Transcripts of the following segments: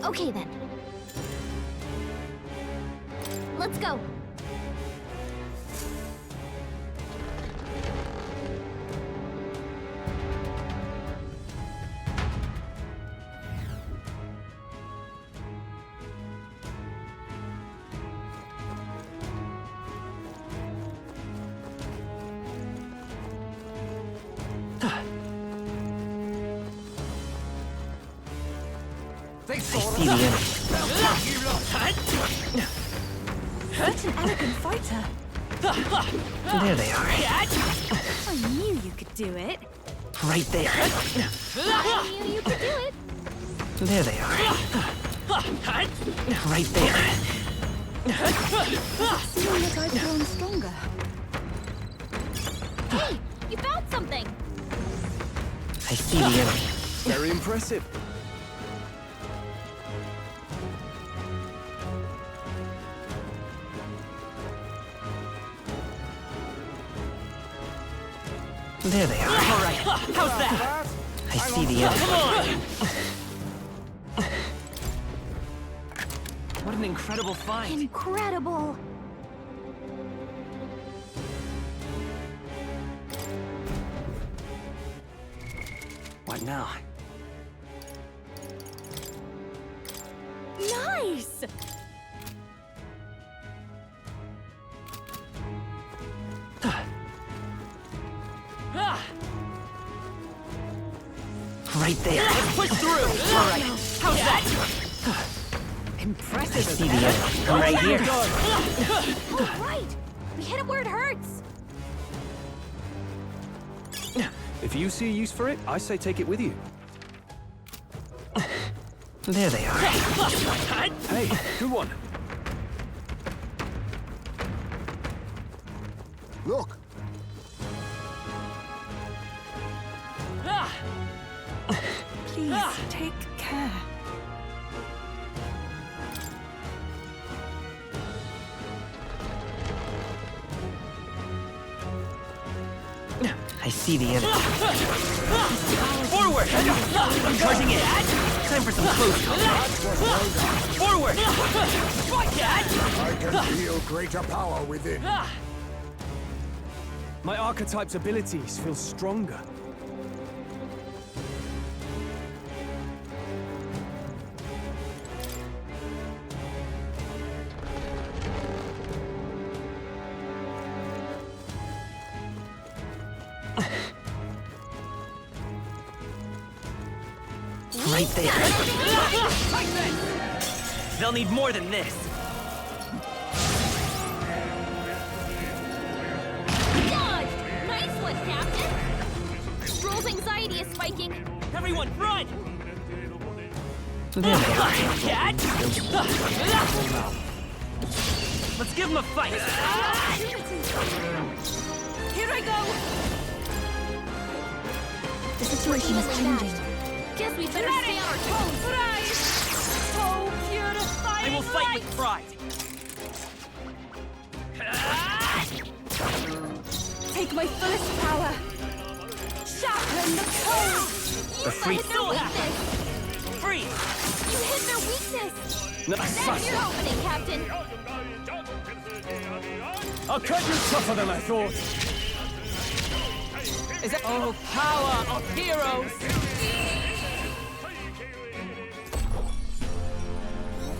Okay then. Let's go. I see the enemy. Such an elegant fighter. There they are. I knew you could do it. Right there. I knew you could do it. There they are. Right there. Seeing that I've grown stronger. Hey, you found something. I see the enemy. Very impressive. There they are. All right, how's that? I see the enemy. Come on! What an incredible find. Incredible. What now? Nice! Ah, Right there. let's push through. All right, how's that? I Impressive. see the enemy. Right here. Oh, right. We hit it where it hurts. If you see a use for it, I say take it with you. There they are. Hey, good one. Look, Ah, Please, take care. I see the enemy. forward! I'm charging in. Time for some close combat. Forward! I can feel greater power within. My archetype's abilities feel stronger. Right there. They'll need more than this. Dodged. Nice one, Captain. Stroll's anxiety is spiking. Everyone, run! There they are. Cat! Let's give them a fight. Here I go! The situation is changing. Guess we better stay on our toes. So purifying I will fight light. with pride. Take my fullest power. Sharpen the cold. The free. Hit their weakness. Freeze! You hit their weakness. No, That's your opening, Captain. I'll cut you tougher than I thought. Is that power of heroes?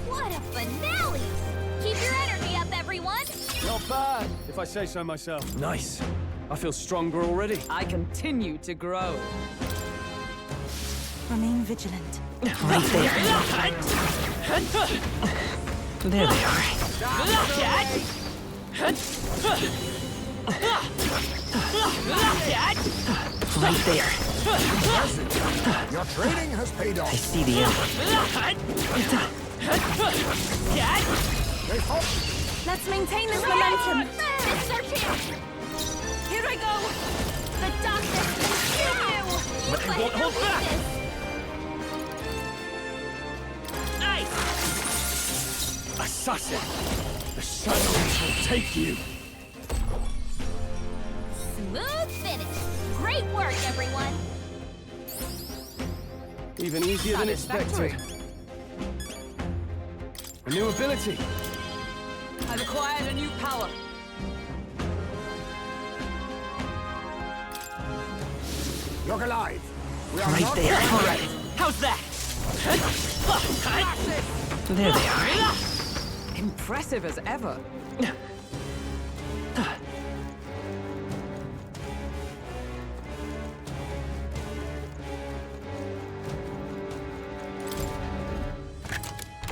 What a finale! Keep your energy up, everyone. Not bad, if I say so myself. Nice. I feel stronger already. I continue to grow. Remain vigilant. Right there. There they are. Right there. Your training has paid I off. see the enemy. They fought. Let's maintain this momentum. This is our chance. Here I go. The darkness will you. But it won't hold back. Nice! Assassin! The shadows will take you! Smooth finish. Great work, everyone. Even easier than expected. Satisfactory. A new ability. I've acquired a new power. Look alive. We are Right not there. ready. All right. How's that? There they are. Impressive as ever.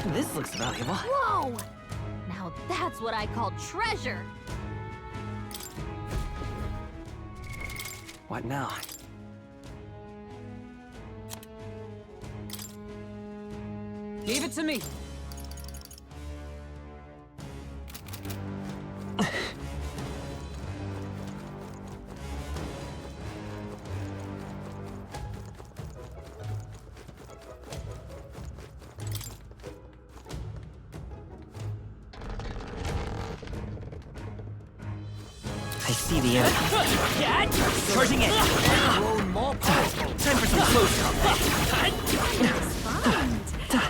This looks valuable. Whoa! Now that's what I call treasure. What now? Leave it to me. I see the enemy. Charging in. Grown more powerful. Time for some close combat.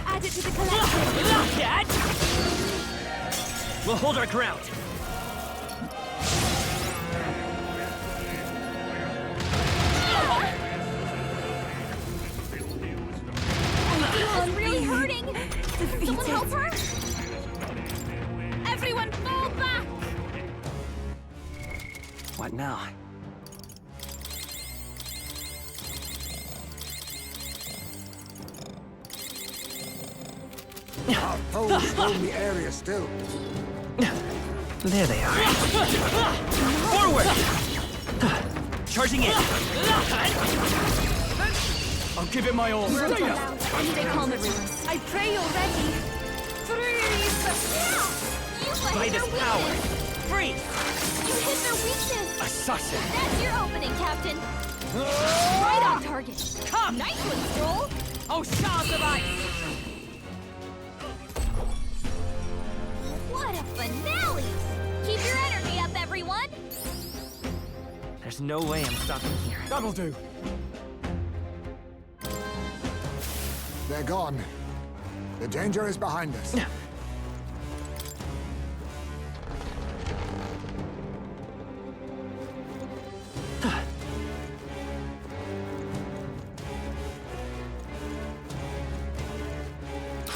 Add it to the collection. We'll hold our ground. She's really hurting. Someone help her? Everyone fall back! What now? Our foes own the area still. There they are. Forward! Charging in. I'll give it my all. Stay up. Stay calm, everyone. I pray you're ready. Freeze! You By hit this their power. weakness. Freeze! You hit their weakness. Assassin. That's your opening, Captain. Right on target. Come! Nice one, Stroll. Oh, shards of ice! What a finale! Keep your energy up, everyone. There's no way I'm stopping here. That'll do. They're gone. The danger is behind us.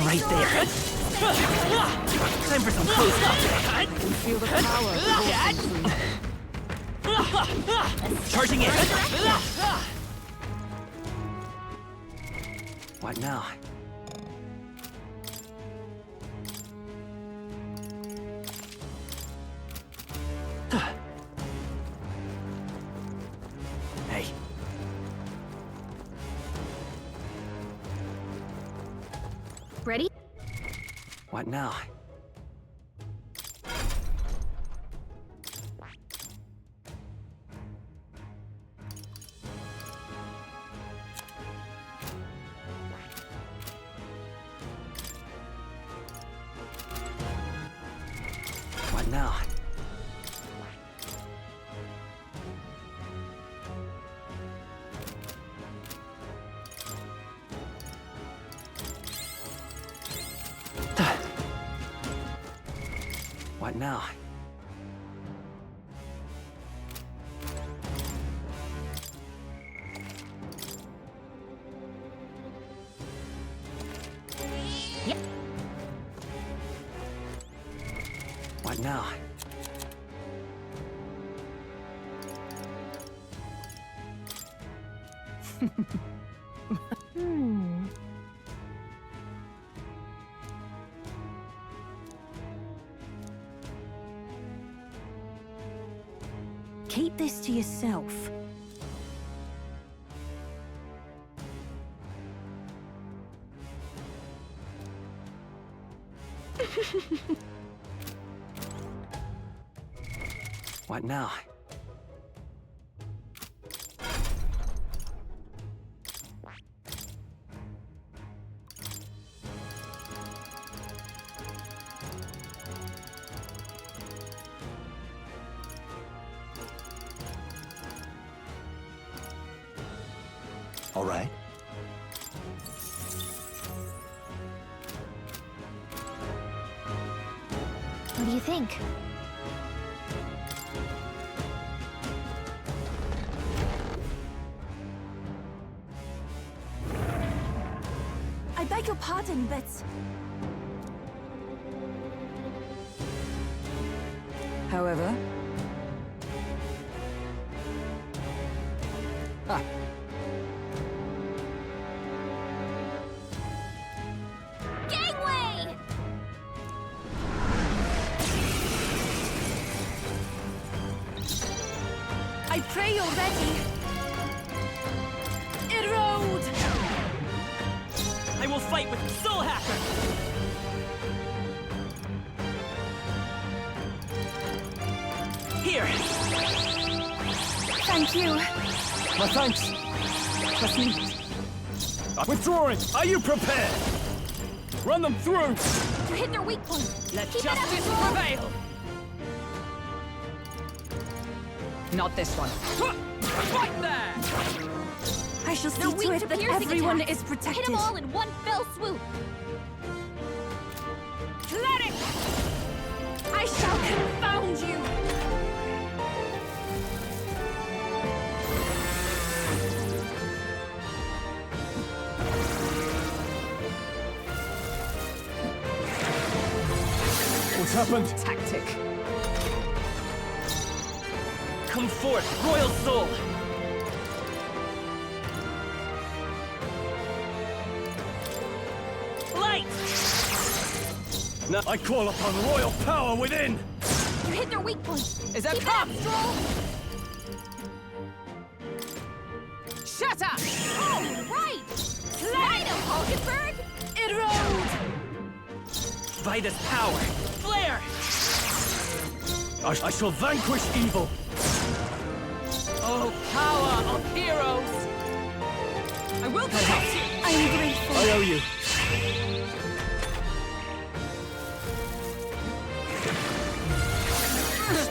Right there. Time for some close combat. Feel the power. Charging in. What now? Hey. Ready? What now? What now? What now? Yep. What now? Keep this to yourself. What now? All right. do you think? I beg your pardon, but However... Ah, Gangway! I pray you're ready. Erode! I will fight with Soul Hacker! Here! Thank you. My thanks. trust me. Withdrawing. Are you prepared? Run them through. You hit their weak point. Let Keep it up, justice Stroll. prevail! Not this one. Right there! I shall see They're to weak it to that piercing everyone attacks. is protected. Hit them all in one fell swoop. Let it! I shall confound you! What's happened? Tactic. Come forth, Royal Soul! Light! Now I call upon royal power within. You hit their weak point. Is that Keep it up, come? Stroll. Shut up! All right. Slide him, Hulkenberg. Erode! Vida's power! Flare! I shall vanquish evil. Oh, power of heroes! I will protect you! I am grateful. I owe you.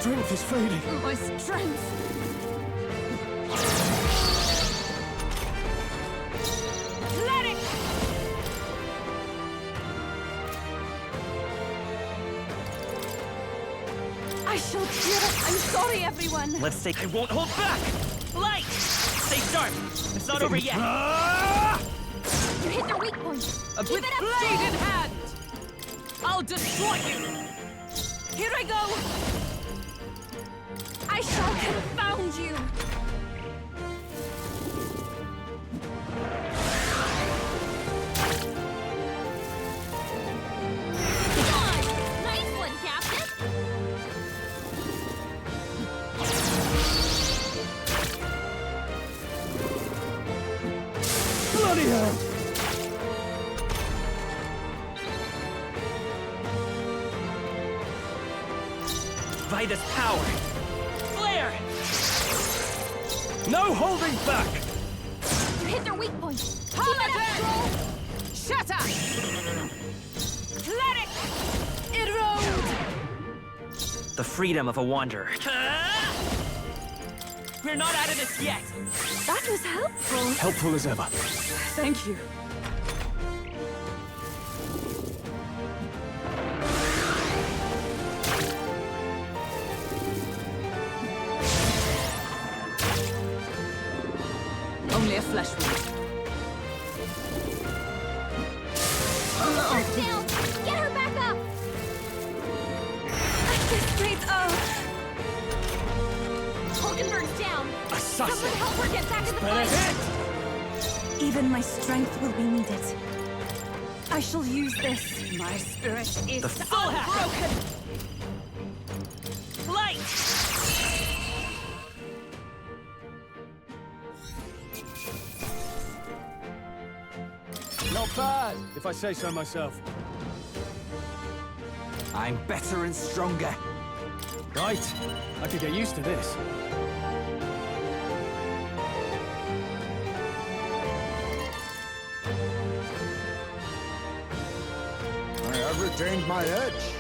Strength is fading. My strength. Let it! I shall cure it. I'm sorry, everyone. Let's take. I won't hold back! Light! Stay sharp! It's not over yet! Ah! You hit their weak point. With Keep it up, blade Stroll. in hand! I'll destroy you! Here I go! I shall confound you! Nice one, Captain. Bloody hell! Vida's power! Flare! No holding back! You hit their weak point. Keep it up, Paladin! Stroll. Shut up! Let it! Erode! The freedom of a wanderer. We're not out of this yet! That was helpful. Helpful as ever. Thank you. Only a flesh wound. Hulkenberg's down. Get her back up. Wait, Hulkenberg's down. Someone Assassin! help her get back in the Better fight. hit! even my strength will be needed. I shall use this. My spirit is The Soul Hacker! unbroken! Light! Not bad, if I say so myself. I'm better and stronger. Right. I could get used to this. I have retained my edge.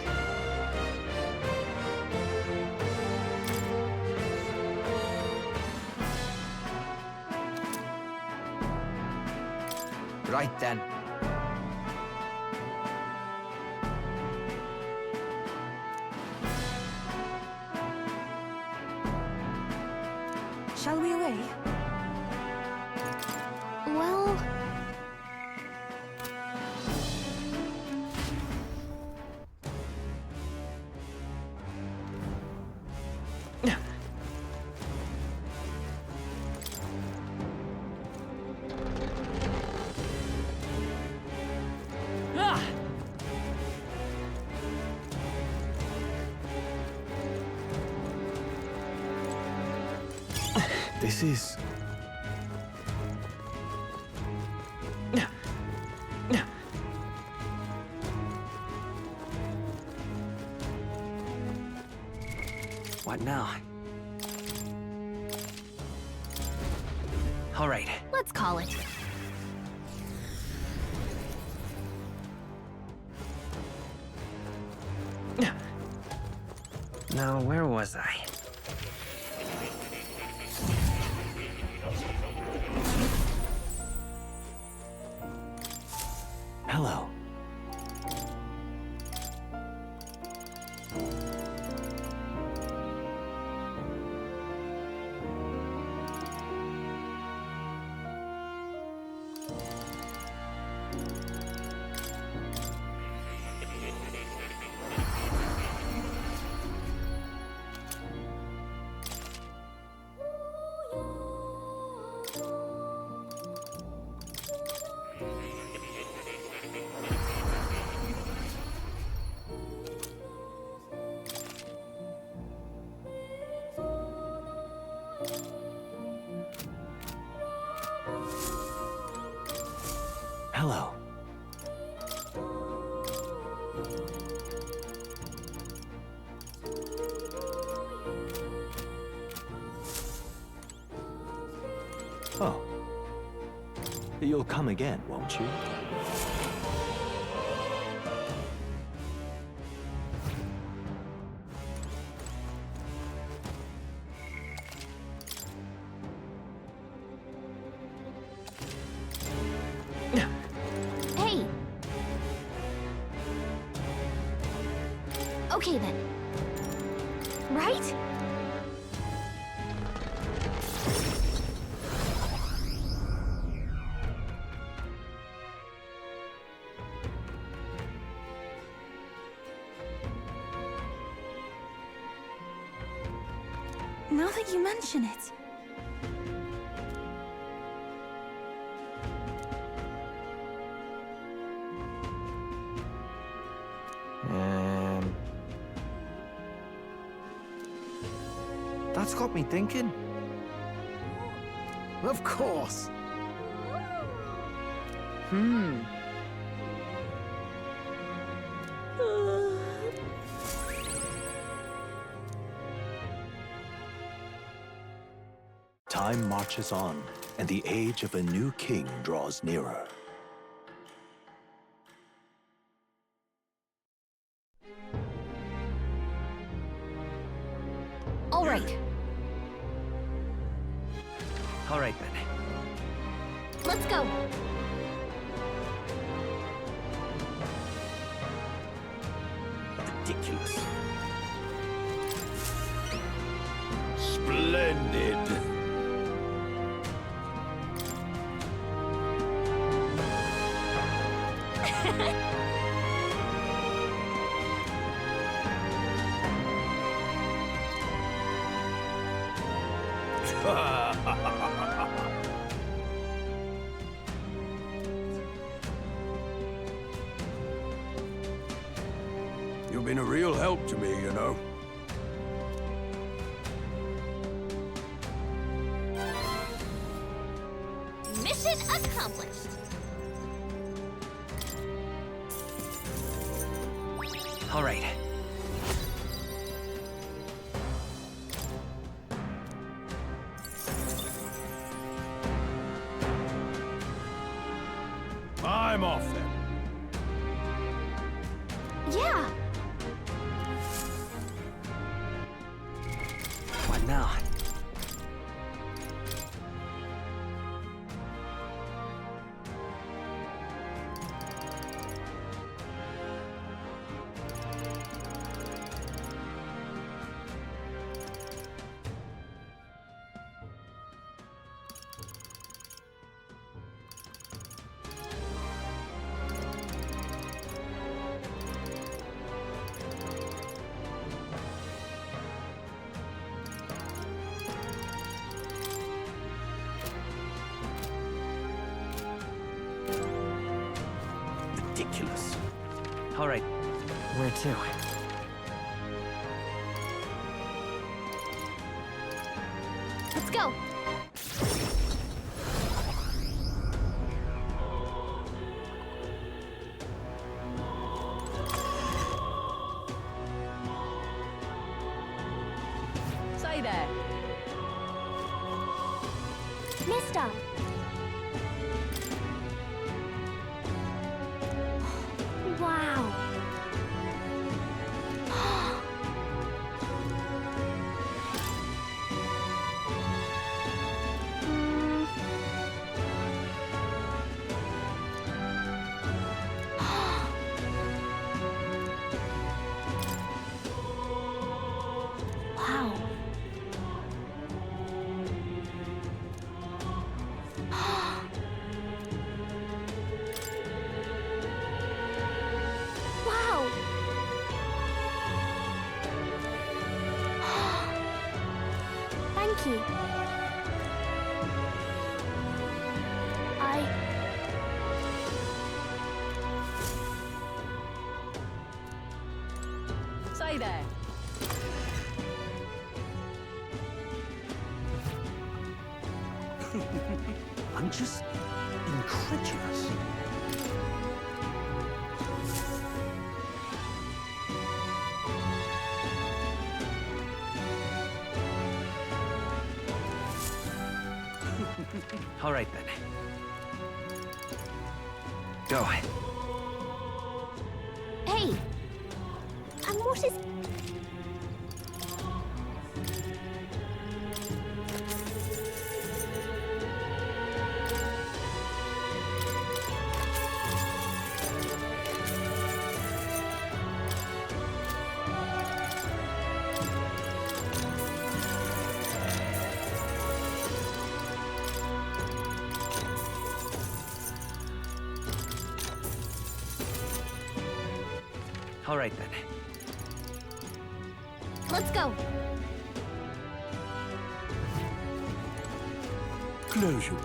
Right then. way? Well... Ah! This is... What now? All right. Let's call it. Now, where was I? Hello. Hello. Oh. You'll come again, won't you? Hey! Okay then. Right? Now that you mention it. That's got me thinking. Of course. Time marches on, and the age of a new king draws nearer. All right. All right, then. Let's go. Ridiculous. Splendid. You've been a real help to me, you know. Mission accomplished. All right. I'm off then. Yeah. What now? ridiculous. All right. Where to? Let's go. Stay there. Mister. Wow. Wow. Wow. Thank you. Stay there. I'm just incredulous. All right then. Go. Hey. And what is... All right then. Let's go. Closure.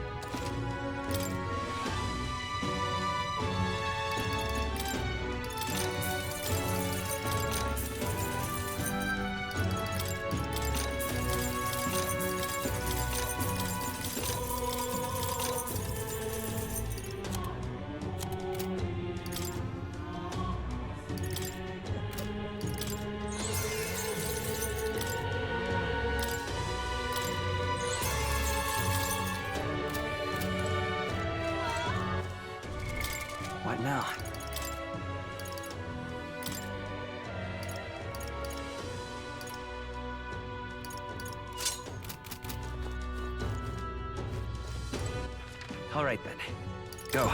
What now? All right then. Go.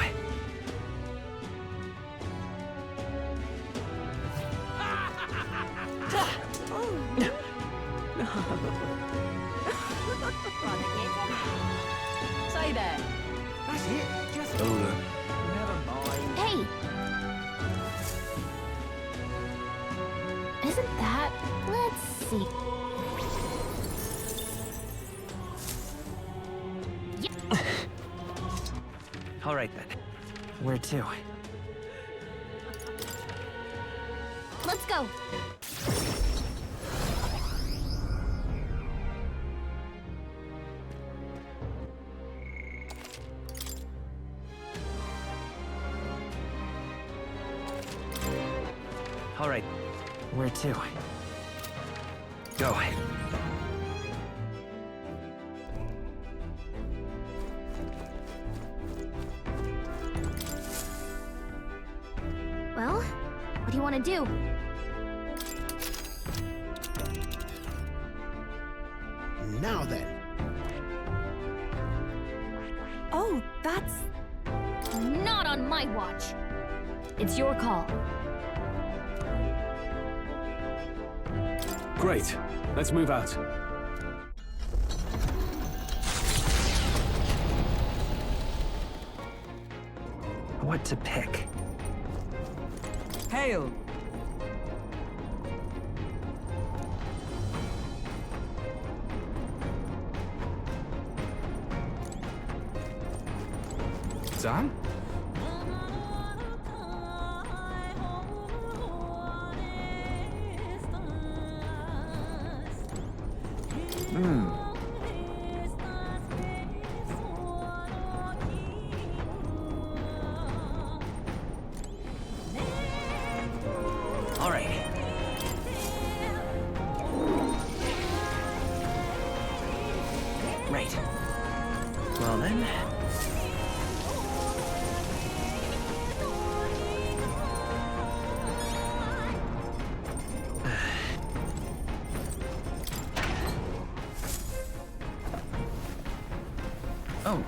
Stay there. That's it. Just Older. never mind. Hey. Isn't that... Let's see. All right then. Where to? Let's go. All right. Where to? Go. Well, what do you want to do? Now then. Oh, that's... Not on my watch. It's your call. Great. Let's move out. What to pick? Hail. Sam? Oh.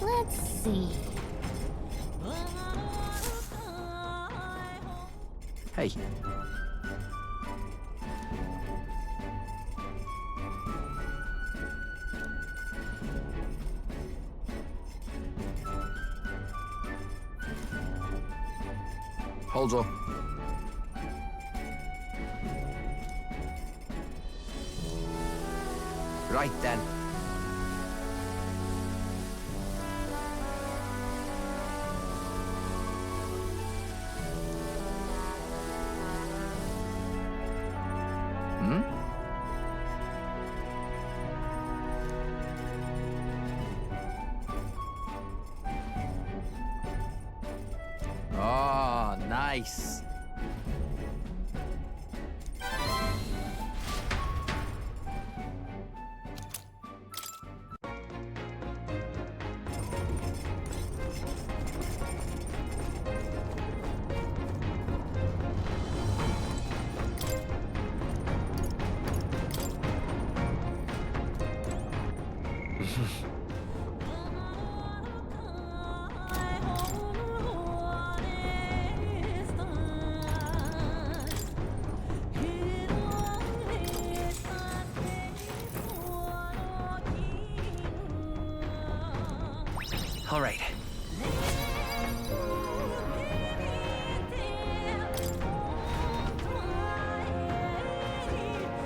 Let's see. Hey. Hold on. Right then. Oh, nice. All right.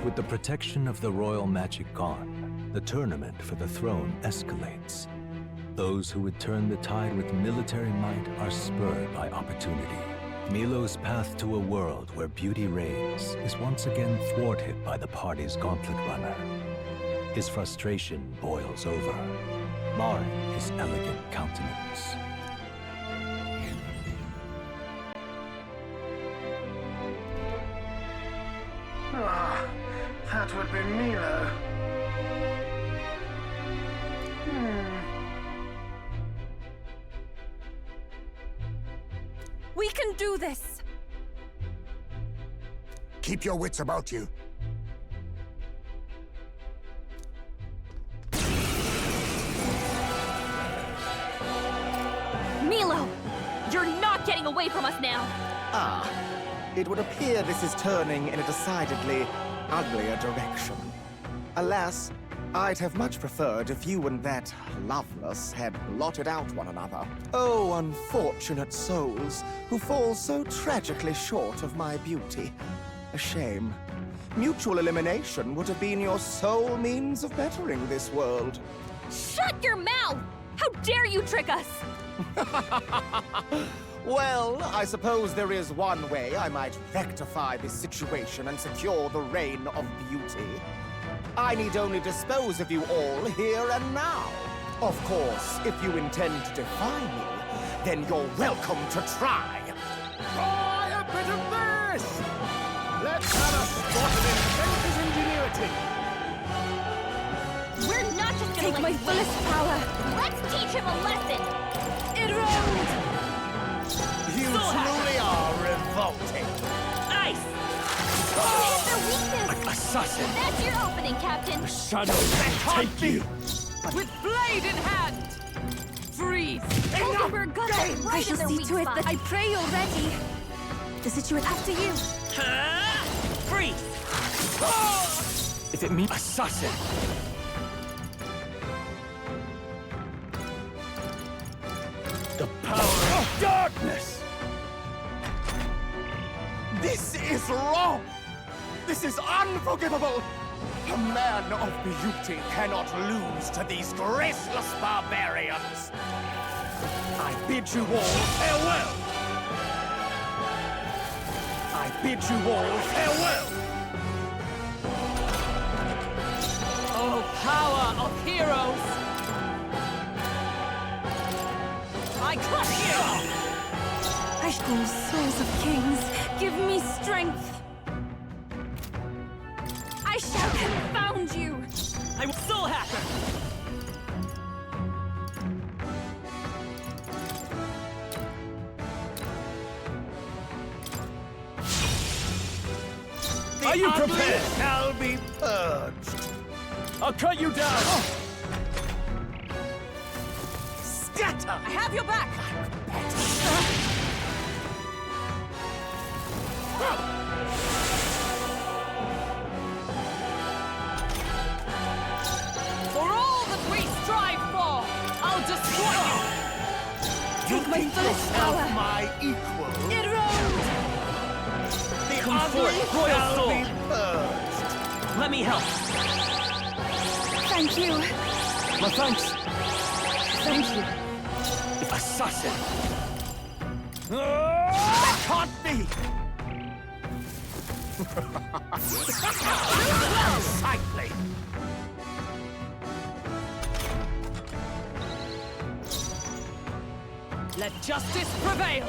With the protection of the royal magic gone, the tournament for the throne escalates. Those who would turn the tide with military might are spurred by opportunity. Milo's path to a world where beauty reigns is once again thwarted by the party's gauntlet runner. His frustration boils over, marring his elegant countenance. Ah, that would be Milo. We can do this! Keep your wits about you. Milo! You're not getting away from us now! Ah, it would appear this is turning in a decidedly uglier direction. Alas, I'd have much preferred if you and that Loveless had blotted out one another. Oh, unfortunate souls who fall so tragically short of my beauty. A shame. Mutual elimination would have been your sole means of bettering this world. Shut your mouth! How dare you trick us! Well, I suppose there is one way I might rectify this situation and secure the reign of beauty. I need only dispose of you all here and now. Of course, if you intend to defy me, then you're welcome to try. Try a bit of this! Let's have a spot of inventor's ingenuity! We're not just gonna Take my fullest power! Let's teach him a lesson! Erode! You truly are revolting. Nice! It's their weakness! Assassin! That's your opening, Captain! Shadow will take you! With blade in hand! Freeze! Oldenburg got that I right shall in their see weak to it spot. that I pray already! The situation after you! Freeze! If it means assassin! The power of darkness! This is wrong! This is unforgivable! A man of beauty cannot lose to these graceless barbarians! I bid you all farewell! I bid you all farewell! Oh, power of heroes! I crush you! Oh, souls of kings, give me strength! I shall confound you! I'm Soul Hacker! Are you prepared? Shall be purged. I'll cut you down! Scatter! I have your back! For all that we strive for, I'll destroy you! Take my fullest power. My equal. Erode! The Come ugly forth, royal shall soul. be purged. Let me help. Thank you. My thanks! Thank you. Assassin. That can't be! Unsightly! Let justice prevail!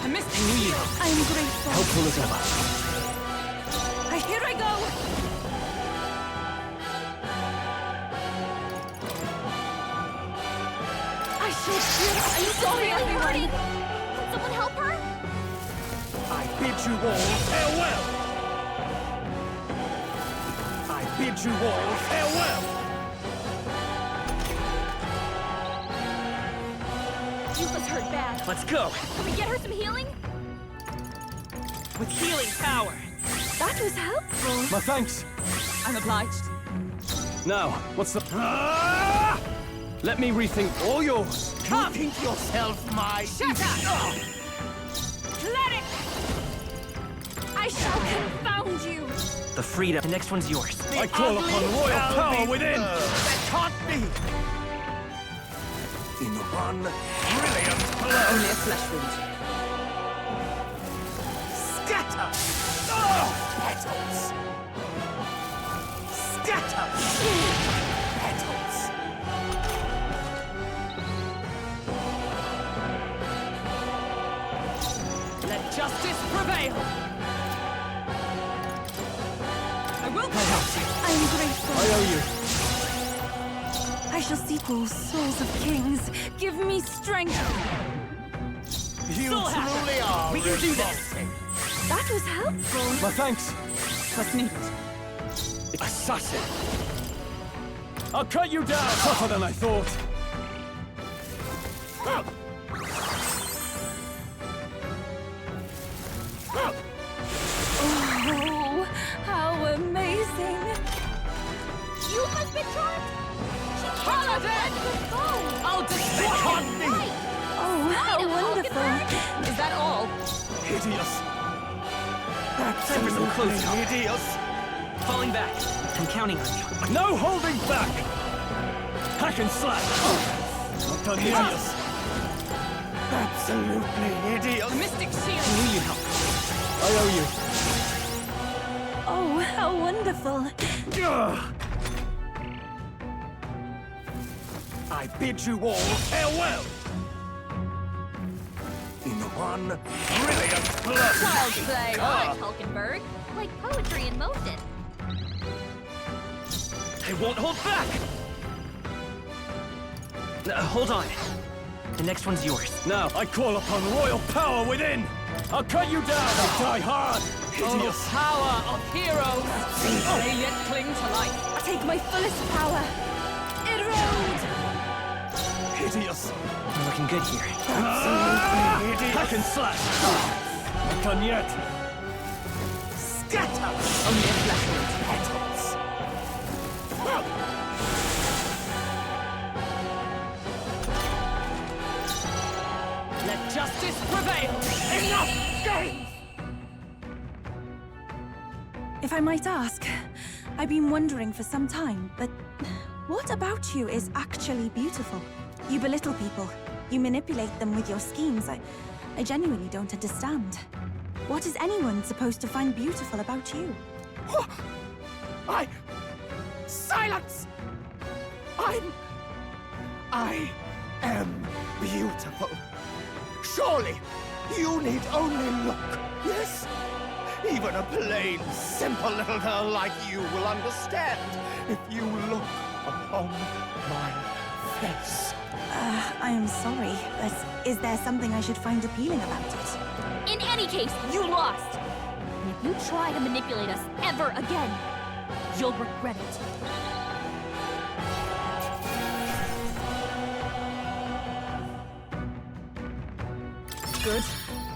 I missed you. I am grateful. Helpful as ever. Here I go. I should feel. I'm sorry, everyone. Can someone help her? I bid you all farewell! I bid you all farewell! Yuka's hurt bad. Let's go. Can we get her some healing? With healing power. That was helpful. My thanks! I'm obliged. Now, what's the... Ah! Let me rethink all yours. You think yourself my... Shut up! Let it! I shall confound you. The freedom. The next one's yours. I call upon royal shall power be within! That can't be! In one brilliant blow! Only a flesh wound. Scatter! Oh, petals! Scatter! Petals! Let justice prevail! I will protect you! I am grateful. I owe you. I shall seek all souls of kings. Give me strength. You Soul truly Hacker. are We can do this. revolting. That was helpful. My thanks! What's needed? Assassin. I'll cut you down! Tougher than I thought. Oh, how amazing. Yuka's been charmed? She can't let them go! I'll destroy you! Right! Oh, how Freedom, wonderful. Hulkenberg! Is that all? Hideous. Time for some close Absolutely up. hideous. Falling back. I'm counting on you. No holding back! Hack and slash! Not done yet. Hideous. Absolutely hideous. The Mystic I Shield! knew you'd help. I owe you. Oh, how wonderful. Ugh. I bid you all farewell. In one brilliant blow. Child's play! Right, Hulkenberg. Like poetry in motion. I won't hold back! Hold on. The next one's yours. Now, I call upon royal power within! I'll cut you down! I'll die hard! Oh, power of heroes! They yet cling to life. Take my fullest power. Erode! Hideous. We're looking good here. Absolutely hideous. Hack and slash! Not done yet. Scatter. Only a flesh wound. Petals. Let justice prevail! Enough games. If I might ask, I've been wondering for some time, but what about you is actually beautiful? You belittle people. You manipulate them with your schemes. I genuinely don't understand. What is anyone supposed to find beautiful about you? Silence! I am beautiful. Surely, you need only look, yes? Even a plain, simple little girl like you will understand if you look upon my face. I am sorry, but is there something I should find appealing about it? In any case, you lost! And if you try to manipulate us ever again, you'll regret it. Good.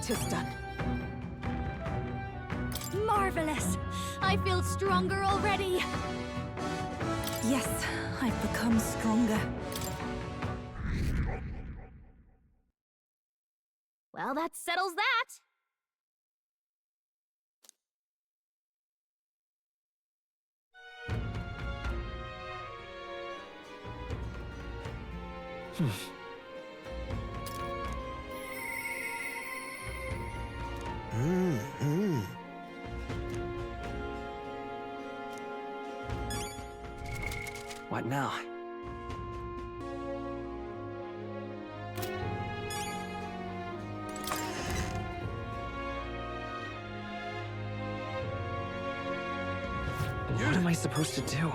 'Tis done. Marvelous! I feel stronger already! Yes, I've become stronger. Well, that settles that! What now? What am I supposed to do?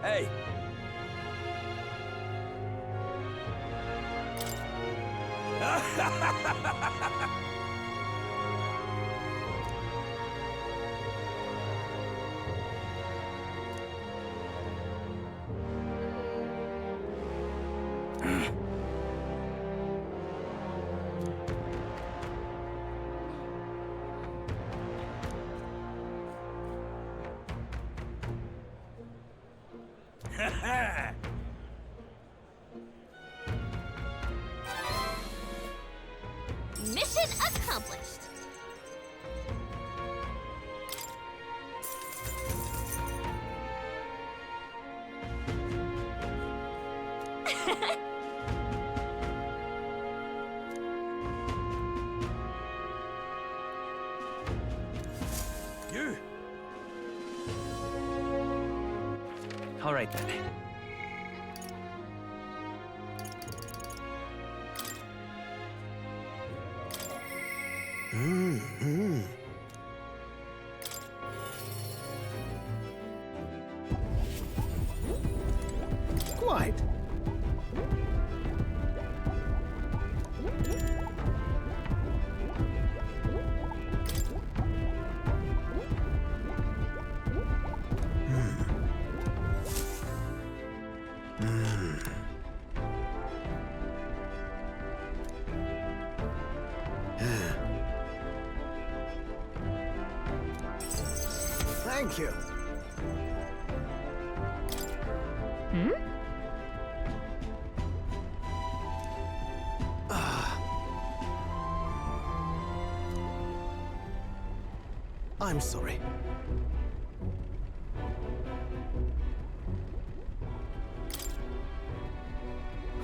Hey! Mission accomplished! You! All right then. Quite. Thank you. I'm sorry.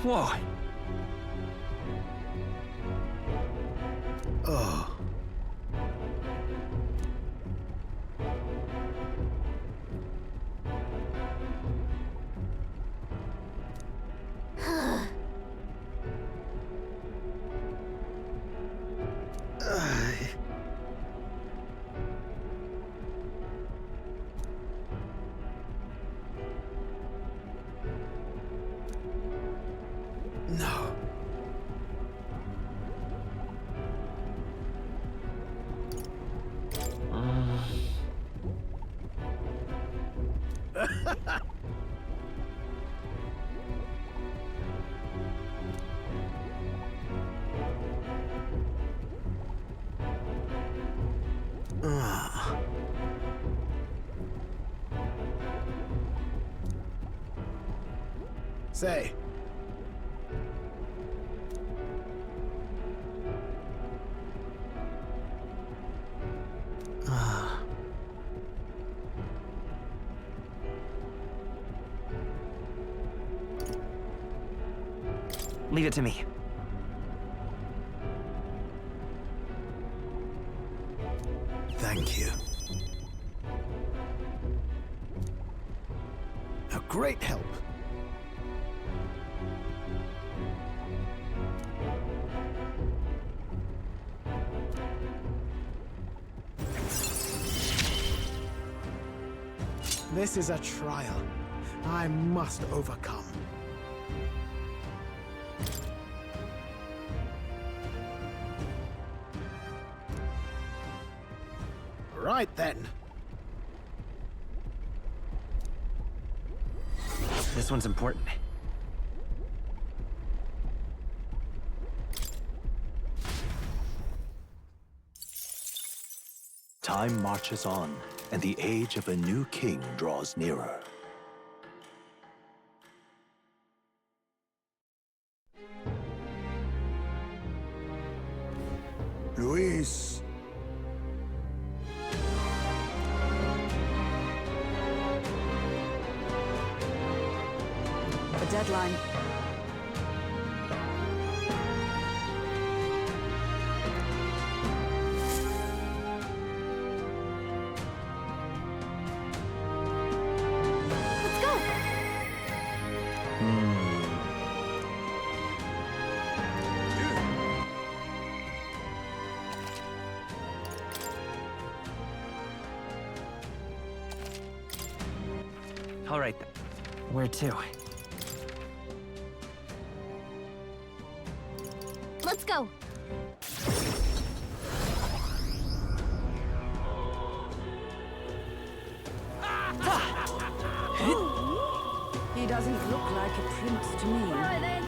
Whoa! Oh. No. Say. Leave it to me. Thank you. A great help. This is a trial I must overcome. Right then. This one's important. Time marches on, and the age of a new king draws nearer. Luis. The deadline. Let's go! All right, then. Where to? Let's go! He doesn't look like a prince to me. Alright then.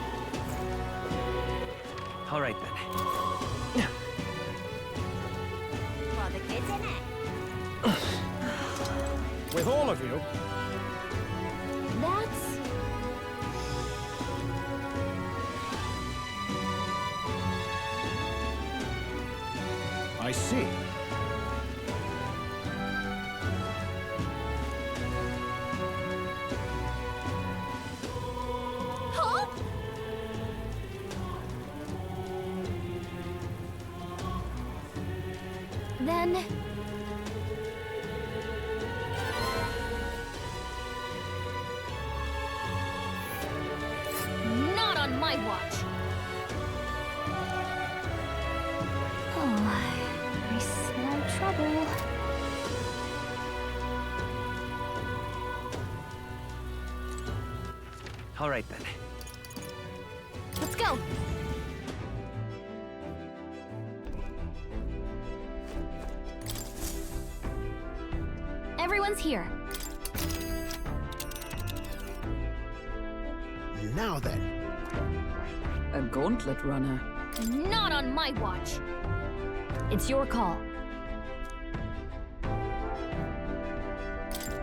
All right, then. Well, the kid's in it. With all of you, That's... I see. Huh? Then... Not on my watch! Oh, I smell trouble. All right, then. Let's go! Everyone's here. Now then. A gauntlet runner. Not on my watch. It's your call.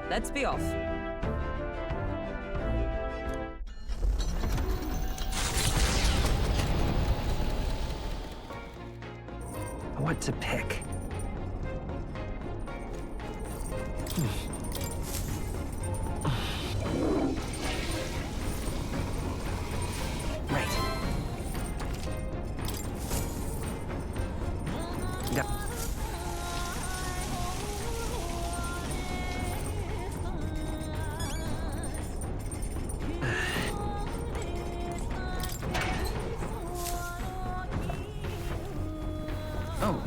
Let's be off. What to pick? Right. Yep. Oh.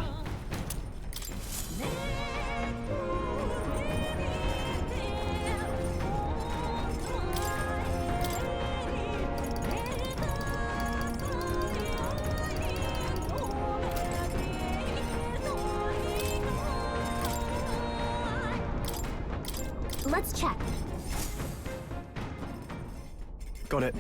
Let's check. Got it.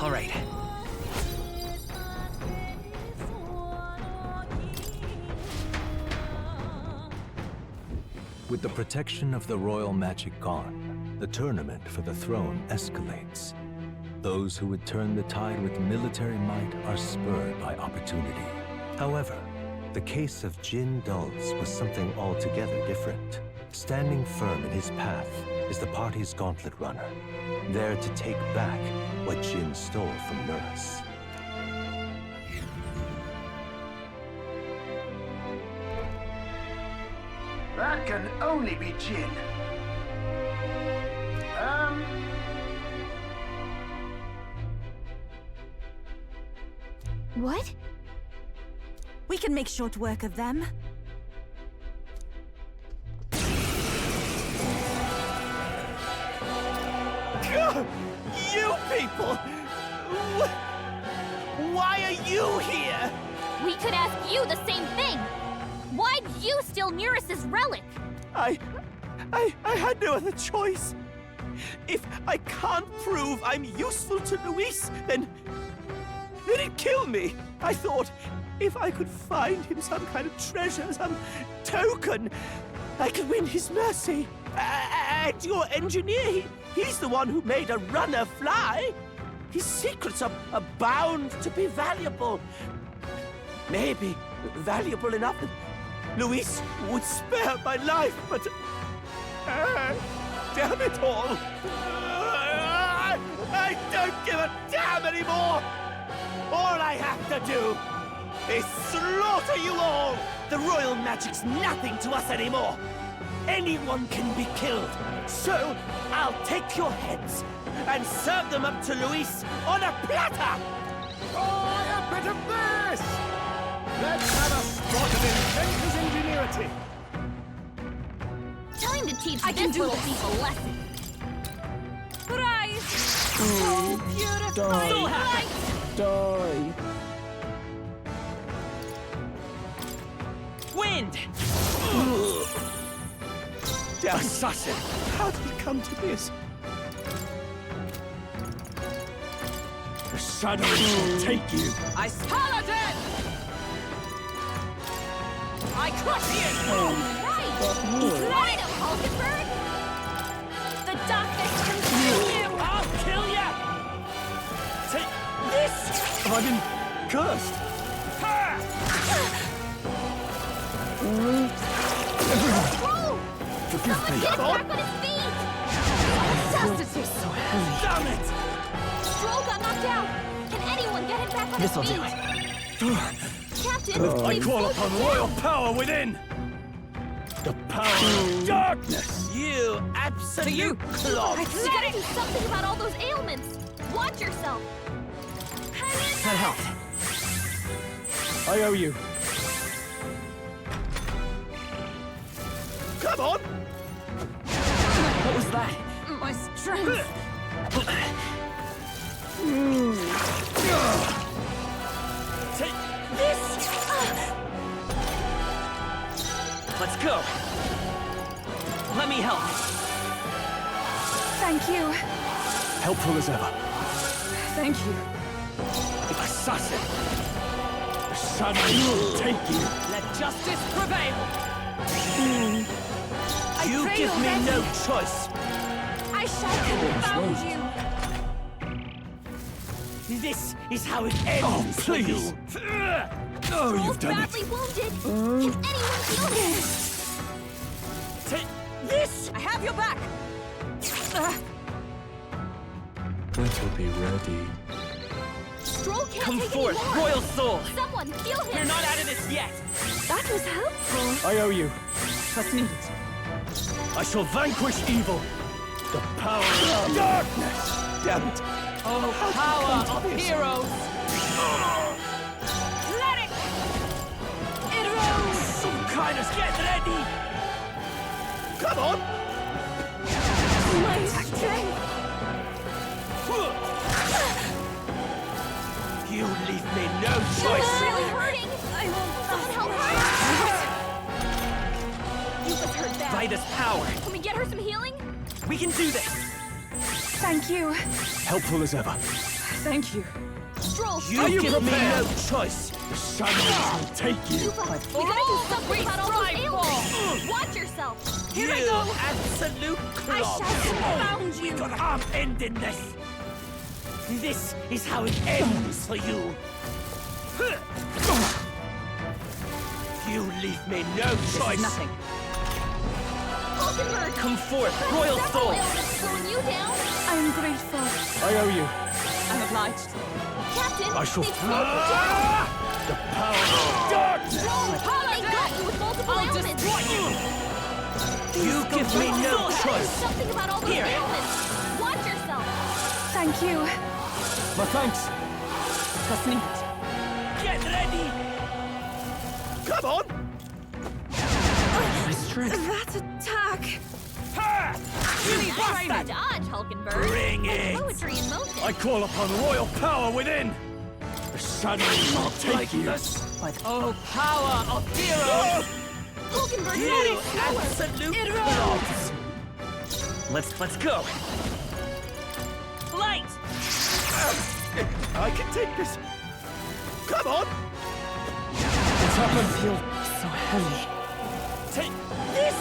All right. With the protection of the royal magic gone, the tournament for the throne escalates. Those who would turn the tide with military might are spurred by opportunity. However, the case of Jin Dulz was something altogether different. Standing firm in his path is the party's gauntlet runner, there to take back what Jin stole from Nurse. That can only be Jin. What? We can make short work of them. You people! Why are you here? We could ask you the same thing. Why'd you steal Nereus's relic? I had no other choice. If I can't prove I'm useful to Luis, then he'd kill me. I thought if I could find him some kind of treasure, some token, I could win his mercy. And your engineer, he's the one who made a runner fly. His secrets are bound to be valuable. Maybe valuable enough that Luis would spare my life, but... damn it all! I don't give a damn anymore! All I have to do is slaughter you all! The royal magic's nothing to us anymore! Anyone can be killed, so I'll take your heads and serve them up to Luis on a platter! Try a bit of this! Let's have a spot of inventor's ingenuity. Time to teach I can this do little this. thief a lesson. Rise! So purified light! Die. Wind! Der Assassin! How did it come to this? The shadows will take you! I Paladin! I crush you! Right! Right, Hulkenberg! The darkness consume you! I'll kill ya! Take this! Have I been cursed? Whoa! Forgive Someone me. get back on his feet! Audacity! So heavy. Damn it! Stroll got knocked out! Can anyone get him back on This'll his do feet? Captain, I we've call both upon been royal down. power within! The power of darkness! You absolute clod! We gotta do something about all those ailments! Watch yourself! That helped. I owe you. Come on! What was that? My strength! Take this! Let's go! Let me help! Thank you. Helpful as ever. Thank you. The assassin! The shadows will take you! Let justice prevail! You pray give me already. no choice! I shall confound you. This is how it ends for please. you! Oh, Stroll's you've done it. badly wounded! Can anyone heal him? Take this! I have your back! Winter be ready. Stroll can't Come take forth, any more! royal soul! Someone heal him! We're not out of this yet! That was helpful. I owe you. What's needed? I shall vanquish evil. The power of darkness. Damn it. Oh, power of heroes! Let it! It rose. Some kind of get ready! Come on! My strength. You leave me no It's choice! really hurting! I won't. Someone help her! You just hurt bad. Vida's power! Can we get her some healing? We can do this! Thank you. Helpful as ever. Thank you. Stroll, You give me prepared? no choice! The shadows will take you. we gotta do something about all those ailments! Watch yourself! You absolute I clod! shall confound We you. got arm end in this! This is how it ends for you! You leave me no choice! Nothing. Hulkenberg! Come forth, That's royal several soul! ailments slowing you down! I am grateful. I owe you. obliged. Captain, I shall... they've slowed you down. The power of darkness! They got you with multiple I'll ailments. destroy you! You give me no There's choice! something about all those ailments. Watch yourself. Thank you. My thanks! Trust me. Get ready! Come on! My strength. That attack. Nice dodge, Hulkenberg. Bring it! Poetry in motion. I call upon royal power within! The shadows will take you! Oh, power of heroes! Hulkenberg, You slower. absolute blobs! Let's go! Light! I can take this. Come on! What's happened? Feel so heavy. Take this!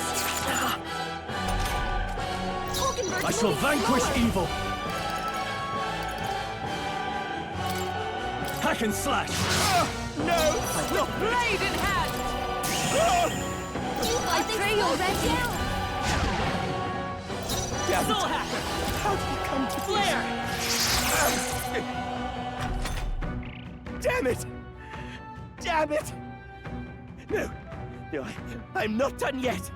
Hulkenberg, I shall vanquish evil! Hack and slash! No! Stop! Blade in hand! I pray you're ready. Damn Soul it! hacker! How did it come to Flare! this? Damn it! Damn it! No, I'm not done yet.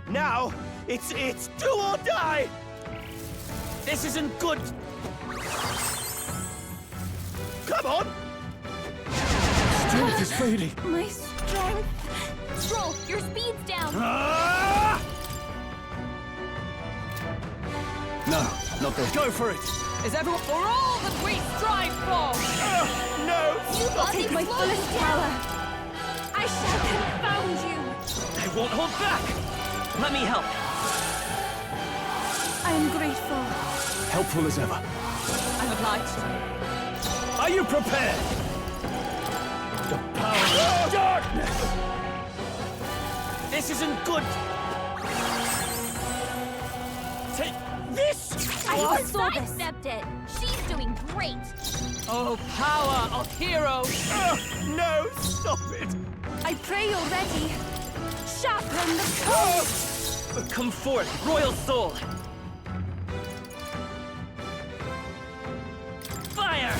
Now, it's do or die! This isn't good! Come on! Strength is fading! My strength. Stroll, your speed's down. Ah! No, not this. Go for it! Is everyone for all that we strive for? No! You thought Take they my slowed fullest you down. power. I shall confound you. I won't hold back! Let me help! I am grateful. Helpful as ever. I'm obliged. Are you prepared? The power of darkness! This isn't good! Take this! I sidestepped it. She's doing great. Oh, power of heroes! No! Stop it! I pray you're ready. Sharpen the sword. Come forth, royal soul! Fire!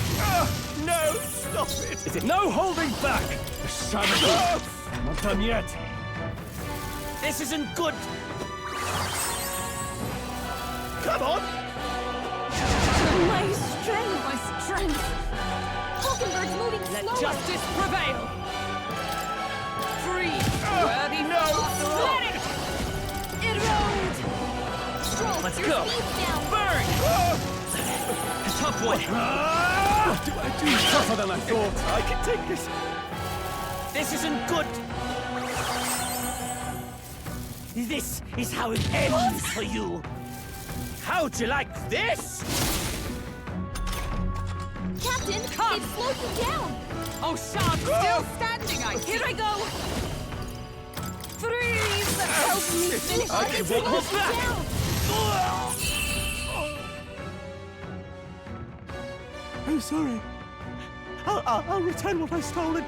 No! Stop it! Is it no holding back? The shadow. Not done yet. This isn't good! Come on! My strength. My strength! Hulkenberg's moving Let slower. justice prevail! Free! Worthy no, for stop it! Erode. Stroll, Let's your go. speed's down. Burn! A tough one. What do I do? Tougher than I thought. I can take this! This isn't good! This is how it ends for you! How'd you like this? Captain, Come. they've slowed you down. Oh, Shan, still standing, I see. Here I go. Freeze. Help me finish I this. won't hold Slowed you back! down. I'm sorry. I'll return what I've stolen.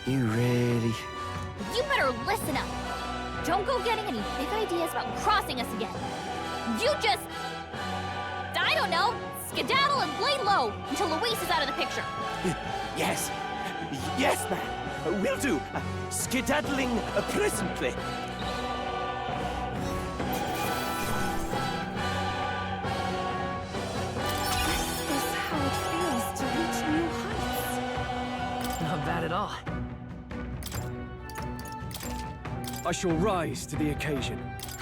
You really... You better listen up. Don't go getting any big ideas about crossing us again. You just... I don't know. Skedaddle and lay low until Luis is out of the picture. Yes. Yes, ma'am. Will do. Skedaddling presently. Is this how it feels to reach new heights? Not bad at all. I shall rise to the occasion.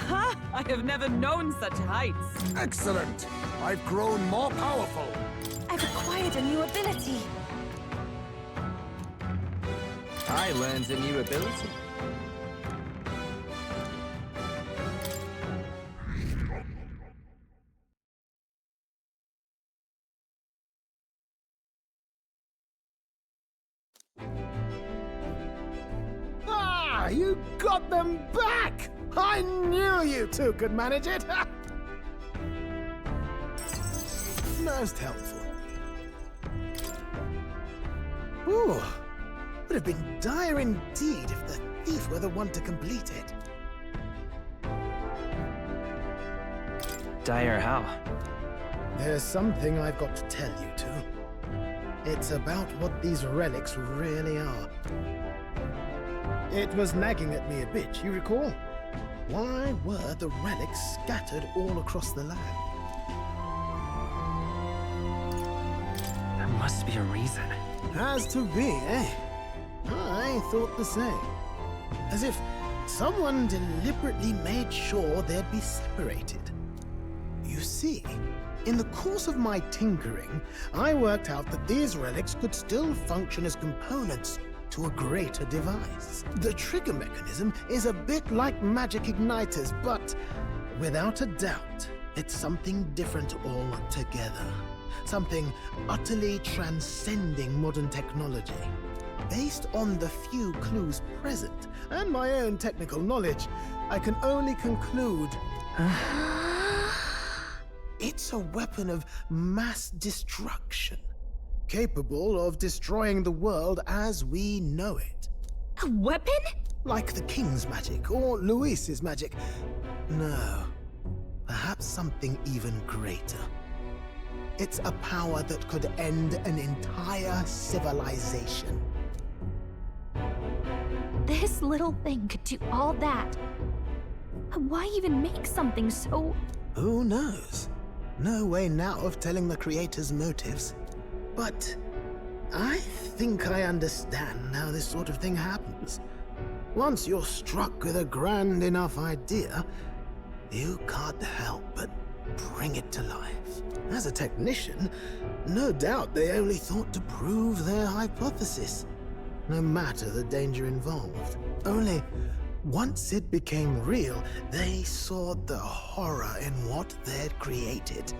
Ha! I have never known such heights. Excellent. I've grown more powerful. I've acquired a new ability. I learned a new ability. Ah, you got them back! I knew you two could manage it! Most helpful. Ooh, would have been dire indeed if the thief were the one to complete it. Dire how? There's something I've got to tell you two. It's about what these relics really are. It was nagging at me a bit, you recall? Why were the relics scattered all across the land? There must be a reason. Has to be, eh? I thought the same. As if someone deliberately made sure they'd be separated. You see, in the course of my tinkering, I worked out that these relics could still function as components to a greater device. The trigger mechanism is a bit like magic igniters, but without a doubt, it's something different altogether. Something utterly transcending modern technology. Based on the few clues present, and my own technical knowledge, I can only conclude... it's a weapon of mass destruction, capable of destroying the world as we know it. A weapon? Like the King's magic, or Luis's magic. No, perhaps something even greater. It's a power that could end an entire civilization. This little thing could do all that. Why even make something so... Who knows? No way now of telling the creator's motives. But I think I understand how this sort of thing happens. Once you're struck with a grand enough idea, you can't help but bring it to life. As a technician, no doubt they only thought to prove their hypothesis, no matter the danger involved. Only once it became real, they saw the horror in what they'd created.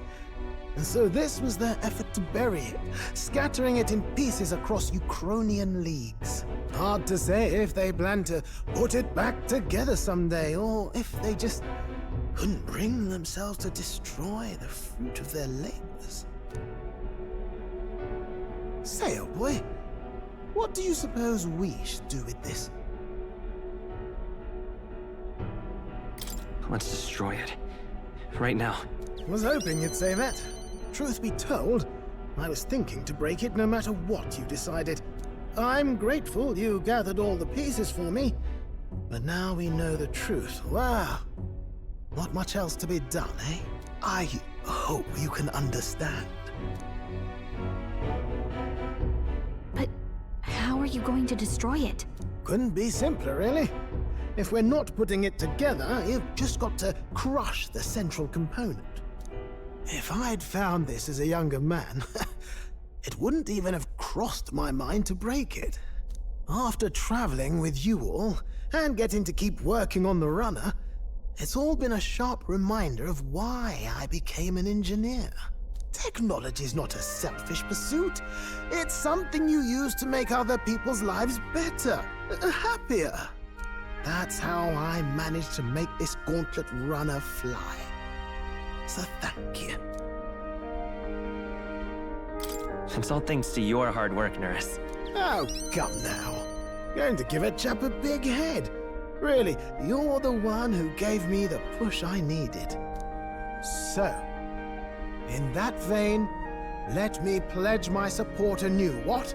And so this was their effort to bury it, scattering it in pieces across Ukrainian leagues. Hard to say if they plan to put it back together someday, or if they just couldn't bring themselves to destroy the fruit of their labors. Say, old boy, what do you suppose we should do with this? Let's destroy it. Right now. Was hoping you'd say that. Truth be told, I was thinking to break it no matter what you decided. I'm grateful you gathered all the pieces for me, but now we know the truth. Wow. Not much else to be done, eh? I hope you can understand. But how are you going to destroy it? Couldn't be simpler, really. If we're not putting it together, you've just got to crush the central component. If I'd found this as a younger man, it wouldn't even have crossed my mind to break it. After traveling with you all, and getting to keep working on the runner, it's all been a sharp reminder of why I became an engineer. Technology's not a selfish pursuit. It's something you use to make other people's lives better, happier. That's how I managed to make this gauntlet runner fly. So thank you. It's all thanks to your hard work, Nurse. Oh, come now. Going to give a chap a big head. Really, you're the one who gave me the push I needed. So, in that vein, let me pledge my support anew, what?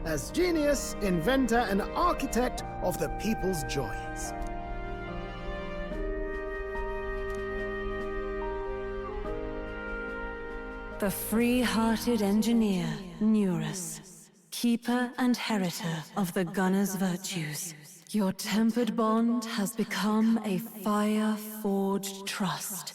As genius, inventor, and architect of the people's joys. The free-hearted engineer, Neurus, keeper and heritor of the gunner's virtues. Your tempered bond has become a fire-forged trust.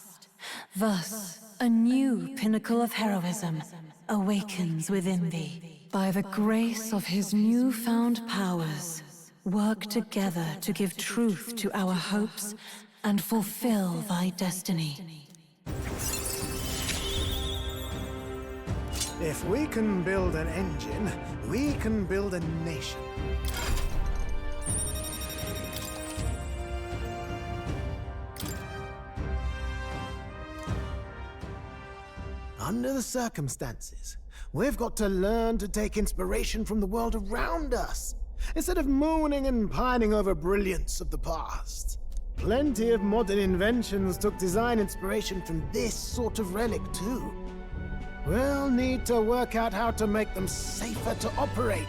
Thus, a new pinnacle of heroism awakens within thee. By the grace of his newfound powers, work together to give truth to our hopes and fulfill thy destiny. If we can build an engine, we can build a nation. Under the circumstances, we've got to learn to take inspiration from the world around us, instead of mooning and pining over brilliance of the past. Plenty of modern inventions took design inspiration from this sort of relic, too. We'll need to work out how to make them safer to operate.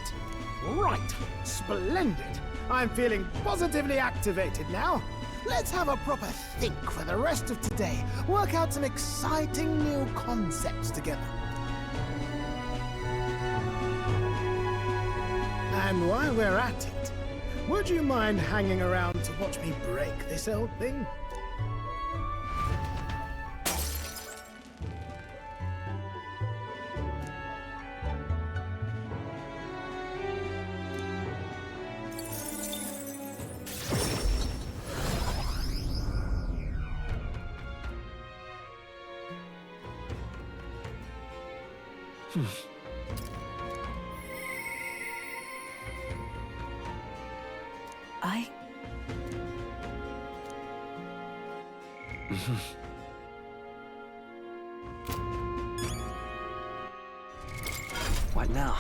Right. Splendid. I'm feeling positively activated now. Let's have a proper think for the rest of today. Work out some exciting new concepts together. And while we're at it, would you mind hanging around to watch me break this old thing? What now?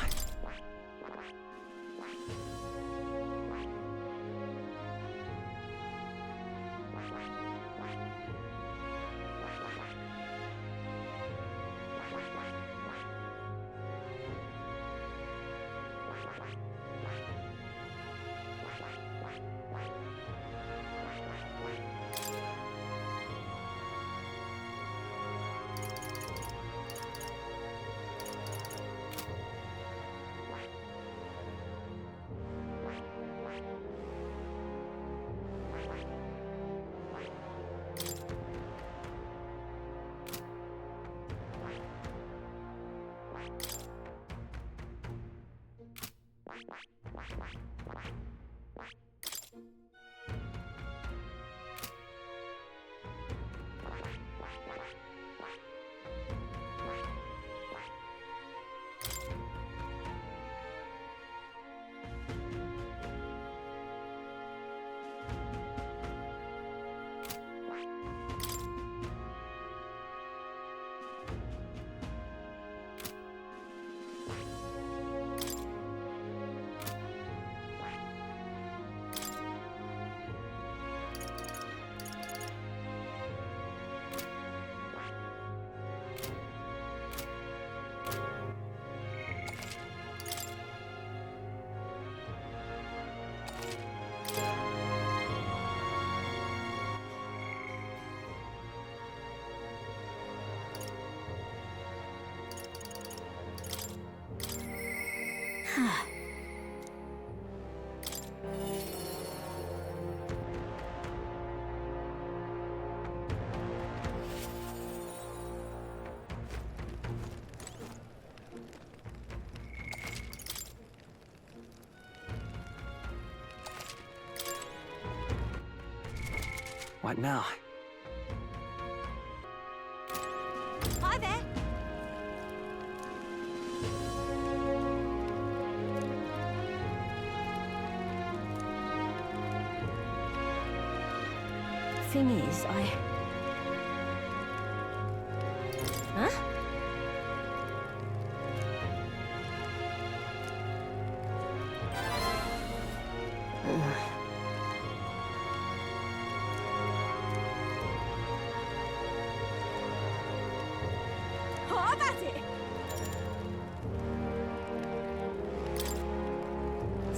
What now? Hi there. Thing is, Huh? Have at it.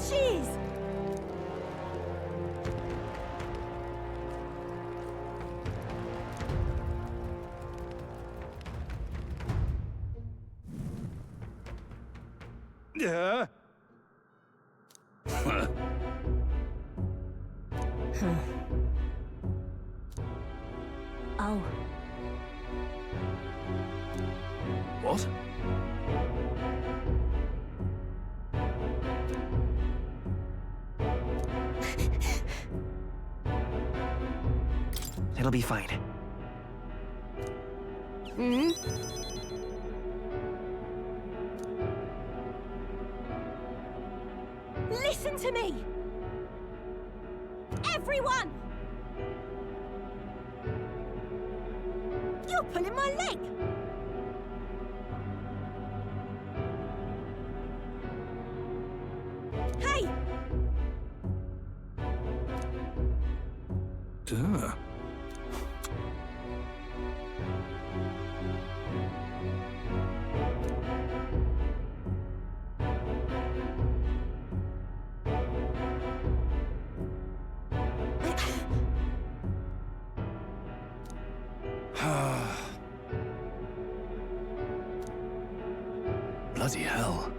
Cheers! Yeah. Oh. What? It'll be fine. Listen to me! Everyone! You're pulling my leg! Hey! Duh. Bloody hell.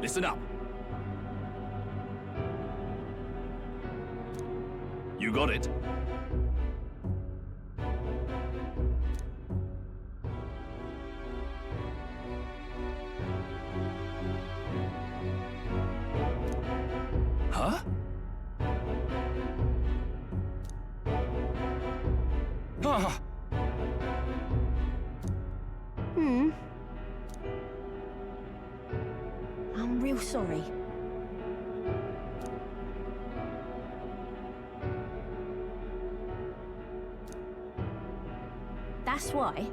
Listen up. You got it. Huh? Ah! I'm real sorry. That's why.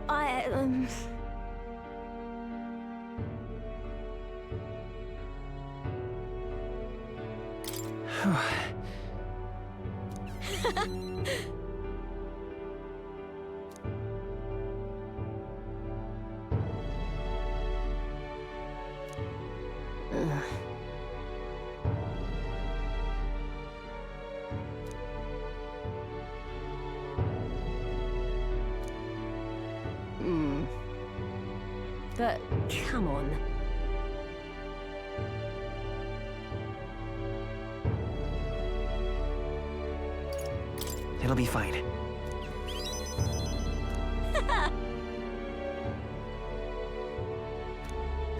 I, But come on. It'll be fine.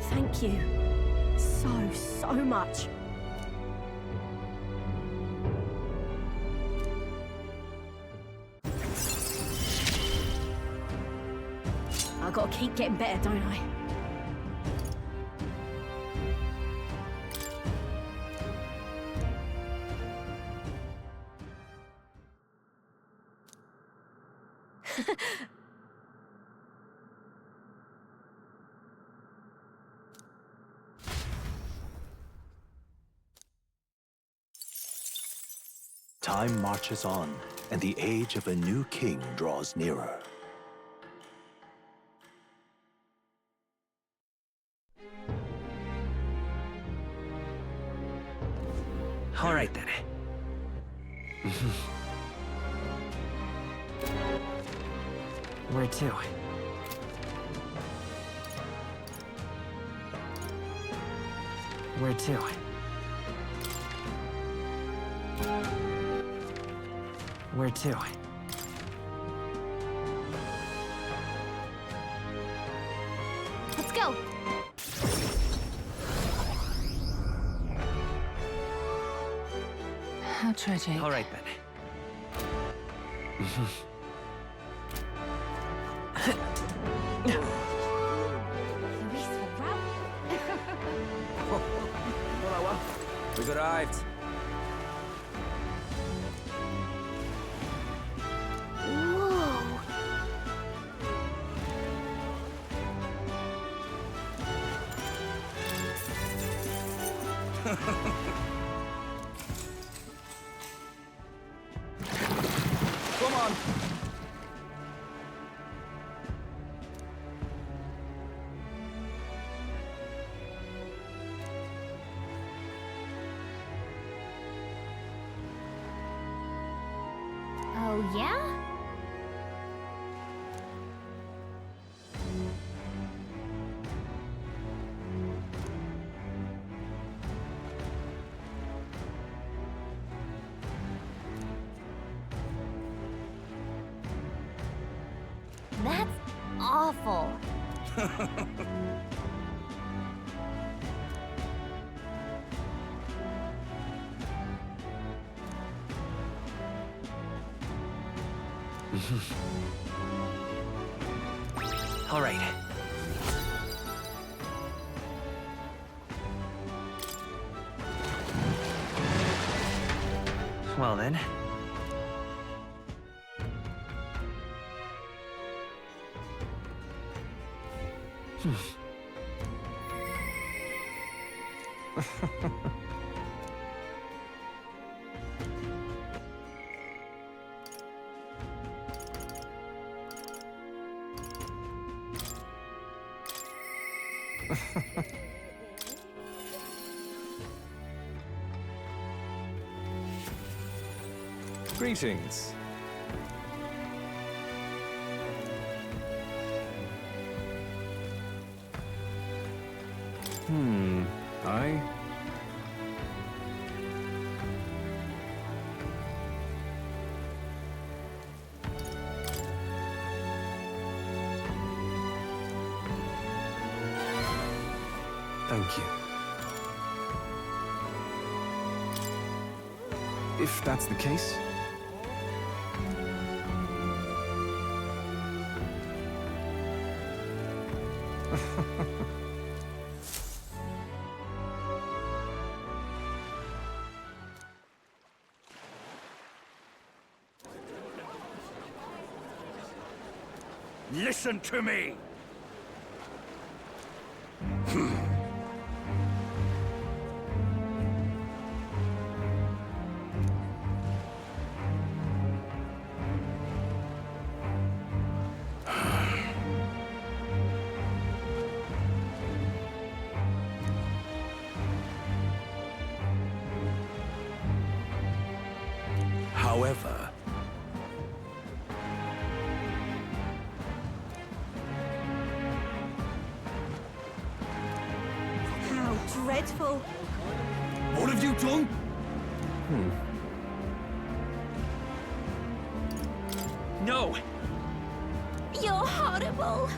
Thank you. So much. I gotta keep getting better, don't I? Time marches on, and the age of a new king draws nearer. All right, then. Where to? Where to? Where to? Let's go. How tragic. All right, then. Luis will rout. We've arrived. Whoa. Come on. Oh, yeah? That's awful. All right. Well, then. Greetings. I... Thank you. If that's the case... Listen to me! However, How dreadful. What have you done? No! You're horrible.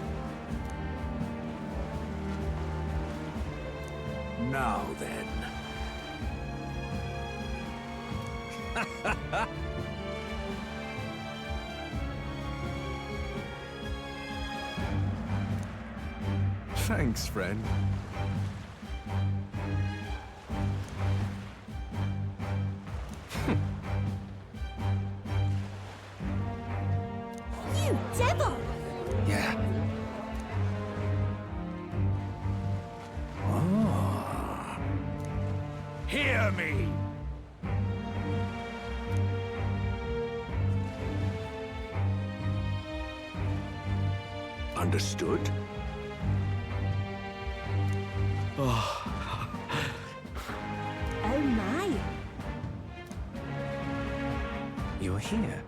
now then. Thanks, friend. You devil! Yeah. Oh. Hear me! Understood? Oh my. You're here.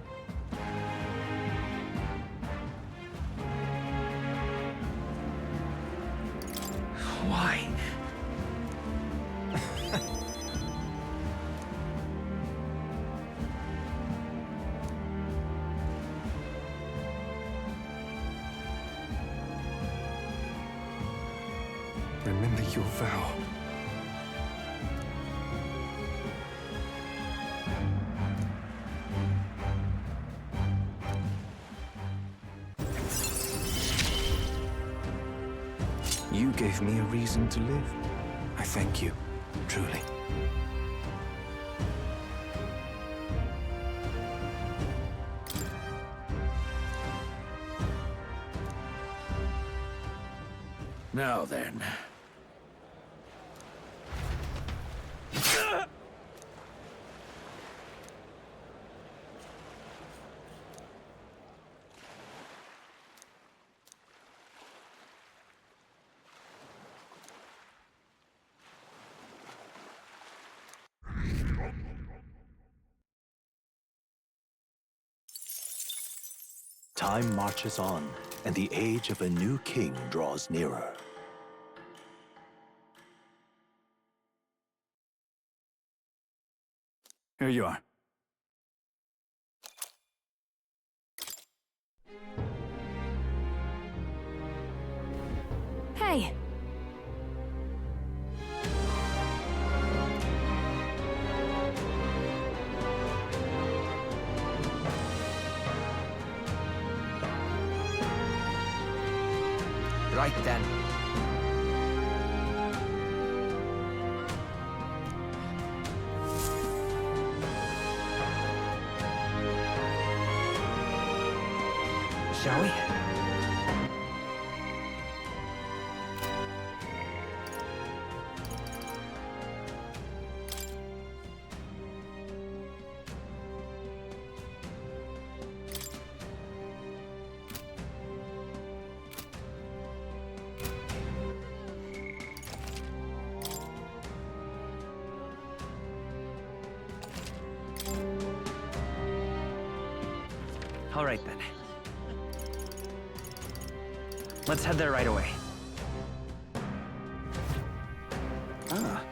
Why? Remember your vow. You gave me a reason to live. I thank you, truly. Now then. Time marches on, and the age of a new king draws nearer. Here you are. Hey. Right then. Shall we? All right, then. Let's head there right away. Ah.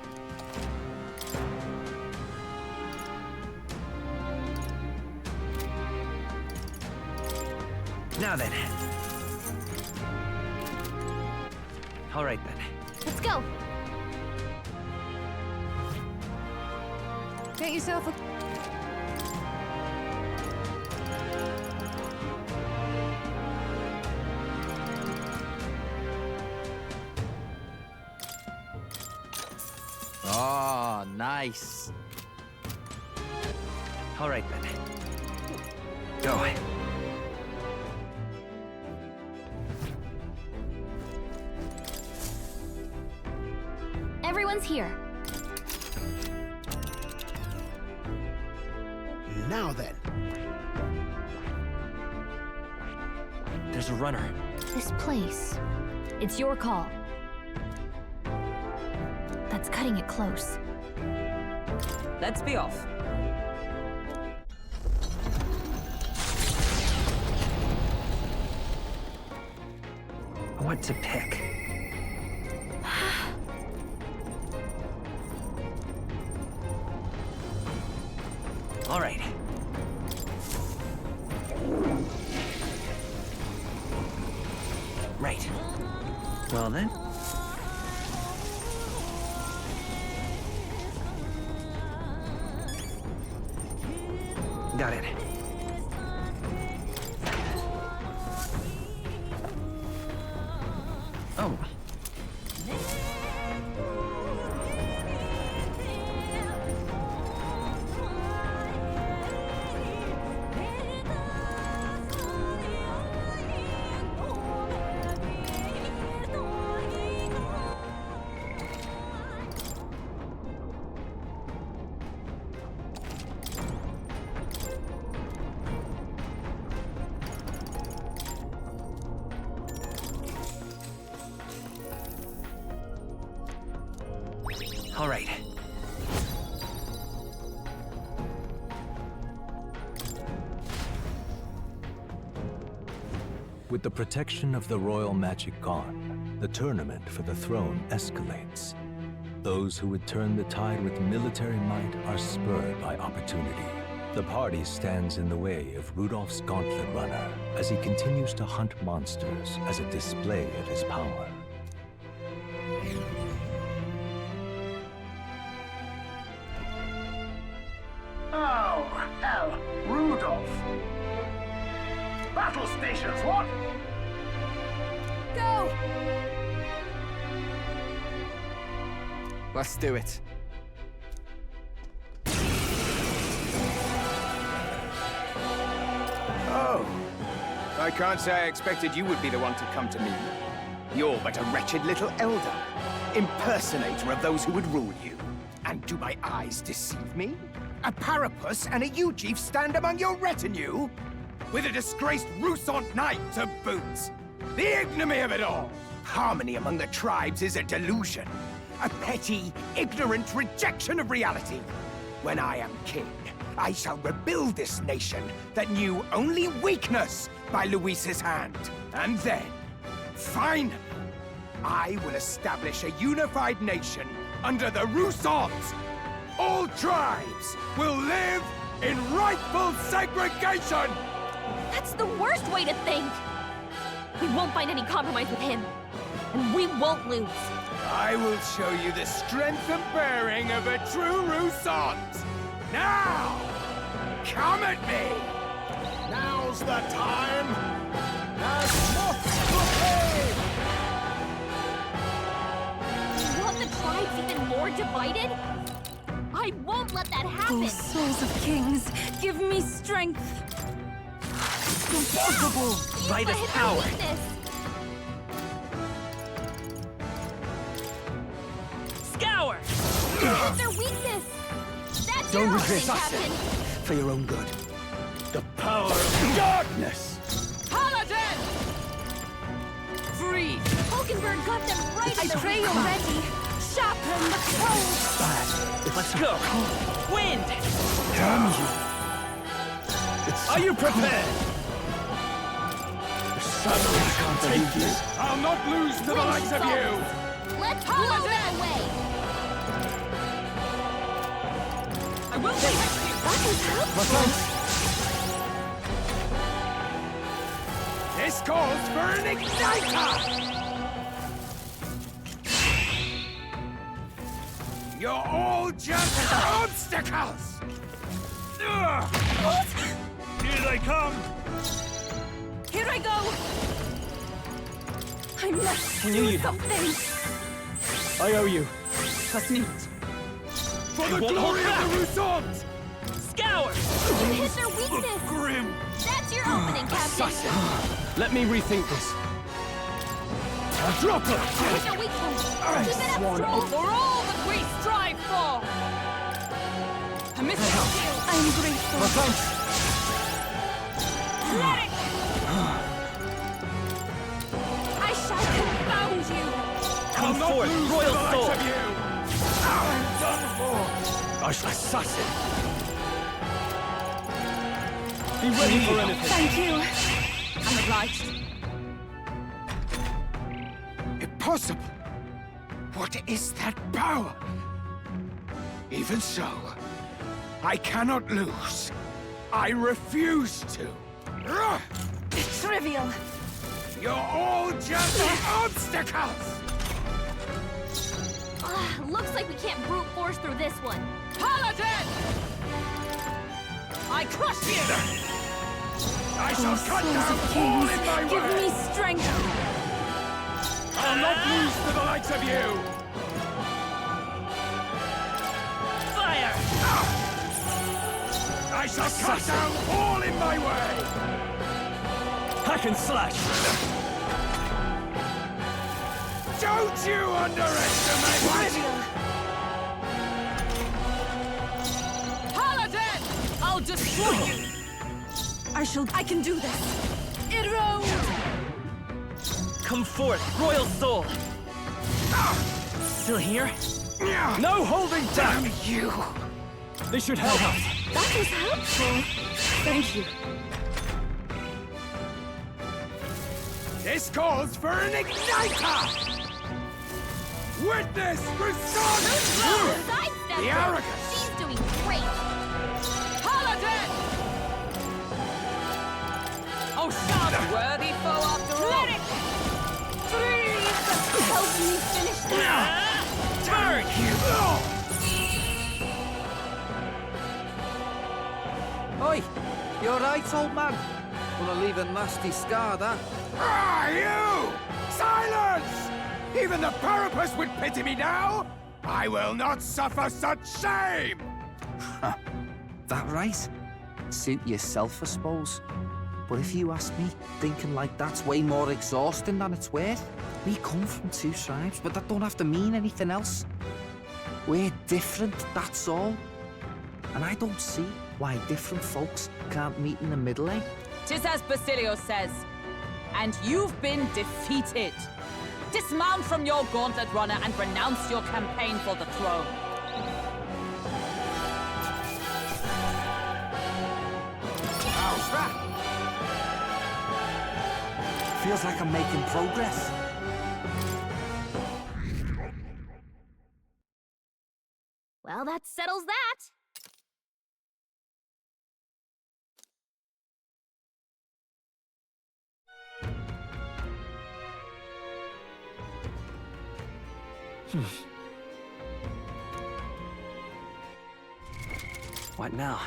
Now then. All right, then. Let's go. Get yourself a... Oh, nice. All right, then. Go. Everyone's here. Now then. There's a runner. This place. It's your call. That's cutting it close. Let's be off. What to pick? All right. Right. Well then. Got it. Oh. All right. With the protection of the royal magic gone, the tournament for the throne escalates. Those who would turn the tide with military might are spurred by opportunity. The party stands in the way of Rudolph's gauntlet runner as he continues to hunt monsters as a display of his power. Oh, hell, Rudolph. Battle stations, what? Go! Let's do it. Oh. I can't say I expected you would be the one to come to me. You're but a wretched little elder, impersonator of those who would rule you. And do my eyes deceive me? A Parapus and a Eugif stand among your retinue? With a disgraced Rousant knight to boot! The ignominy of it all! Harmony among the tribes is a delusion. A petty, ignorant rejection of reality. When I am king, I shall rebuild this nation that knew only weakness by Luis's hand. And then, finally, I will establish a unified nation under the Rousants. All tribes will live in rightful segregation! That's the worst way to think! We won't find any compromise with him. And we won't lose. I will show you the strength and bearing of a true Rousant! Now! Come at me! Now's the time! As moth to flame! You want the tribes even more divided? I won't let that happen! Oh, souls of kings, give me strength! Impossible! By this power! Scour! That's their weakness! That's Don't your resist option, us, Captain! for your own good. The power of darkness! Paladin! Free! Hulkenberg got them right I at the pray weak you're spot. ready! Sharpen the cold! Let's go! Wind! Damn you! Are you prepared? Take this! I'll not lose to the likes of you! Let's blow that away! I will protect you! That was helpful. This calls for an igniter! You're all just obstacles! What? Here they come! Here I go! I must do something! I owe you. Das nicht. For the glory of the Rousseaus! Scour! You hit their weakness! Grim! That's your opening, Captain! Let me rethink this. I'll drop her! Hit their weak point! Keep it up, Stroll! For all that we strive for! I miss you! I'm grateful. Thanks! Let it! I shall confound you! Come forth, Royal Soul! I'm done for! I shall assassin! Be ready for anything! Thank you. I'm obliged. Impossible! What is that power? Even so, I cannot lose. I refuse to. Trivial. You're all just obstacles! Looks like we can't brute force through this one. Paladin! I crush you! I shall cut down all in my Give way! me strength. I'll not lose to the likes of you! Fire! I shall cut down all in my way! Hack and slash! Don't you underestimate Trivial. Paladin! I'll destroy you! I can do this. Erode. Come forth, Royal Soul! Still here? No holding back! Damn you! This should help. That was helpful. Thank you. This calls for an igniter! Witness Rousseau! Sidestep The her. arrogance! She's doing great! Paladin! Oh, shout worthy foe after all! Let it! Freeze! Help me finish this! Turn! Oi! You alright, old man? Gonna leave a nasty scar, that. Ah, you! Silence! Even the Parapus would pity me now! I will not suffer such shame! That right? Suit yourself, I suppose. But if you ask me, thinking like that's way more exhausting than it's worth. We come from two tribes, but that don't have to mean anything else. We're different, that's all. And I don't see why different folks can't meet in the middle, eh? 'Tis as Basilio says, and you've been defeated. Dismount from your gauntlet runner and renounce your campaign for the throne. How's that? Feels like I'm making progress. Well, that settles that. What now?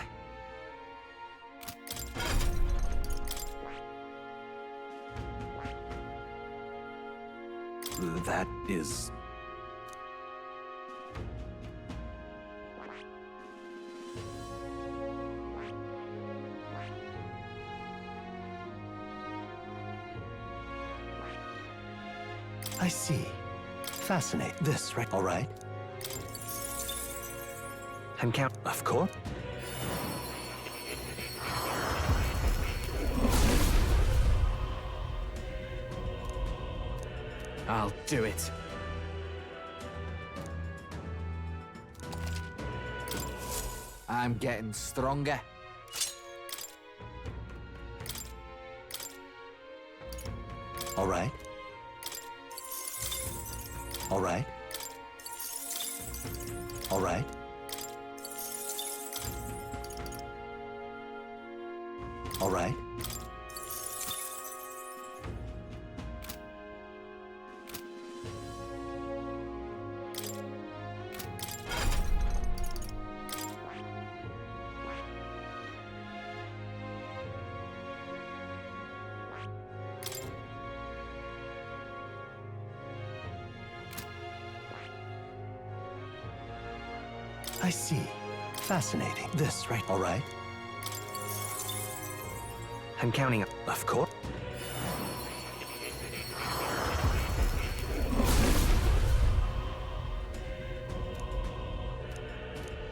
That is... I see. Fascinate. This, right? All right. And count. Of course. I'll do it. I'm getting stronger. All right. All right. All right. All right. I see. Fascinating. This, right? All right. I'm counting up. Of course.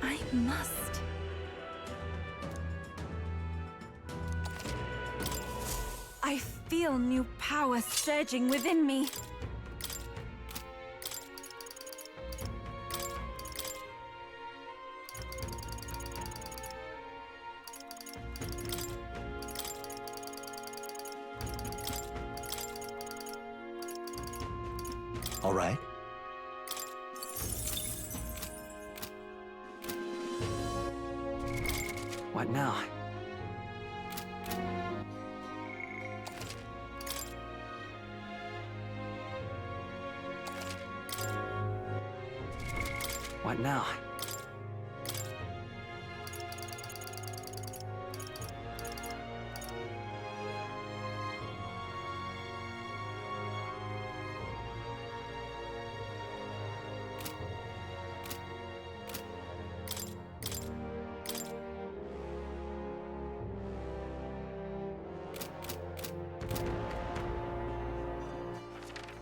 I must. I feel new power surging within me. All right. What now? What now?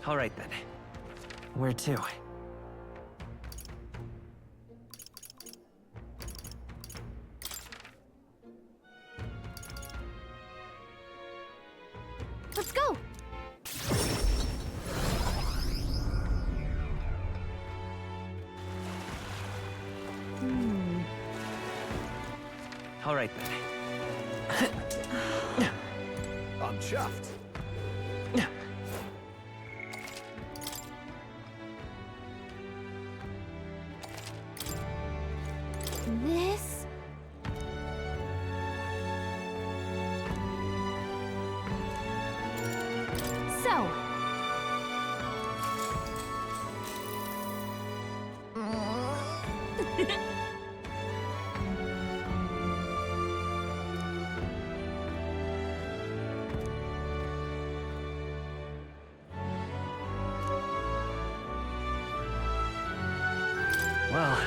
All right then. Where to? Let's go! All right then. I'm chuffed. This... So... Well,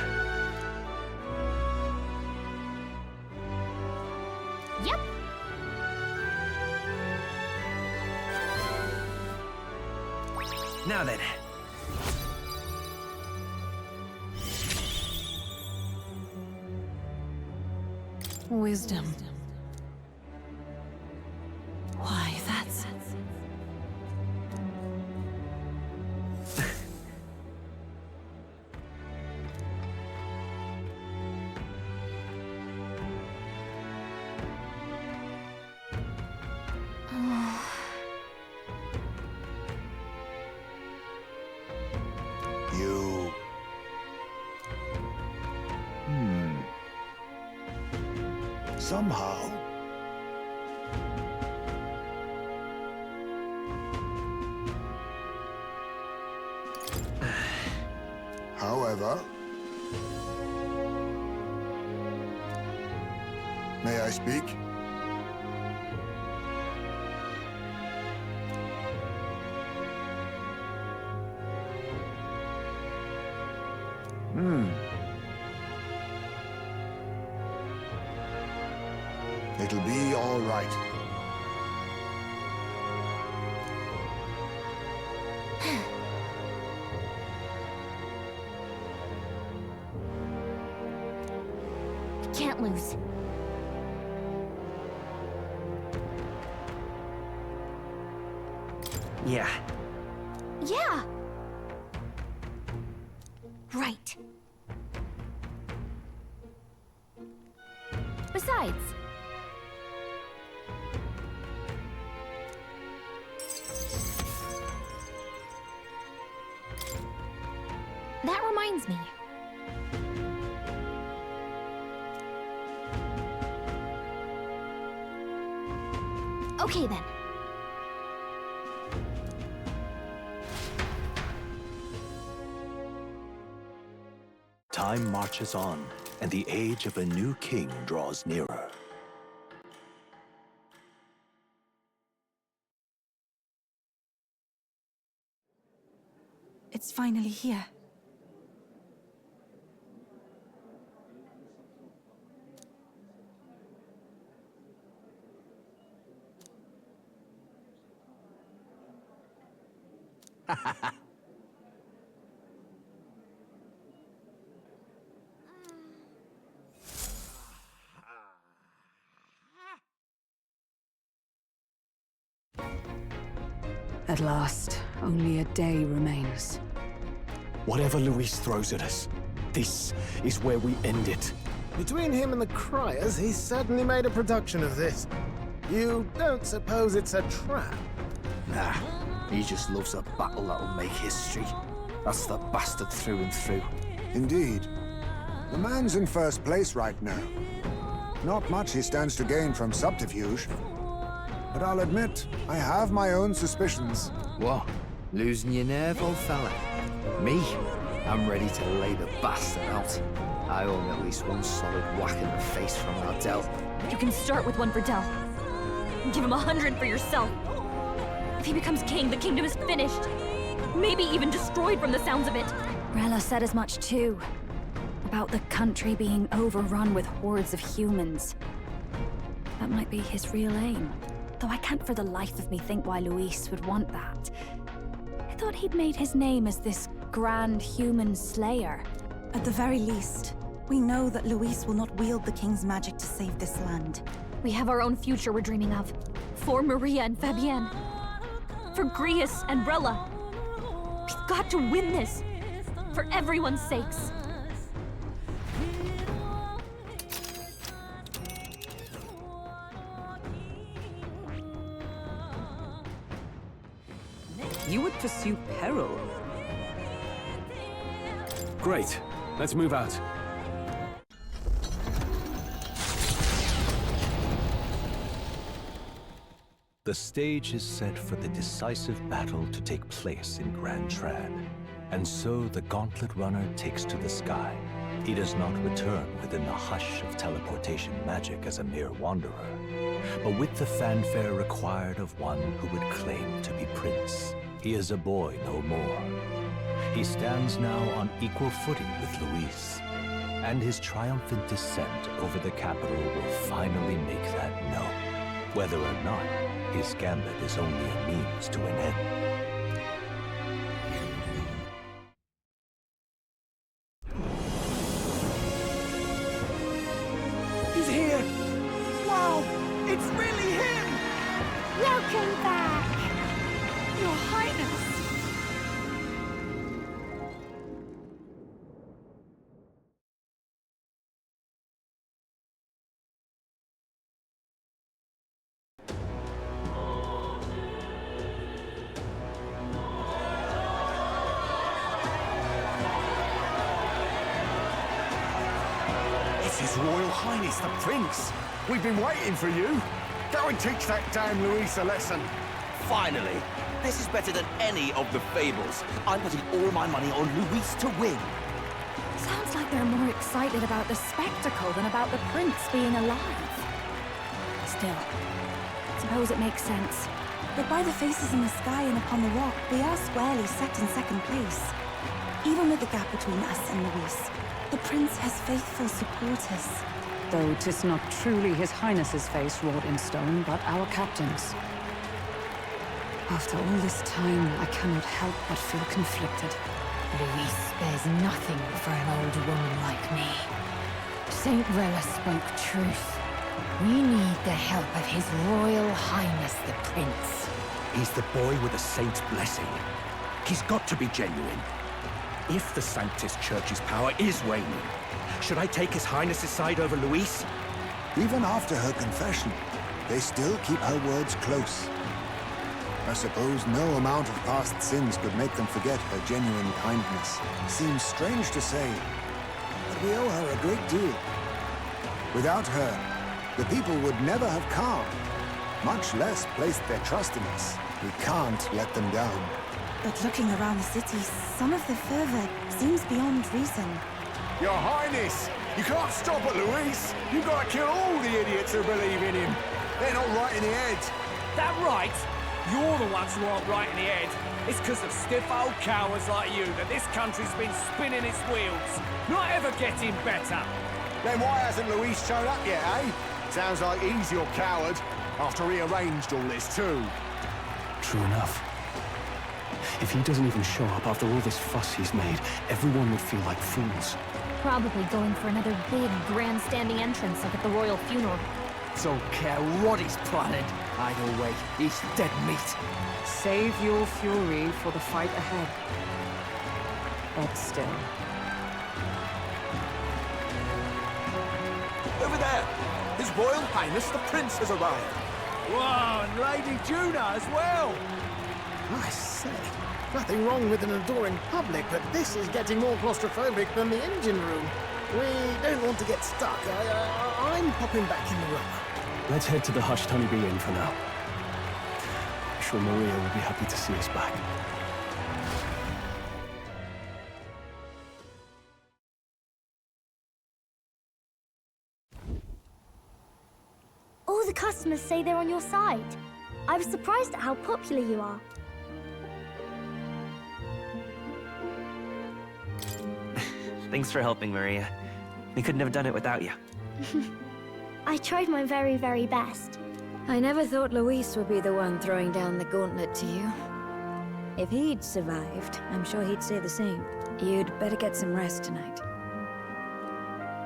Yep. now then. Wisdom. Why, that's... You... Somehow... However... May I speak? It'll be all right. Can't lose. Yeah. Yeah! Right. Besides... reminds me. Okay then. Time marches on, and the age of a new king draws nearer. It's finally here. At last, only a day remains. Whatever Luis throws at us, this is where we end it. Between him and the Criers, he's certainly made a production of this. You don't suppose it's a trap? Nah, he just loves a battle that'll make history. That's the bastard through and through. Indeed. The man's in first place right now. Not much he stands to gain from subterfuge. But I'll admit, I have my own suspicions. What? Losing your nerve, old fella? Me? I'm ready to lay the bastard out. I owe him at least one solid whack in the face from Ardell. You can start with one for Del. Give him 100 for yourself. If he becomes king, the kingdom is finished. Maybe even destroyed from the sounds of it. Rella said as much too. About the country being overrun with hordes of humans. That might be his real aim. Though I can't for the life of me think why Luis would want that. I thought he'd made his name as this grand human slayer. At the very least, we know that Luis will not wield the king's magic to save this land. We have our own future we're dreaming of. For Maria and Fabienne. For Grius and Rella. We've got to win this. For everyone's sakes. You would pursue peril? Great. Let's move out. The stage is set for the decisive battle to take place in Grand Trad. And so the Gauntlet Runner takes to the sky. He does not return within the hush of teleportation magic as a mere wanderer, but with the fanfare required of one who would claim to be prince. He is a boy no more. He stands now on equal footing with Luis, and his triumphant descent over the capital will finally make that known, whether or not his gambit is only a means to an end. He's here! Wow! It's really him! Welcome back! Your Highness! It's His Royal Highness the Prince. We've been waiting for you. Go and teach that damn Luis a lesson. Finally! This is better than any of the fables. I'm putting all my money on Luis to win. Sounds like they're more excited about the spectacle than about the prince being alive. Still, suppose it makes sense. But by the faces in the sky and upon the rock, we are squarely set in second place. Even with the gap between us and Luis, the prince has faithful supporters. Though 'tis not truly His Highness's face wrought in stone, but our captain's. After all this time, I cannot help but feel conflicted. Luis spares nothing for an old woman like me. Saint Rella spoke truth. We need the help of His Royal Highness the Prince. He's the boy with a saint's blessing. He's got to be genuine. If the Sanctus Church's power is waning, should I take His Highness's side over Luis? Even after her confession, they still keep her words close. I suppose no amount of past sins could make them forget her genuine kindness. Seems strange to say, but we owe her a great deal. Without her, the people would never have calmed, much less placed their trust in us. We can't let them down. But looking around the city, some of the fervor seems beyond reason. Your Highness, you can't stop at Luis. You've got to kill all the idiots who believe in him. They're not right in the head. That right? You're the ones who aren't right in the head. It's because of stiff old cowards like you that this country's been spinning its wheels. Not ever getting better. Then why hasn't Luis shown up yet, eh? Sounds like he's your coward, after he arranged all this too. True enough. If he doesn't even show up after all this fuss he's made, everyone would feel like fools. Probably going for another big, grandstanding entrance like at the royal funeral. Don't care what he's planning. Either way, he's dead meat. Save your fury for the fight ahead. But still. Over there! His Royal Highness the Prince has arrived. Whoa, and Lady Juna as well! I say, nothing wrong with an adoring public, but this is getting more claustrophobic than the engine room. We don't want to get stuck. I'm popping back in the room. Let's head to the Hushed Honeybee Inn for now. I'm sure Maria will be happy to see us back. All the customers say they're on your side. I was surprised at how popular you are. Thanks for helping, Maria. We couldn't have done it without you. I tried my very, very best. I never thought Luis would be the one throwing down the gauntlet to you. If he'd survived, I'm sure he'd say the same. You'd better get some rest tonight.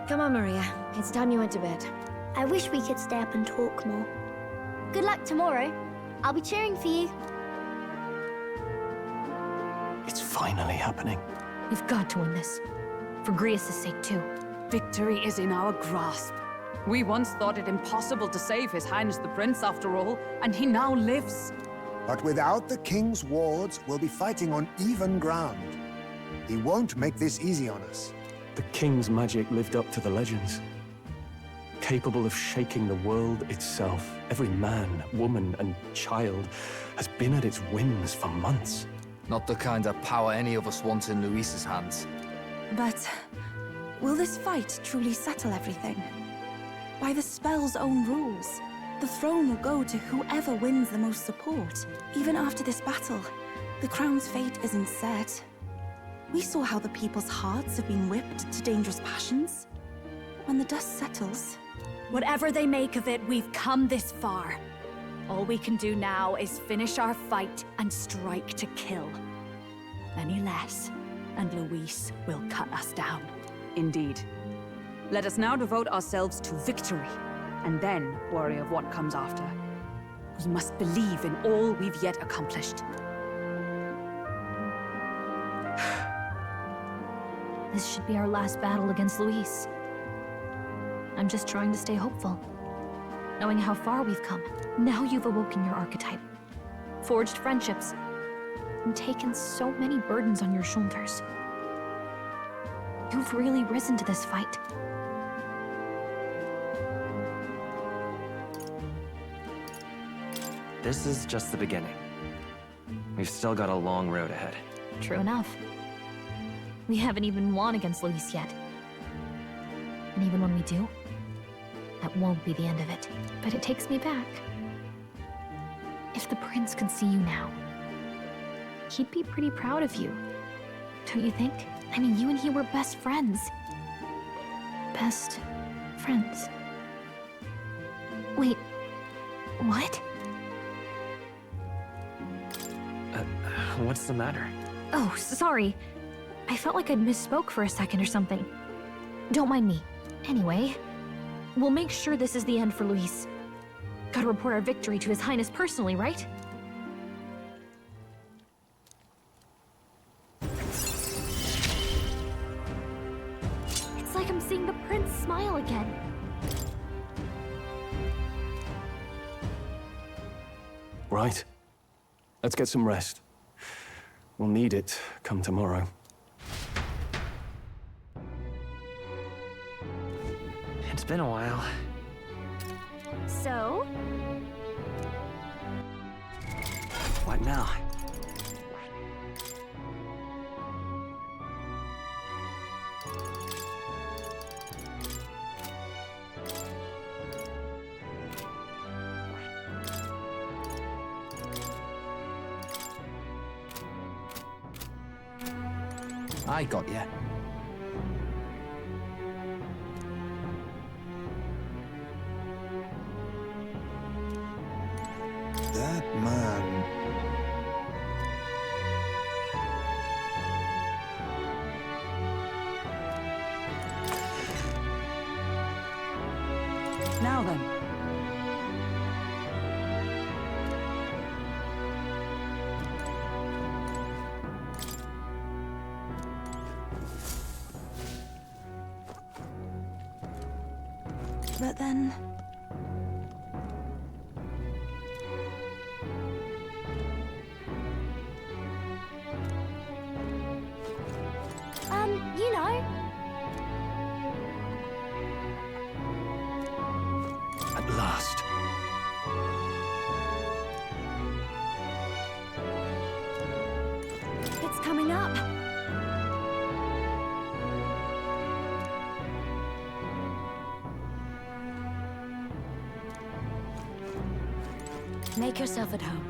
Come on, Maria. It's time you went to bed. I wish we could stay up and talk more. Good luck tomorrow. I'll be cheering for you. It's finally happening. We've got to win this. For Grius' sake, too. Victory is in our grasp. We once thought it impossible to save His Highness the Prince after all, and he now lives. But without the king's wards, we'll be fighting on even ground. He won't make this easy on us. The king's magic lived up to the legends. Capable of shaking the world itself. Every man, woman, and child has been at its whims for months. Not the kind of power any of us want in Luis's hands. But will this fight truly settle everything? By the spell's own rules, the throne will go to whoever wins the most support. Even after this battle, the crown's fate isn't set. We saw how the people's hearts have been whipped to dangerous passions. When the dust settles... Whatever they make of it, we've come this far. All we can do now is finish our fight and strike to kill. Any less, and Luis will cut us down. Indeed. Let us now devote ourselves to victory, and then worry of what comes after. We must believe in all we've yet accomplished. This should be our last battle against Luis. I'm just trying to stay hopeful. Knowing how far we've come. Now you've awoken your archetype. Forged friendships. And taken so many burdens on your shoulders. You've really risen to this fight. This is just the beginning. We've still got a long road ahead. True enough. We haven't even won against Luis yet. And even when we do, that won't be the end of it. But it takes me back. If the prince could see you now, he'd be pretty proud of you. Don't you think? I mean, you and he were best friends. Best friends. Wait, what? What's the matter? Oh, sorry. I felt like I'd misspoke for a second or something. Don't mind me. Anyway, we'll make sure this is the end for Luis. Gotta report our victory to His Highness personally, right? It's like I'm seeing the prince smile again. Right. Let's get some rest. We'll need it come tomorrow. It's been a while. So? What now? I got you. That man... Now then. But then... You know. At last. It's coming up. Make yourself at home.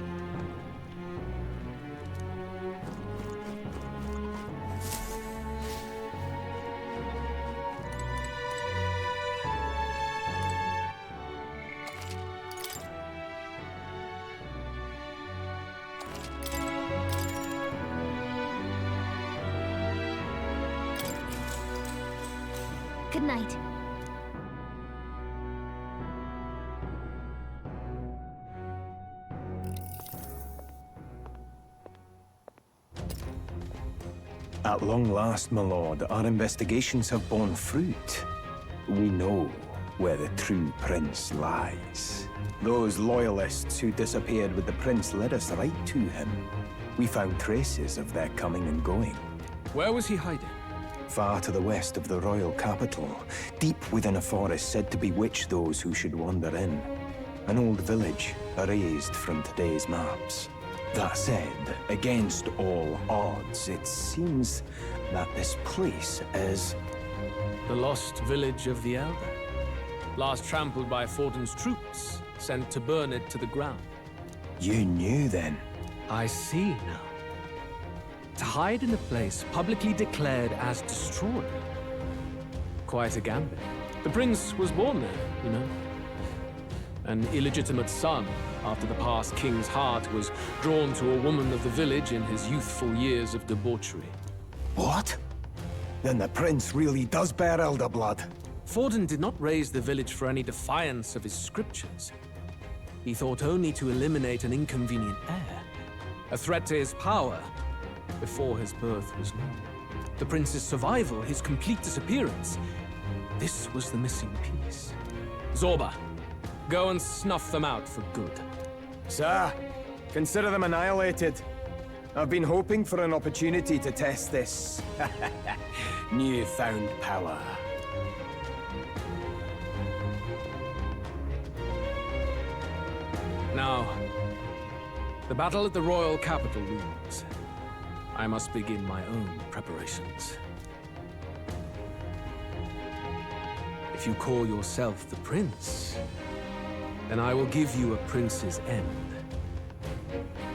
Good night. At long last, my lord, our investigations have borne fruit. We know where the true prince lies. Those loyalists who disappeared with the prince led us right to him. We found traces of their coming and going. Where was he hiding? Far to the west of the royal capital, deep within a forest said to bewitch those who should wander in. An old village, erased from today's maps. That said, against all odds, it seems that this place is... The lost village of the Elder. Last trampled by Fortin's troops, sent to burn it to the ground. You knew then? I see now. To hide in a place publicly declared as destroyed. Quite a gambit. The prince was born there, you know. An illegitimate son, after the past king's heart was drawn to a woman of the village in his youthful years of debauchery. What? Then the prince really does bear elder blood. Fortin did not raise the village for any defiance of his scriptures. He thought only to eliminate an inconvenient heir, a threat to his power, before his birth was known. The prince's survival, his complete disappearance, this was the missing piece. Zorba, go and snuff them out for good. Sir, consider them annihilated. I've been hoping for an opportunity to test this newfound power. Now, the battle at the royal capital looms. I must begin my own preparations. If you call yourself the prince, then I will give you a prince's end.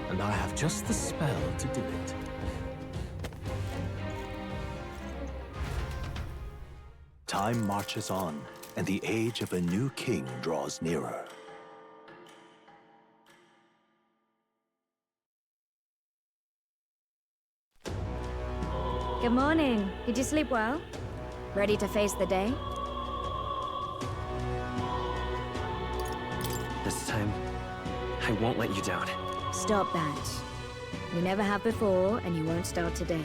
And I have just the spell to do it. Time marches on, and the age of a new king draws nearer. Good morning. Did you sleep well? Ready to face the day? This time, I won't let you down. Stop that. You never have before, and you won't start today.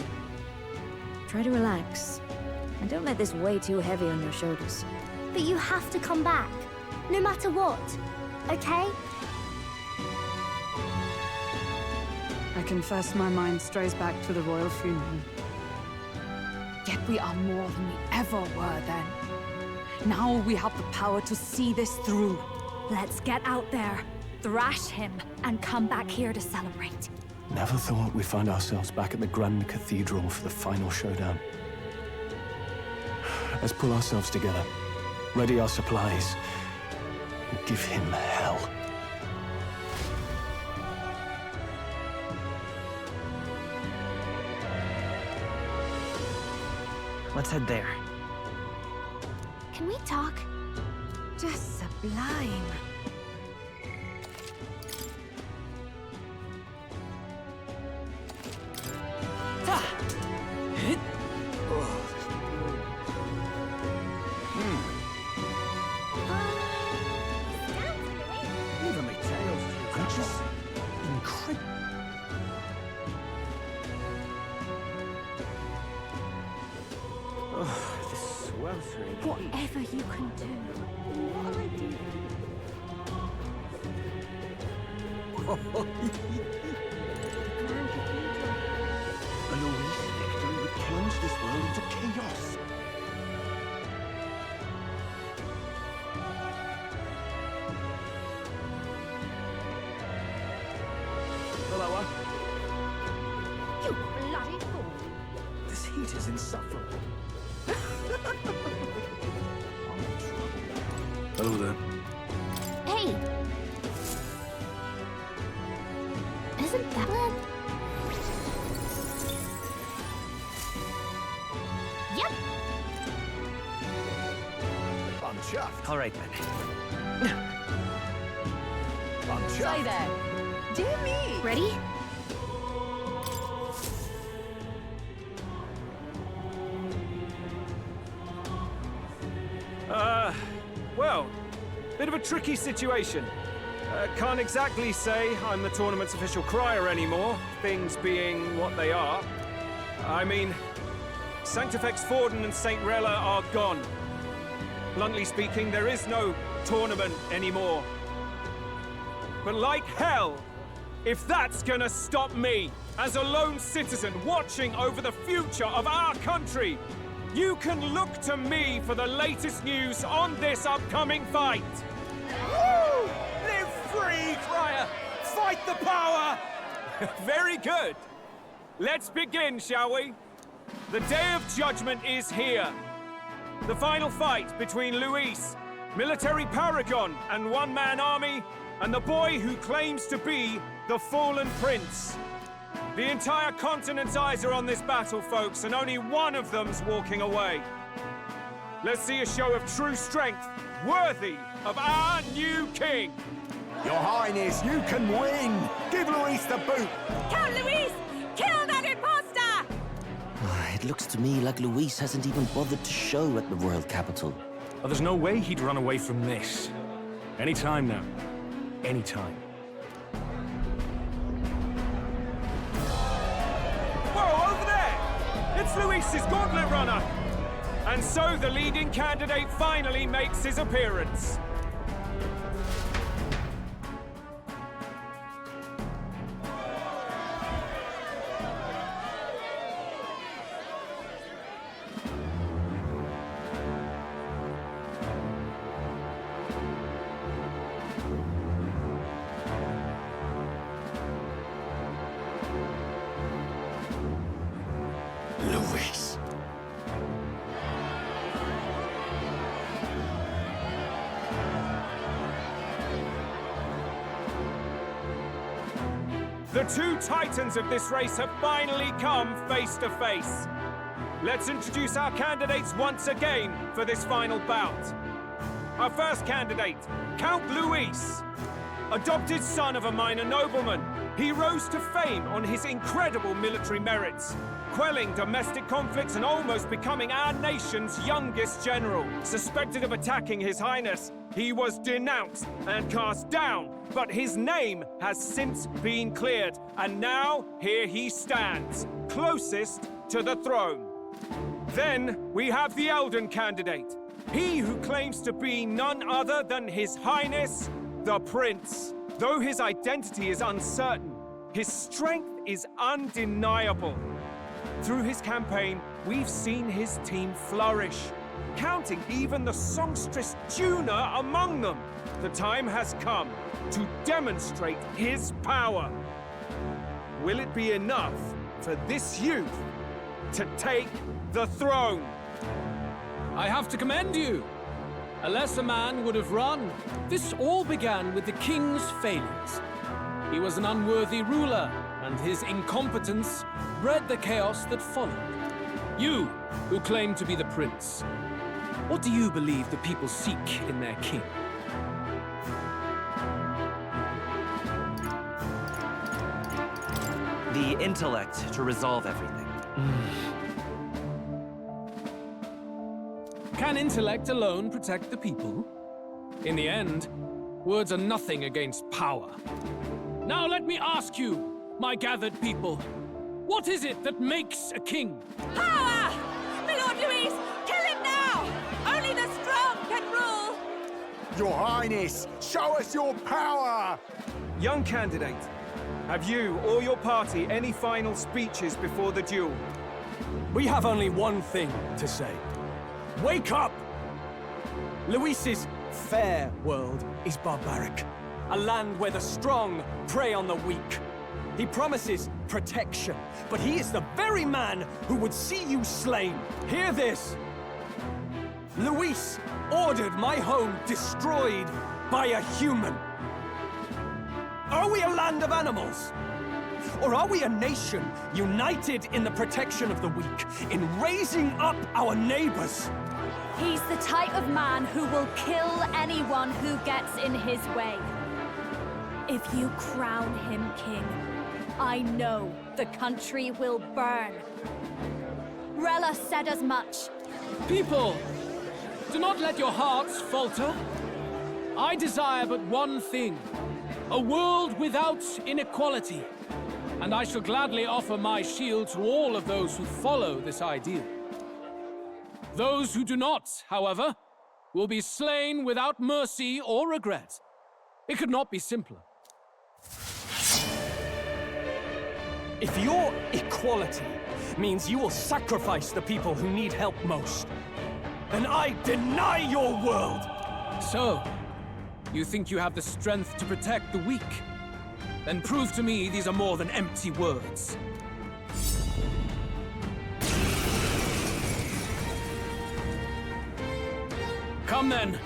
Try to relax. And don't let this weigh too heavy on your shoulders. But you have to come back, no matter what, okay? I confess my mind strays back to the royal funeral. Yet we are more than we ever were then. Now we have the power to see this through. Let's get out there, thrash him, and come back here to celebrate. Never thought we'd find ourselves back at the Grand Cathedral for the final showdown. Let's pull ourselves together, ready our supplies, and give him hell. Let's head there. Can we talk? Just sublime. Even my tail's just incredible. Oh, this sweltering heat. Whatever you can do, what I do. A Louis victory would plunge this world into chaos. Hello, You bloody fool! This heat is insufferable. Hello there. Hey! Isn't that one? Yep! I'm chuffed. All right, then. I'm chuffed. Say there. Dear me. Ready? Well, bit of a tricky situation. Can't exactly say I'm the tournament's official crier anymore, things being what they are. I mean, Sanctifex Forden and St. Rella are gone. Bluntly speaking, there is no tournament anymore. But like hell, if that's gonna stop me, as a lone citizen watching over the future of our country, you can look to me for the latest news on this upcoming fight. Woo! Live free, Crier! Fight the power! Very good. Let's begin, shall we? The Day of Judgment is here. The final fight between Luis, military paragon and one-man army, and the boy who claims to be the fallen prince. The entire continent's eyes are on this battle, folks, and only one of them's walking away. Let's see a show of true strength, worthy of our new king. Your Highness, you can win. Give Luis the boot. Count Luis! Kill that imposter! It looks to me like Luis hasn't even bothered to show at the royal capital. Oh, there's no way he'd run away from this. Anytime now. Anytime. Whoa, over there! It's Luis's gauntlet runner! And so the leading candidate finally makes his appearance. Luis. The two titans of this race have finally come face to face. Let's introduce our candidates once again for this final bout. Our first candidate, Count Luis. Adopted son of a minor nobleman, he rose to fame on his incredible military merits, quelling domestic conflicts and almost becoming our nation's youngest general. Suspected of attacking His Highness, he was denounced and cast down, but his name has since been cleared, and now here he stands, closest to the throne. Then we have the Elden candidate, he who claims to be none other than His Highness, the Prince. Though his identity is uncertain, his strength is undeniable. Through his campaign, we've seen his team flourish, counting even the songstress Juna among them. The time has come to demonstrate his power. Will it be enough for this youth to take the throne? I have to commend you. A lesser man would have run. This all began with the king's failures. He was an unworthy ruler, and his incompetence bred the chaos that followed. You, who claim to be the prince, what do you believe the people seek in their king? The intellect to resolve everything. Can intellect alone protect the people? In the end, words are nothing against power. Now let me ask you, my gathered people, what is it that makes a king? Power! My Lord Louise, kill him now! Only the strong can rule! Your Highness, show us your power! Young candidate, have you or your party any final speeches before the duel? We have only one thing to say. Wake up! Luis's fair world is barbaric. A land where the strong prey on the weak. He promises protection, but he is the very man who would see you slain. Hear this! Luis ordered my home destroyed by a human. Are we a land of animals? Or are we a nation united in the protection of the weak, in raising up our neighbors? He's the type of man who will kill anyone who gets in his way. If you crown him king, I know the country will burn. Rella said as much. People, do not let your hearts falter. I desire but one thing, a world without inequality. And I shall gladly offer my shield to all of those who follow this ideal. Those who do not, however, will be slain without mercy or regret. It could not be simpler. If your equality means you will sacrifice the people who need help most, then I deny your world! So, you think you have the strength to protect the weak? Then prove to me these are more than empty words. Come then,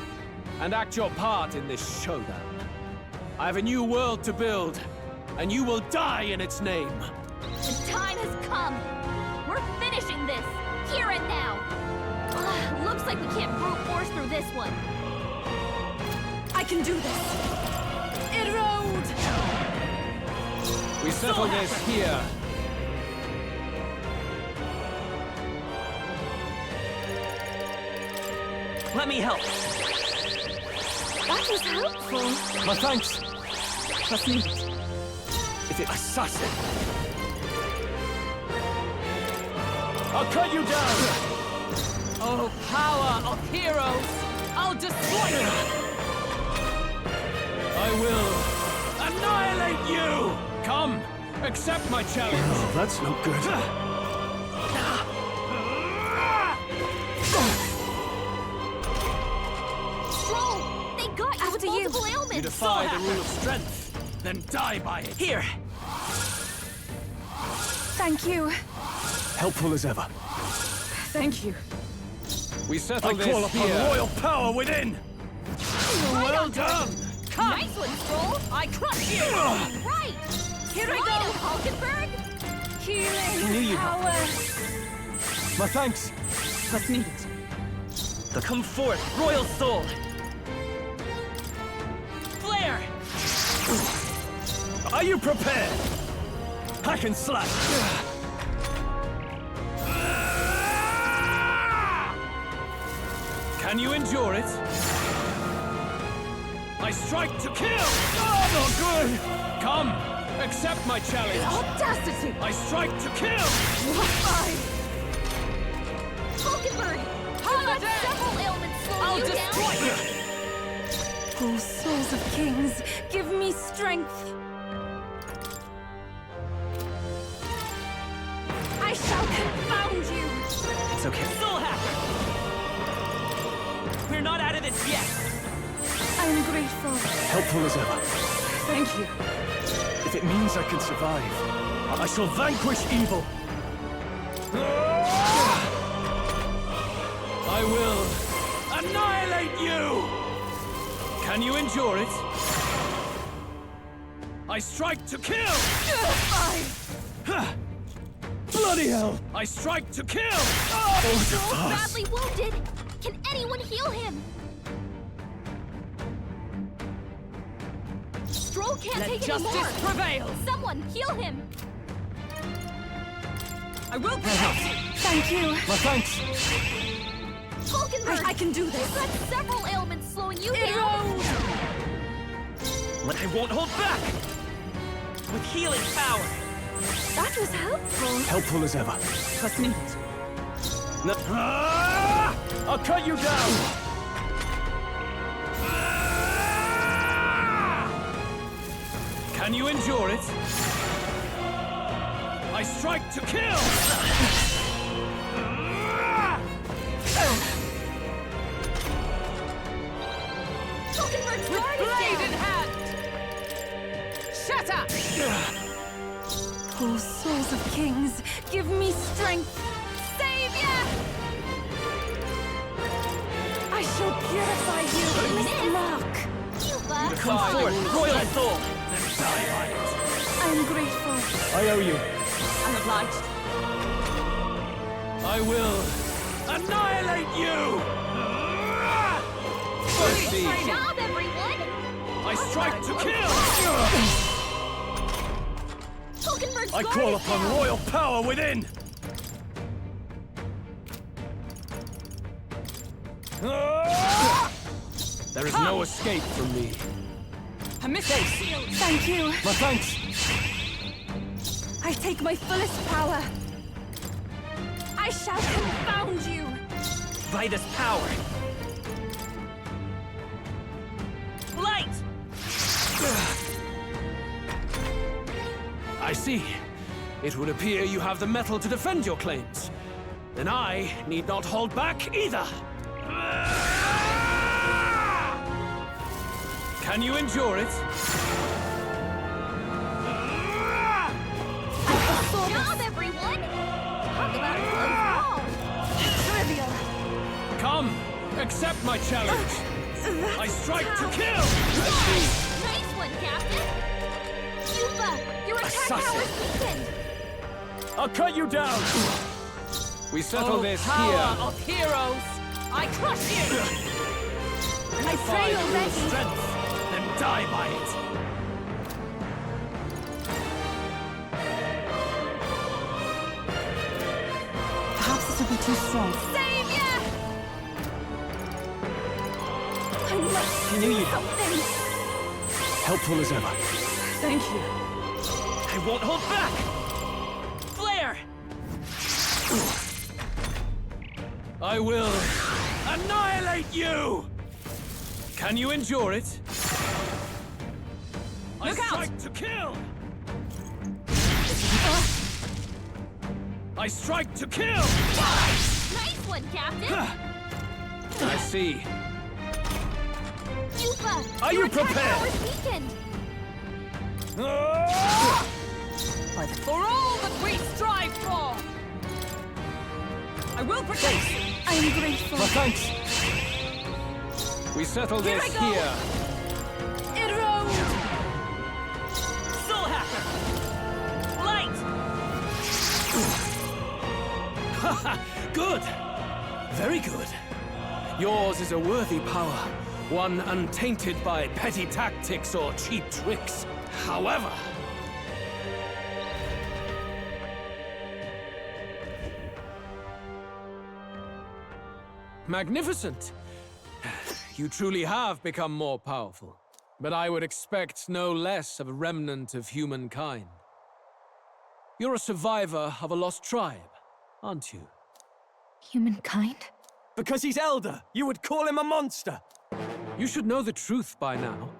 and act your part in this showdown. I have a new world to build, and you will die in its name. The time has come. We're finishing this, here and now. Looks like we can't brute force through this one. I can do this. Erode! We settle this here. Let me help. That was helpful. My thanks. Trust me. Is it assassin? I'll cut you down! Oh, power of heroes! I'll destroy you! I will annihilate you! Come, accept my challenge! Oh, that's no good. Stroll! They got you with multiple ailments! You defy the rule of strength, then die by it. Here! Thank you. Helpful as ever. Thank you. We settle I this call upon here. royal power within! Well done! Come. Nice one, Stroll! I crush you! Right! Here I go! go! Hulkenberg! Healing Knew you. power! My thanks! What's needed? Come forth, royal soul! Flare! Are you prepared? Hack and slash! Can you endure it? I strike to kill! Oh, not good! Come, accept my challenge! Audacity! I strike to kill! Hulkenberg! You got several ailments slowing I'll you destroy down! Oh, souls of kings, give me strength! okay. Soul Hacker! We're not out of this yet! I'm grateful. Helpful as ever. Thank you. If it means I can survive, I shall vanquish evil. I will annihilate you! Can you endure it? I strike to kill! Bloody hell! I strike to kill! So badly wounded! Can anyone heal him? Stroll can't Let take justice anymore! prevail! Someone heal him! I will protect you! Thank you. My thanks. Falkenberg! I can do this. You've got several ailments slowing you down! I won't hold back! With healing power! That was helpful. Helpful as ever. Trust me. I'll cut you down! Can you endure it? I strike to kill! Falkenberg's guard is Blade in down! hand! Shut up! Oh, souls of kings, give me strength. Savior! I shall purify you, Miss Mark. Cuba! Come forth, royal soul! I'm grateful. I owe you. I'm obliged. I will annihilate you! Great job, everyone! I strike to kill! Falkenberg's I guard call is upon down! royal power within! There is no escape from me. A mistake! Thank you. My thanks. I take my fullest power. I shall confound you. By this power! Light! I see. It would appear you have the metal to defend your claims. Then I need not hold back either. Can you endure it? Good job, everyone! Talk about a close call! Trivial. Come, accept my challenge. I strike to kill! Nice one, Captain! Cuba, your attack power Assassin. is weakened! I'll cut you down! We settle this power here. of heroes! I crush you! I pray Your already. strength, then die by it. Perhaps this will be too strong. Savior! I must knew do you'd- something. Helpful as ever. Thank you. I won't hold back! Flare! I will annihilate you! Can you endure it? Look I out! strike to kill! I strike to kill! Nice one, Captain! I see. Cuba, Are your you attack prepared? power is weakened! For all that we strive for! I will protect you! I am grateful. My thanks. We settle Here this I go. here. Erode! Soul Hacker! Light! Good. Very good. Yours is a worthy power, one untainted by petty tactics or cheap tricks. However, magnificent. You truly have become more powerful. But I would expect no less of a remnant of humankind. You're a survivor of a lost tribe, aren't you? Humankind? Because he's elder, you would call him a monster. You should know the truth by now.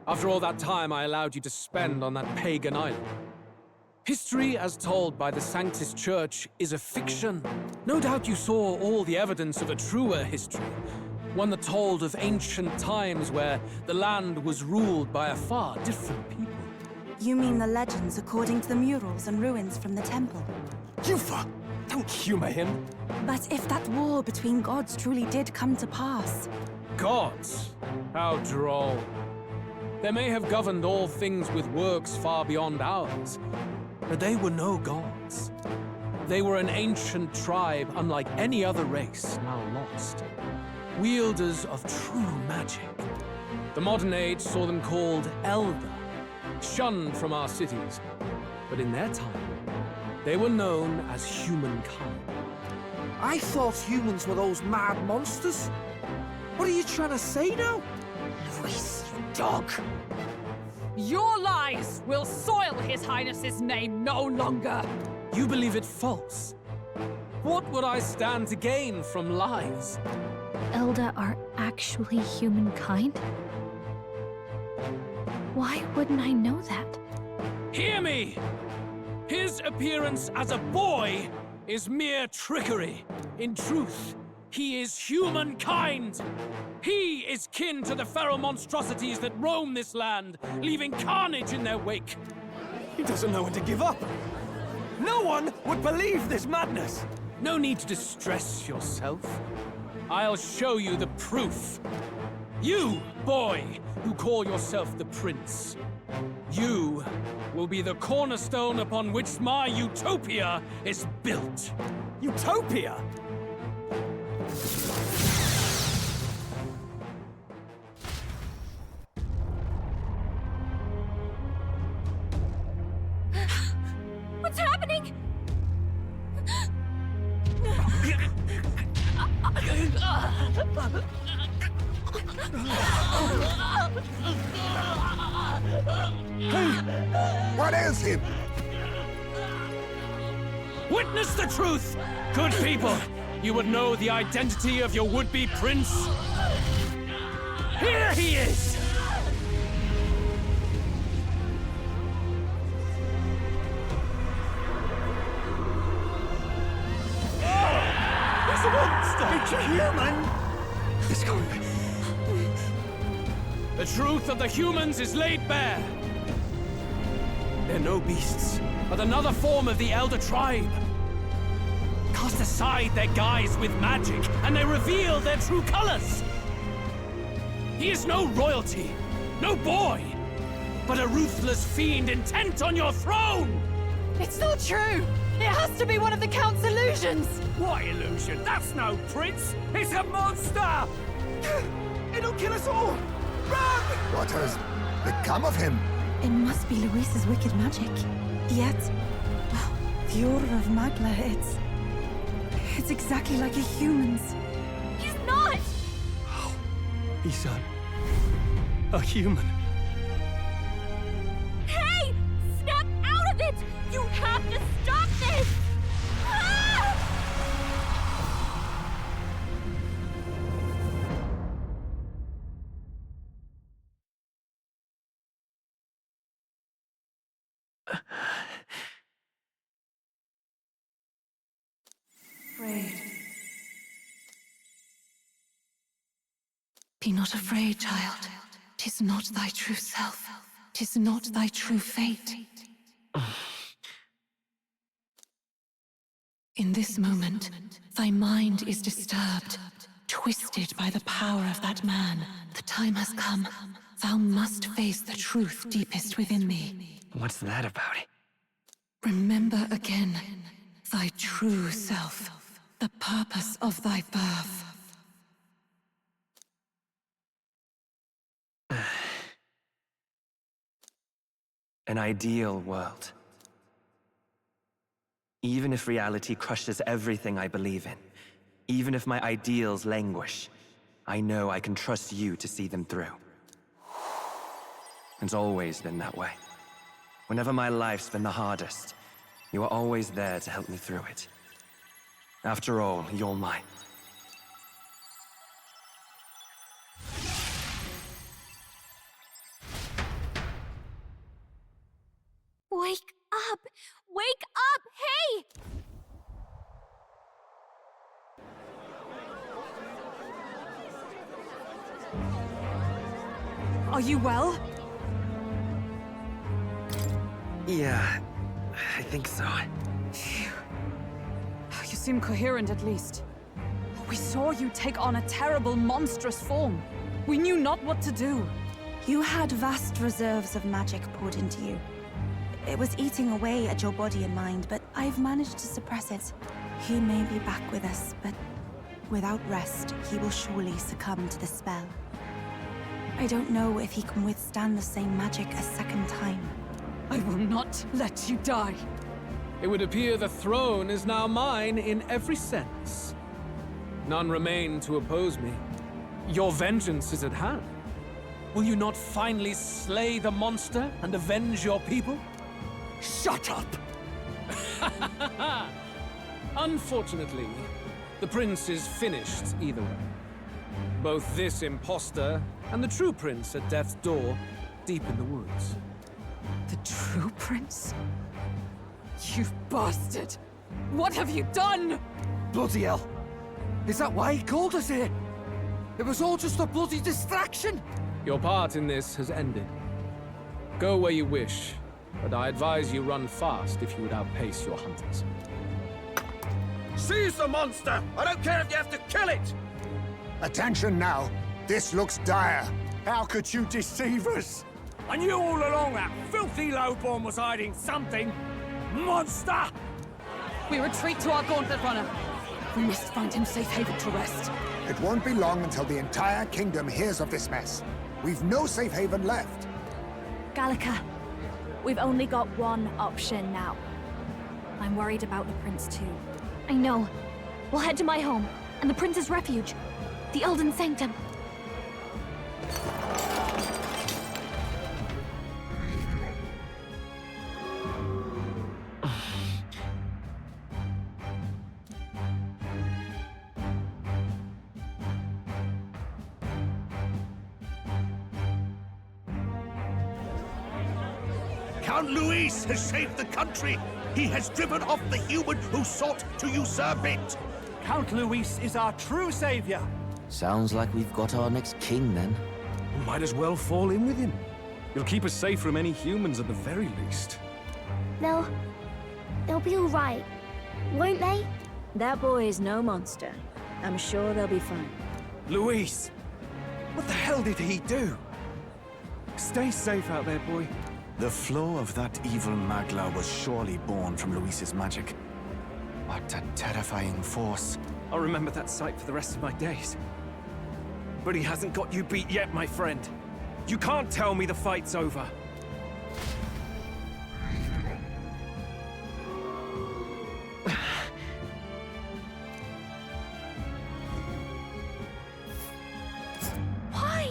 After all that time I allowed you to spend on that pagan island. History as told by the Sanctus Church is a fiction. No doubt you saw all the evidence of a truer history. One that told of ancient times where the land was ruled by a far different people. You mean the legends according to the murals and ruins from the temple? Yufa! Don't humor him. But if that war between gods truly did come to pass... Gods? How droll. They may have governed all things with works far beyond ours, but they were no gods. They were an ancient tribe unlike any other race now lost. Wielders of true magic. The modern age saw them called Elder, shunned from our cities. But in their time, they were known as humankind. I thought humans were those mad monsters. What are you trying to say now? Luis, you dog! Your lies will soil His Highness's name no longer! You believe it false? What would I stand to gain from lies? Elda are actually humankind? Why wouldn't I know that? Hear me! His appearance as a boy is mere trickery. In truth, he is humankind. He is kin to the feral monstrosities that roam this land, leaving carnage in their wake. He doesn't know when to give up. No one would believe this madness. No need to distress yourself. I'll show you the proof. You, boy, who call yourself the prince. You will be the cornerstone upon which my utopia is built. Utopia? What's happening? What is him? Witness the truth! Good people, you would know the identity of your would-be prince. Here he is! He's a monster! It's a human! It's going. The truth of the humans is laid bare. They're no beasts, but another form of the Elder Tribe. Cast aside their guise with magic, and they reveal their true colors. He is no royalty, no boy, but a ruthless fiend intent on your throne! It's not true! It has to be one of the Count's illusions! What illusion? That's no prince! It's a monster! It'll kill us all! Run! What has become of him? It must be Luis's wicked magic. Yet, the aura of Magla, it's exactly like a human's. He's not! He's a human. Hey! Snap out of it! You have to stop this! Ah! Afraid. Be not afraid, child. 'Tis not thy true self. 'Tis not thy true fate. In this moment, thy mind is disturbed, twisted by the power of that man. The time has come. Thou must face the truth deepest within thee. What's that about? Remember again thy true self, the purpose of thy birth. An ideal world. Even if reality crushes everything I believe in, even if my ideals languish, I know I can trust you to see them through. It's always been that way. Whenever my life's been the hardest, you are always there to help me through it. After all, you're mine. Wake up! Wake up! Hey! Are you well? Yeah, I think so. Phew. You seem coherent at least. We saw you take on a terrible, monstrous form. We knew not what to do. You had vast reserves of magic poured into you. It was eating away at your body and mind, but I've managed to suppress it. He may be back with us, but without rest, he will surely succumb to the spell. I don't know if he can withstand the same magic a second time. I will not let you die. It would appear the throne is now mine in every sense. None remain to oppose me. Your vengeance is at hand. Will you not finally slay the monster and avenge your people? Shut up! Unfortunately, the prince is finished either way. Both this imposter and the true prince at death's door, deep in the woods. The true prince? You bastard! What have you done? Bloody hell! Is that why he called us here? It was all just a bloody distraction! Your part in this has ended. Go where you wish, but I advise you run fast if you would outpace your hunters. Seize the monster! I don't care if you have to kill it! Attention now. This looks dire. How could you deceive us? I knew all along that filthy lowborn was hiding something. Monster! We retreat to our gauntlet runner. We must find him safe haven to rest. It won't be long until the entire kingdom hears of this mess. We've no safe haven left. Gallica, we've only got one option now. I'm worried about the prince too. I know. We'll head to my home, and the prince's refuge. The Elden Sanctum. Count Luis has saved the country. He has driven off the human who sought to usurp it. Count Luis is our true savior. Sounds like we've got our next king, then. Might as well fall in with him. He'll keep us safe from any humans at the very least. They'll be all right, won't they? That boy is no monster. I'm sure they'll be fine. Luis! What the hell did he do? Stay safe out there, boy. The flow of that evil Magla was surely born from Luis's magic. What a terrifying force. I'll remember that sight for the rest of my days. But he hasn't got you beat yet, my friend. You can't tell me the fight's over. Why?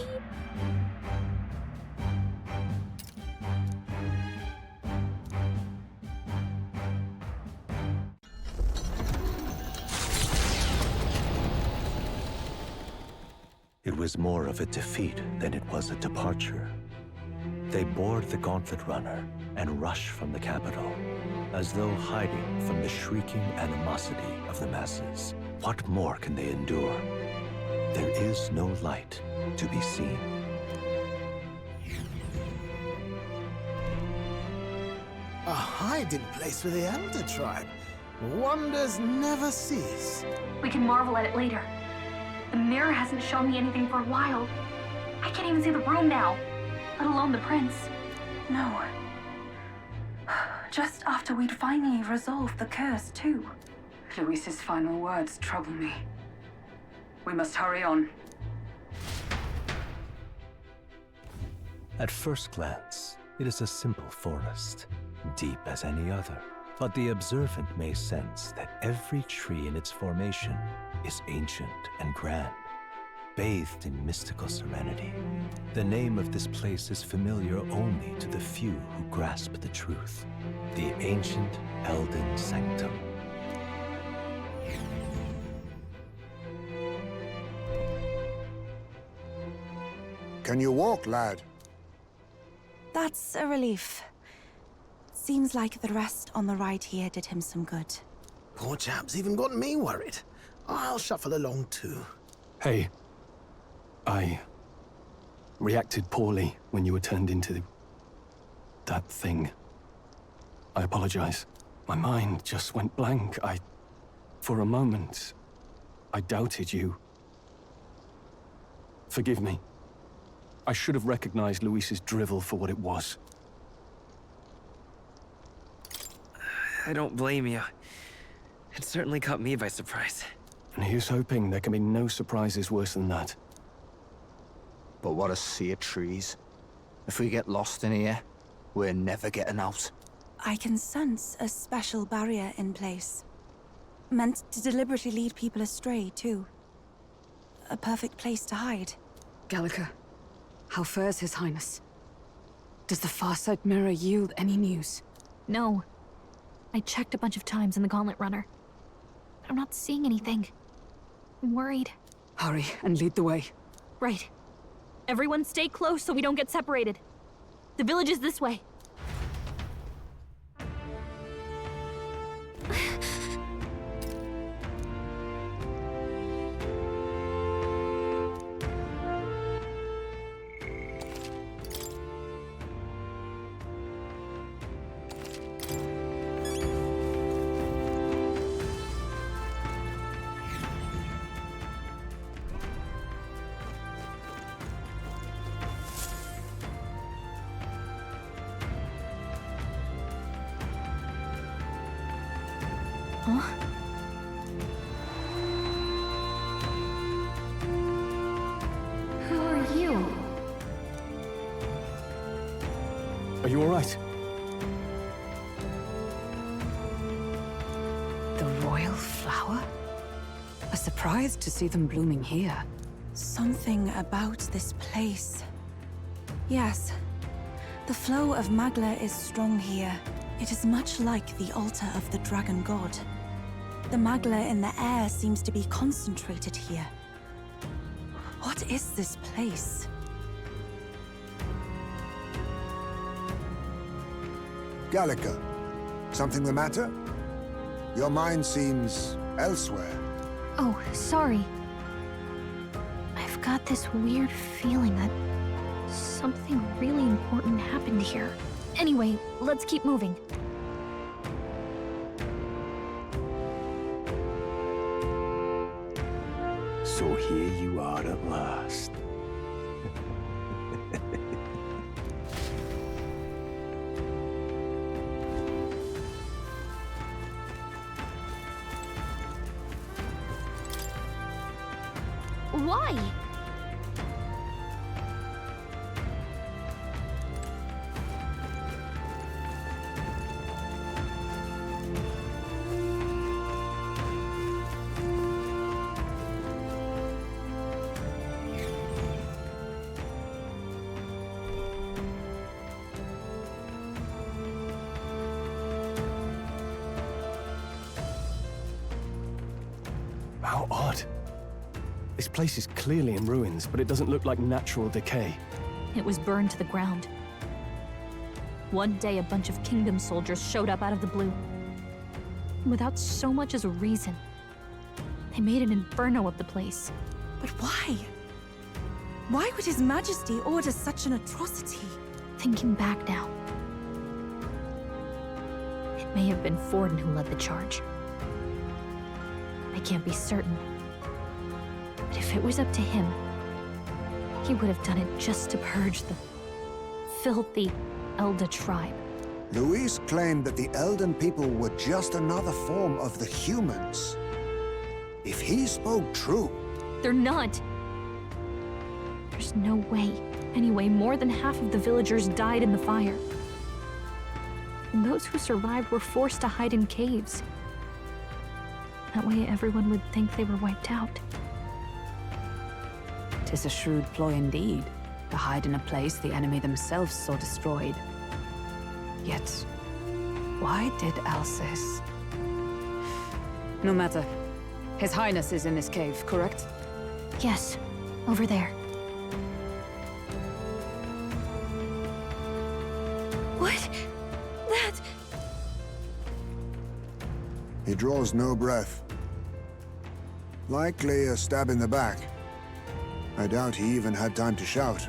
It was more of a defeat than it was a departure. They board the gauntlet runner and rush from the capital, as though hiding from the shrieking animosity of the masses. What more can they endure? There is no light to be seen. A hiding place for the Elder Tribe. Wonders never cease. We can marvel at it later. The mirror hasn't shown me anything for a while. I can't even see the room now, let alone the prince. No. Just after we'd finally resolved the curse, too. Luis's final words trouble me. We must hurry on. At first glance, it is a simple forest, deep as any other. But the observant may sense that every tree in its formation is ancient and grand, bathed in mystical serenity. The name of this place is familiar only to the few who grasp the truth. The ancient Elden Sanctum. Can you walk, lad? That's a relief. seems like the rest on the ride here did him some good. Poor chap's even got me worried. I'll shuffle along too. Hey, I reacted poorly when you were turned into that thing. I apologize. My mind just went blank. For a moment, I doubted you. Forgive me. I should have recognized Luis's drivel for what it was. I don't blame you. It certainly caught me by surprise. And here's hoping there can be no surprises worse than that. But what a sea of trees. If we get lost in here, we're never getting out. I can sense a special barrier in place. Meant to deliberately lead people astray, too. A perfect place to hide. Gallica, how fares His Highness? Does the Farsight Mirror yield any news? No. I checked a bunch of times in the Gauntlet Runner. But I'm not seeing anything. I'm worried. Hurry and lead the way. Right. Everyone stay close so we don't get separated. The village is this way. Huh? Who are you? Are you all right? The royal flower? A surprise to see them blooming here. Something about this place. Yes. The flow of Magla is strong here. It is much like the altar of the dragon god. The Magla in the air seems to be concentrated here. What is this place? Gallica, something the matter? Your mind seems elsewhere. Oh, sorry. I've got this weird feeling that something really important happened here. Anyway, let's keep moving. So here you are at last. Why? How odd. This place is clearly in ruins, but it doesn't look like natural decay. It was burned to the ground. One day, a bunch of Kingdom soldiers showed up out of the blue. Without so much as a reason. They made an inferno of the place. But why? Why would His Majesty order such an atrocity? Thinking back now, it may have been Forden who led the charge. I can't be certain. But if it was up to him, he would have done it just to purge the filthy Elda tribe. Luis claimed that the Elden people were just another form of the humans. If he spoke true... They're not. There's no way. Anyway, more than half of the villagers died in the fire. And those who survived were forced to hide in caves. That way everyone would think they were wiped out. 'Tis a shrewd ploy indeed, to hide in a place the enemy themselves saw destroyed. Yet, why did Alcest? No matter. His Highness is in this cave, correct? Yes, over there. What? That... He draws no breath. Likely a stab in the back. I doubt he even had time to shout.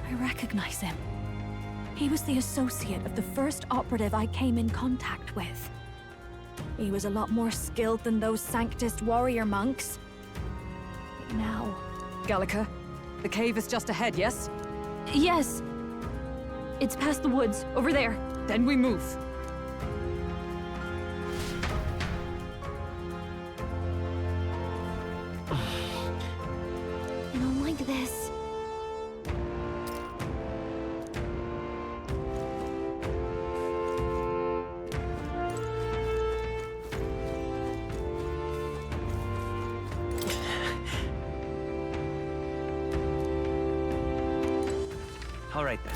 I recognize him. He was the associate of the first operative I came in contact with. He was a lot more skilled than those Sanctist warrior monks. Now... Gallica, the cave is just ahead, yes? Yes. It's past the woods, over there. Then we move. I don't like this. All right then.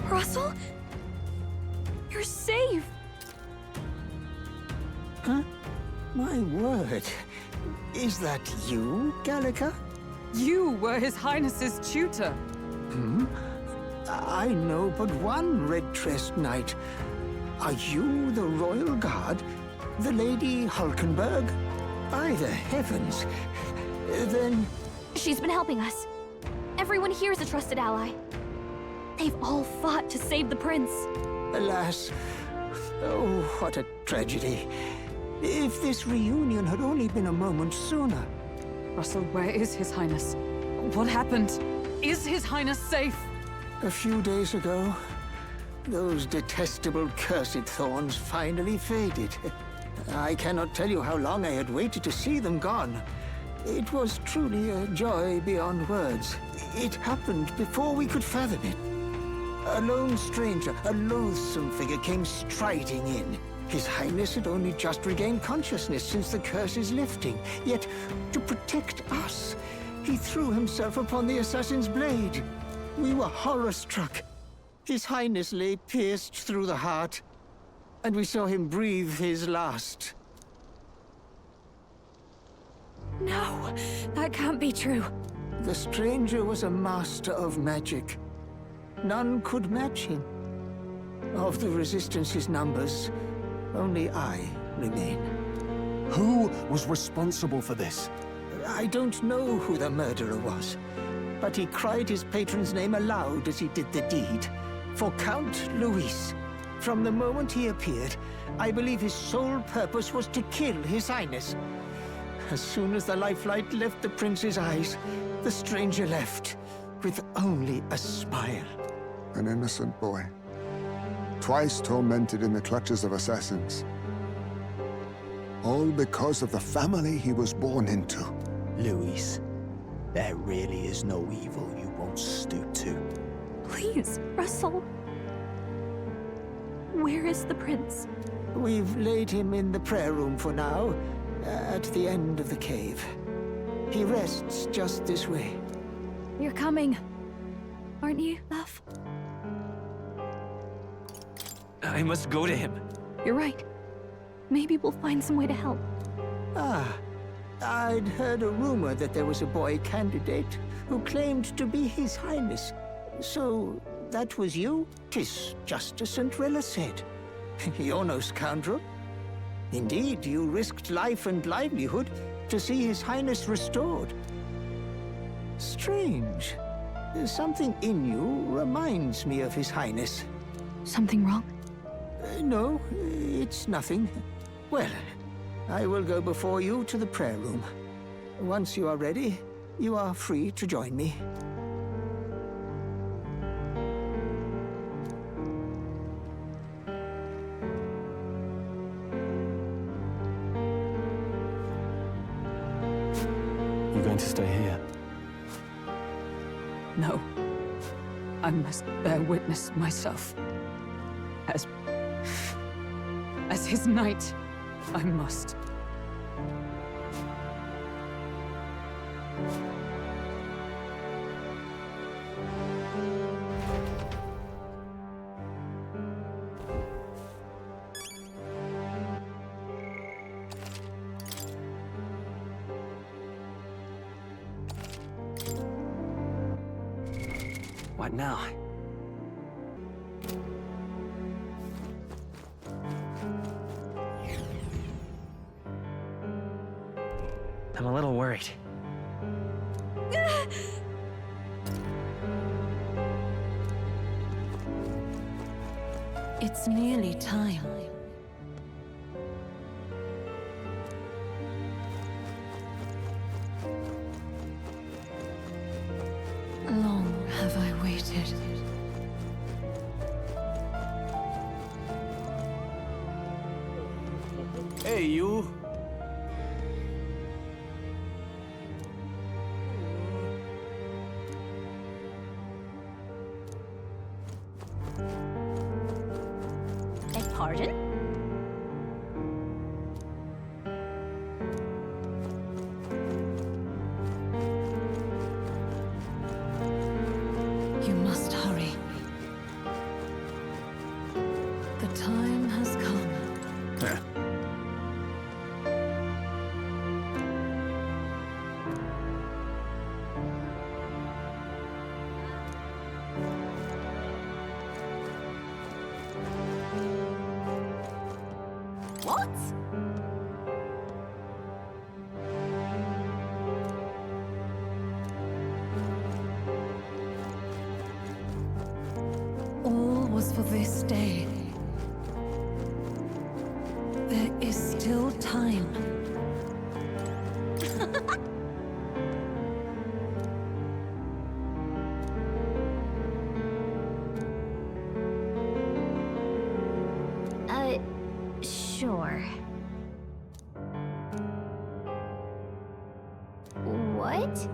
Russell? You're safe! Huh? My word. Is that you, Gallica? You were His Highness's tutor. Hmm? I know but one red-tressed knight. Are you the Royal Guard? The Lady Hulkenberg? By the heavens. Then... She's been helping us. Everyone here is a trusted ally. They've all fought to save the prince. Alas. Oh, what a tragedy. If this reunion had only been a moment sooner. Russell, where is His Highness? What happened? Is His Highness safe? A few days ago, those detestable cursed thorns finally faded. I cannot tell you how long I had waited to see them gone. It was truly a joy beyond words. It happened before we could fathom it. A lone stranger, a loathsome figure, came striding in. His Highness had only just regained consciousness since the curse's lifting. Yet, to protect us, he threw himself upon the assassin's blade. We were horror-struck. His Highness lay pierced through the heart, and we saw him breathe his last. No, that can't be true. The stranger was a master of magic. None could match him. Of the Resistance's numbers, only I remain. Who was responsible for this? I don't know who the murderer was, but he cried his patron's name aloud as he did the deed. For Count Luis. From the moment he appeared, I believe his sole purpose was to kill His Highness. As soon as the lifelight left the prince's eyes, the stranger left, with only a smile. An innocent boy. Twice tormented in the clutches of assassins. All because of the family he was born into. Luis, there really is no evil you won't stoop to. Please, Russell. Where is the prince? We've laid him in the prayer room for now, at the end of the cave. He rests just this way. You're coming, aren't you, love? I must go to him. You're right. Maybe we'll find some way to help. Ah, I'd heard a rumor that there was a boy candidate who claimed to be His Highness. So, that was you? 'Tis just as St. Rilla said. You're no scoundrel. Indeed, you risked life and livelihood to see His Highness restored. Strange. Something in you reminds me of His Highness. Something wrong? No, it's nothing. Well, I will go before you to the prayer room. Once you are ready, you are free to join me. going to stay here? No. I must bear witness myself. As his knight, I must. What now? I'm a little worried. It's nearly time. Long have I waited. Hey, you. Beg pardon? You must hurry. The time has come. What? All was for this day. There is still time. Sure. What?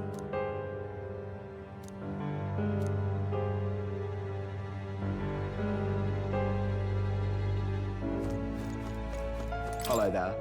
Hello there.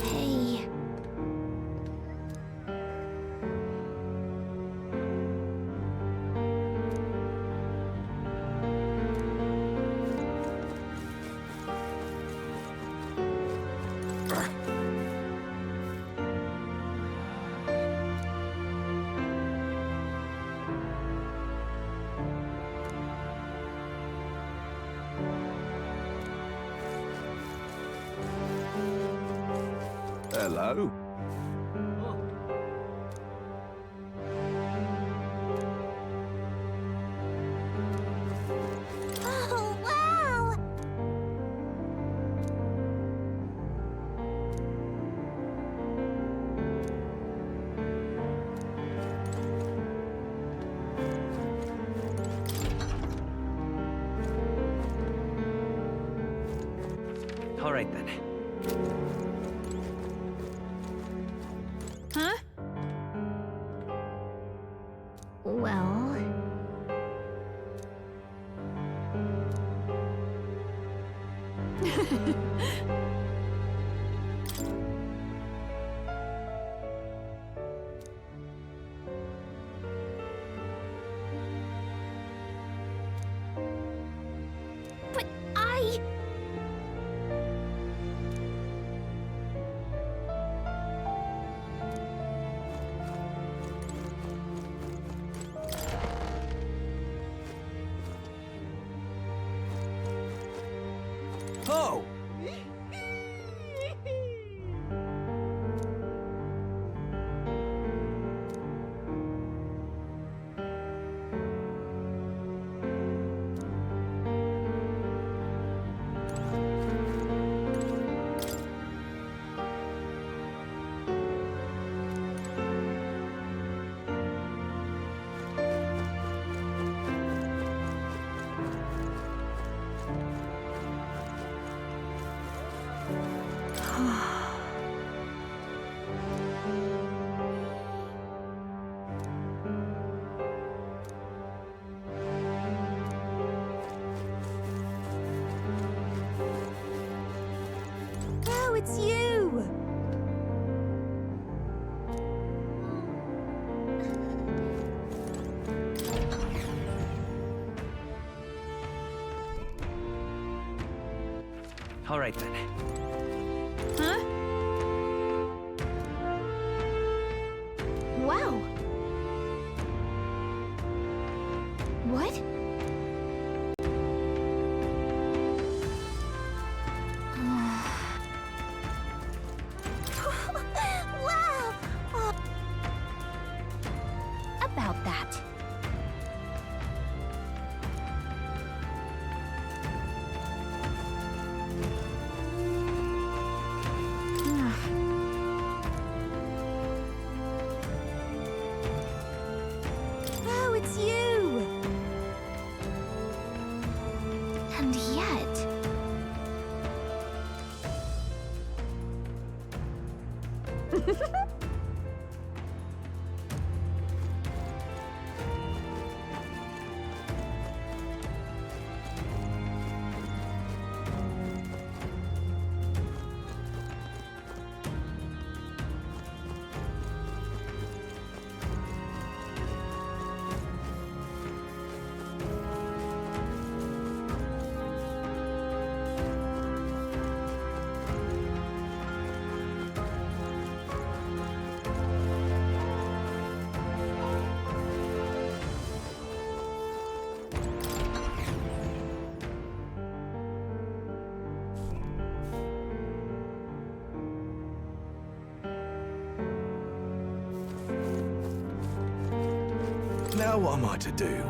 Hey. Hello. Oh, wow! All right then. Huh? Well... But I... Oh! Oh, it's you! All right then. Huh? Wow. What? Wow! About that. Oh, it's you! And yet... Now what am I to do?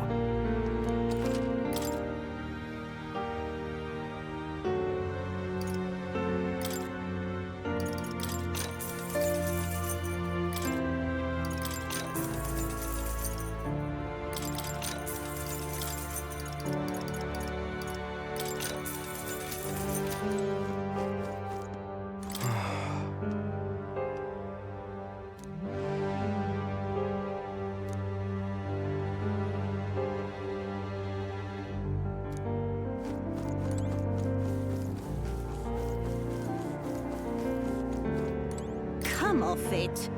Come off it.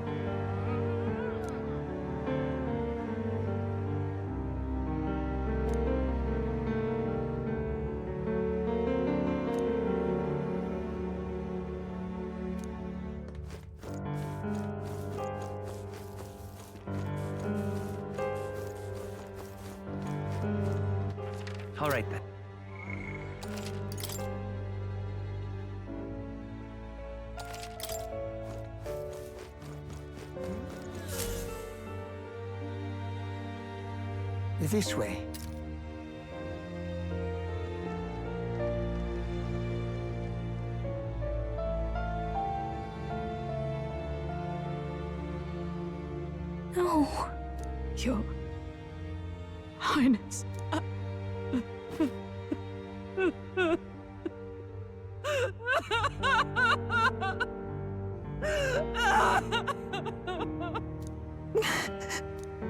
All right then. This way. No. Your Highness.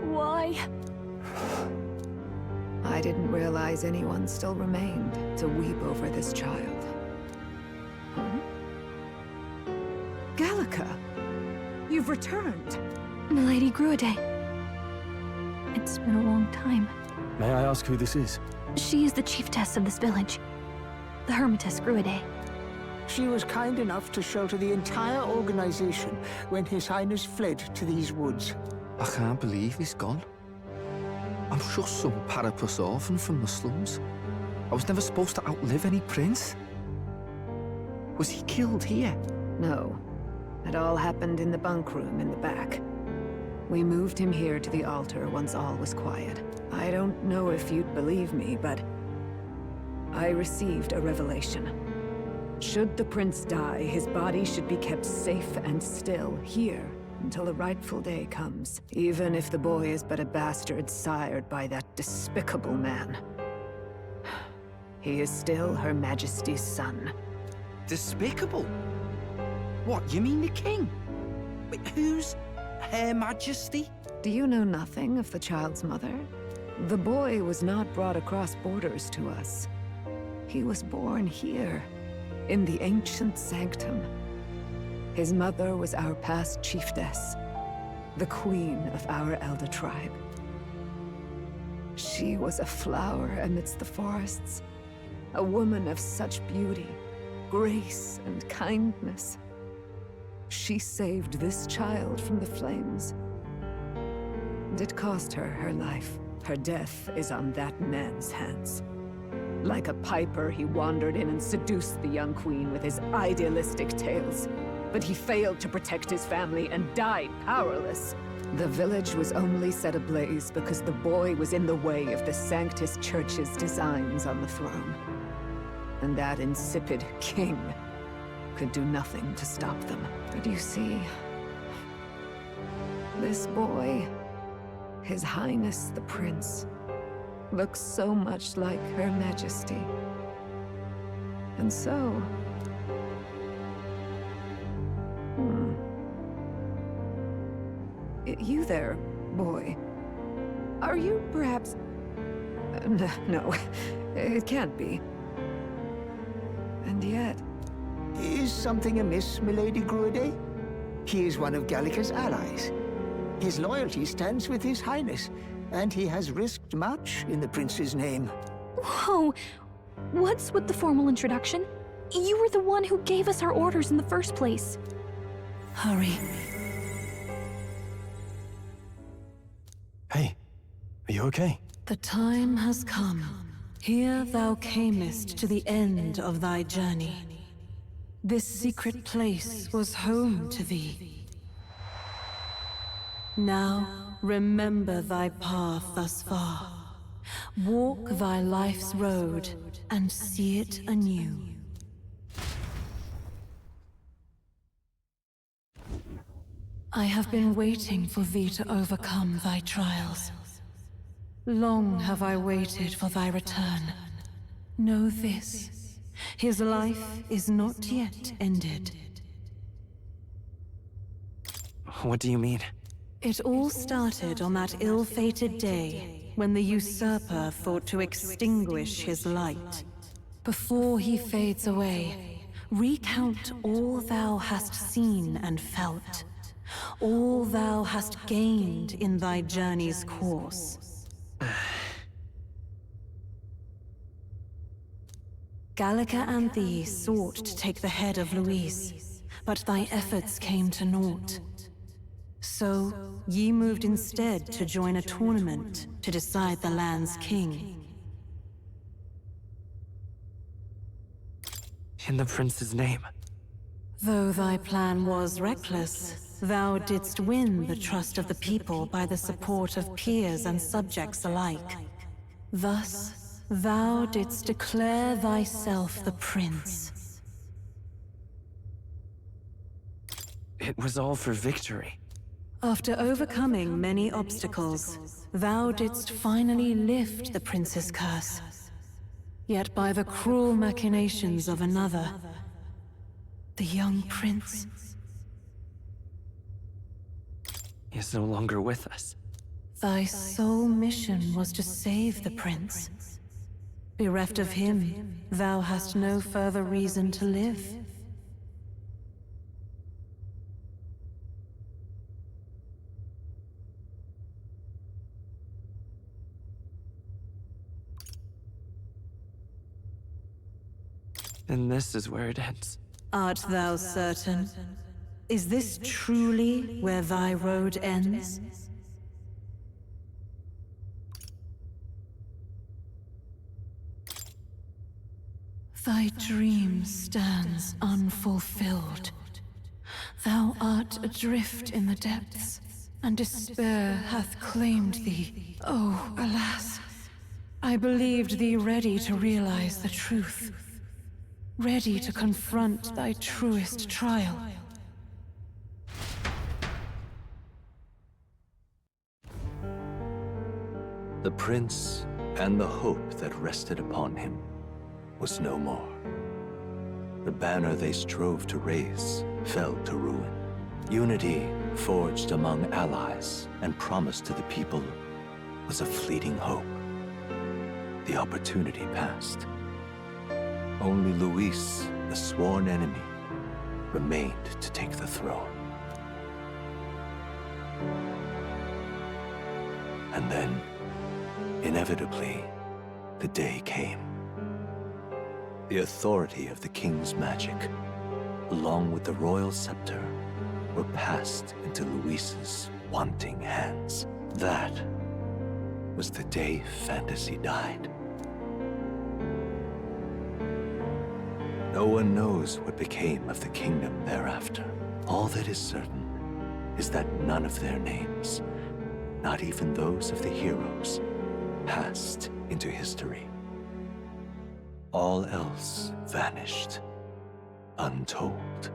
Why? I didn't realize anyone still remained to weep over this child. Gallica, you've returned. Milady Gruiday. It's been a long time. May I ask who this is? She is the chiefess of this village. The Hermitess Gruiday. She was kind enough to shelter the entire organization when His Highness fled to these woods. I can't believe he's gone. I'm just some parapus orphan from the slums. I was never supposed to outlive any prince. Was he killed here? No. It all happened in the bunk room in the back. We moved him here to the altar once all was quiet. I don't know if you'd believe me, but I received a revelation. Should the prince die, his body should be kept safe and still here until the rightful day comes, even if the boy is but a bastard sired by that despicable man. He is still Her Majesty's son. Despicable? What, you mean the king? Wait, who's Her Majesty? Do you know nothing of the child's mother? The boy was not brought across borders to us. He was born here, in the ancient sanctum. His mother was our past chiefess, the queen of our elder tribe. She was a flower amidst the forests, a woman of such beauty, grace, and kindness. She saved this child from the flames. And it cost her her life. Her death is on that man's hands. Like a piper, he wandered in and seduced the young queen with his idealistic tales. But he failed to protect his family and died powerless. The village was only set ablaze because the boy was in the way of the Sanctus Church's designs on the throne. And that insipid king could do nothing to stop them. But you see, this boy, His Highness the Prince, looks so much like Her Majesty. And so... You there, boy. Are you perhaps... No, it can't be. And yet... Is something amiss, Milady Gruede? He is one of Gallica's allies. His loyalty stands with His Highness, and he has risked much in the prince's name. Whoa! What's with the formal introduction? You were the one who gave us our orders in the first place. Hurry. Hey, are you okay? The time has come. Here thou camest to the end of thy journey. This secret place was home to thee. Now, remember thy path thus far. Walk thy life's road and see it anew. I have been waiting for thee to overcome thy trials. Long have I waited for thy return. Know this. His life is not yet ended. What do you mean? It all started on that ill-fated day when the usurper thought to extinguish his light. Before he fades away, recount all thou hast seen and felt, all thou hast gained in thy journey's course. Gallica and thee sought to take the head of Luis, but thy efforts came to naught. So, ye moved instead to join a tournament to decide the land's king. In the prince's name. Though thy plan was reckless, thou didst win the trust of the people by the support of peers and subjects alike. Thus, thou didst declare thyself the prince. It was all for victory. After overcoming many obstacles, thou didst finally lift the prince's curse. Yet by the cruel machinations of another, the young prince is no longer with us. Thy sole mission was to save the prince. Bereft of him, thou hast no further reason to live. And this is where it ends. Art thou certain? Is this truly where thy road ends? Thy dream stands unfulfilled. Thou art adrift in the depths, and despair hath claimed thee. Oh, alas! I believed thee ready to realize the truth, ready to confront thy truest trial. The prince and the hope that rested upon him was no more. The banner they strove to raise fell to ruin. Unity forged among allies and promised to the people was a fleeting hope. The opportunity passed. Only Luis, the sworn enemy, remained to take the throne. And then, inevitably, the day came. The authority of the king's magic, along with the royal scepter, were passed into Luis's wanting hands. That was the day fantasy died. No one knows what became of the kingdom thereafter. All that is certain is that none of their names, not even those of the heroes, passed into history. All else vanished, untold.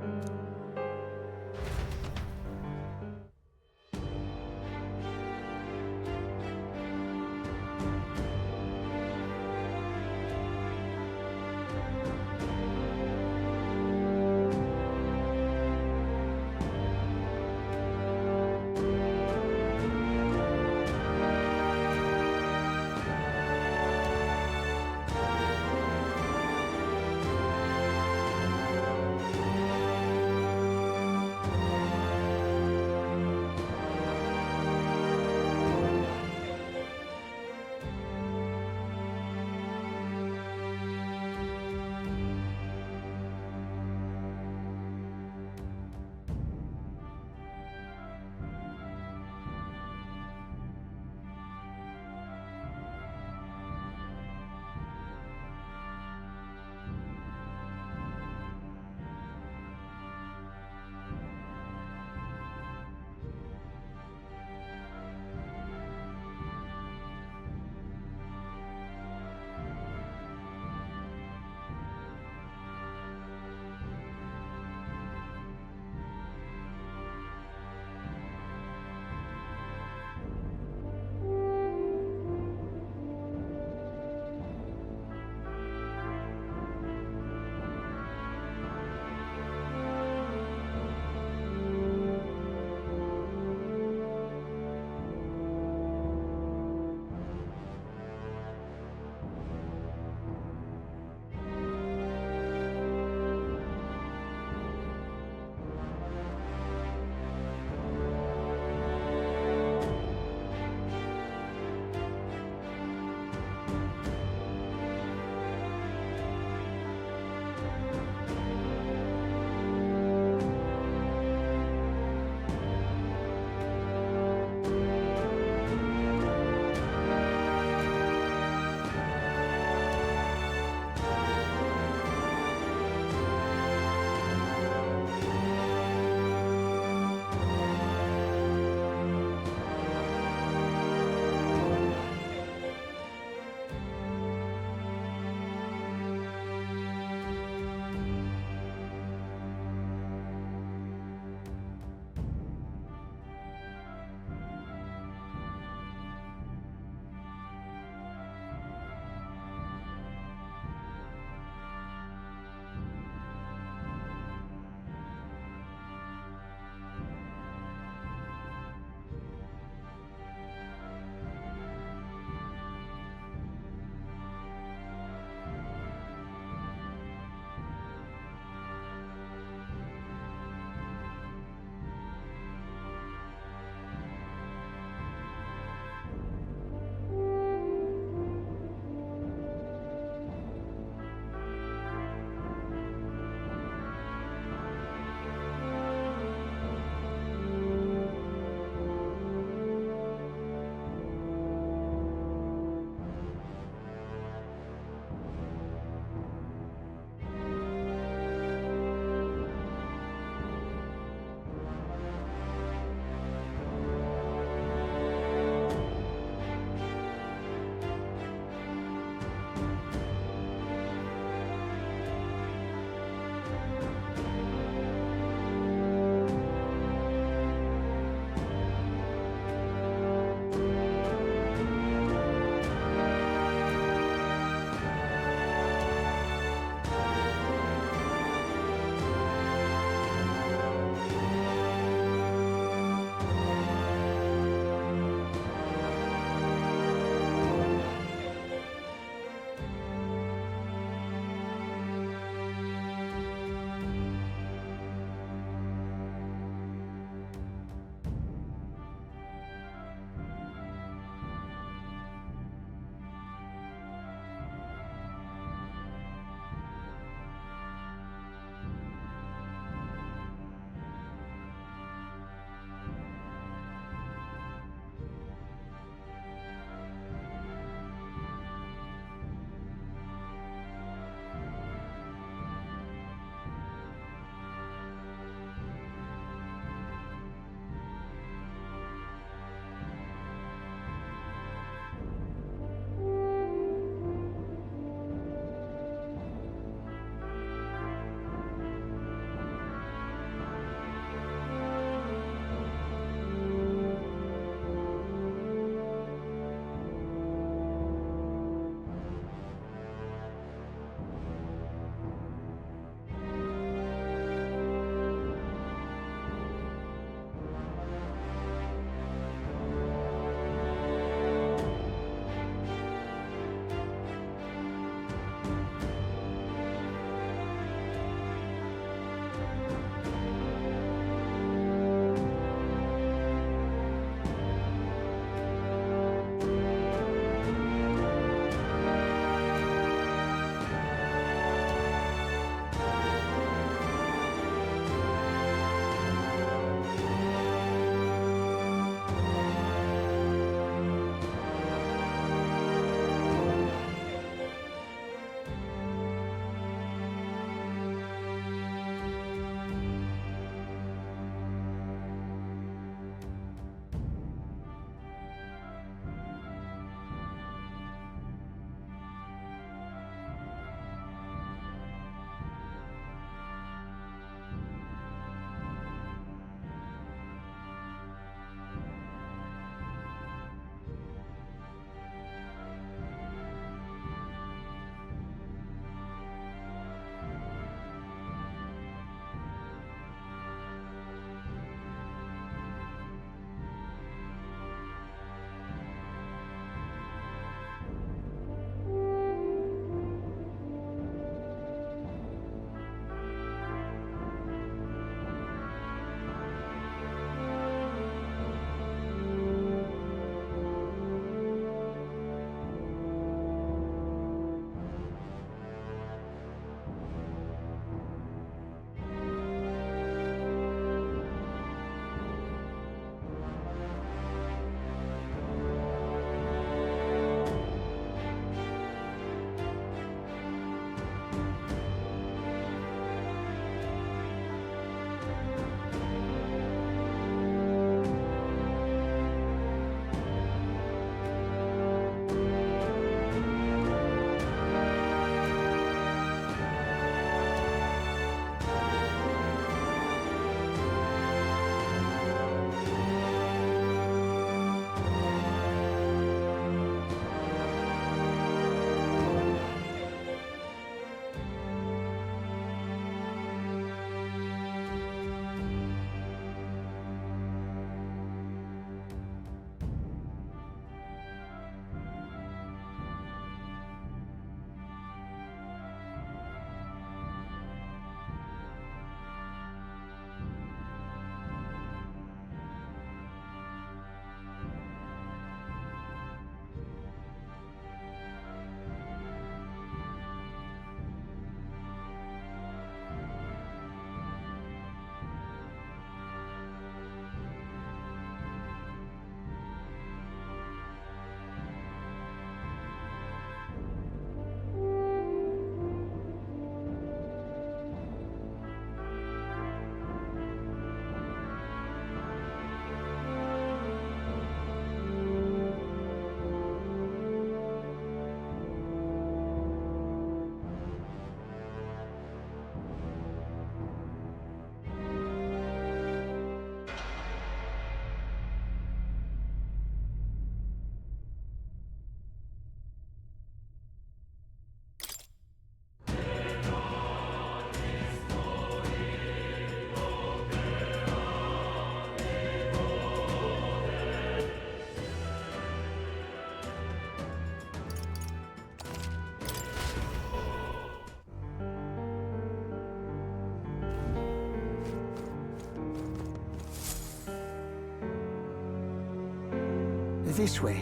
This way.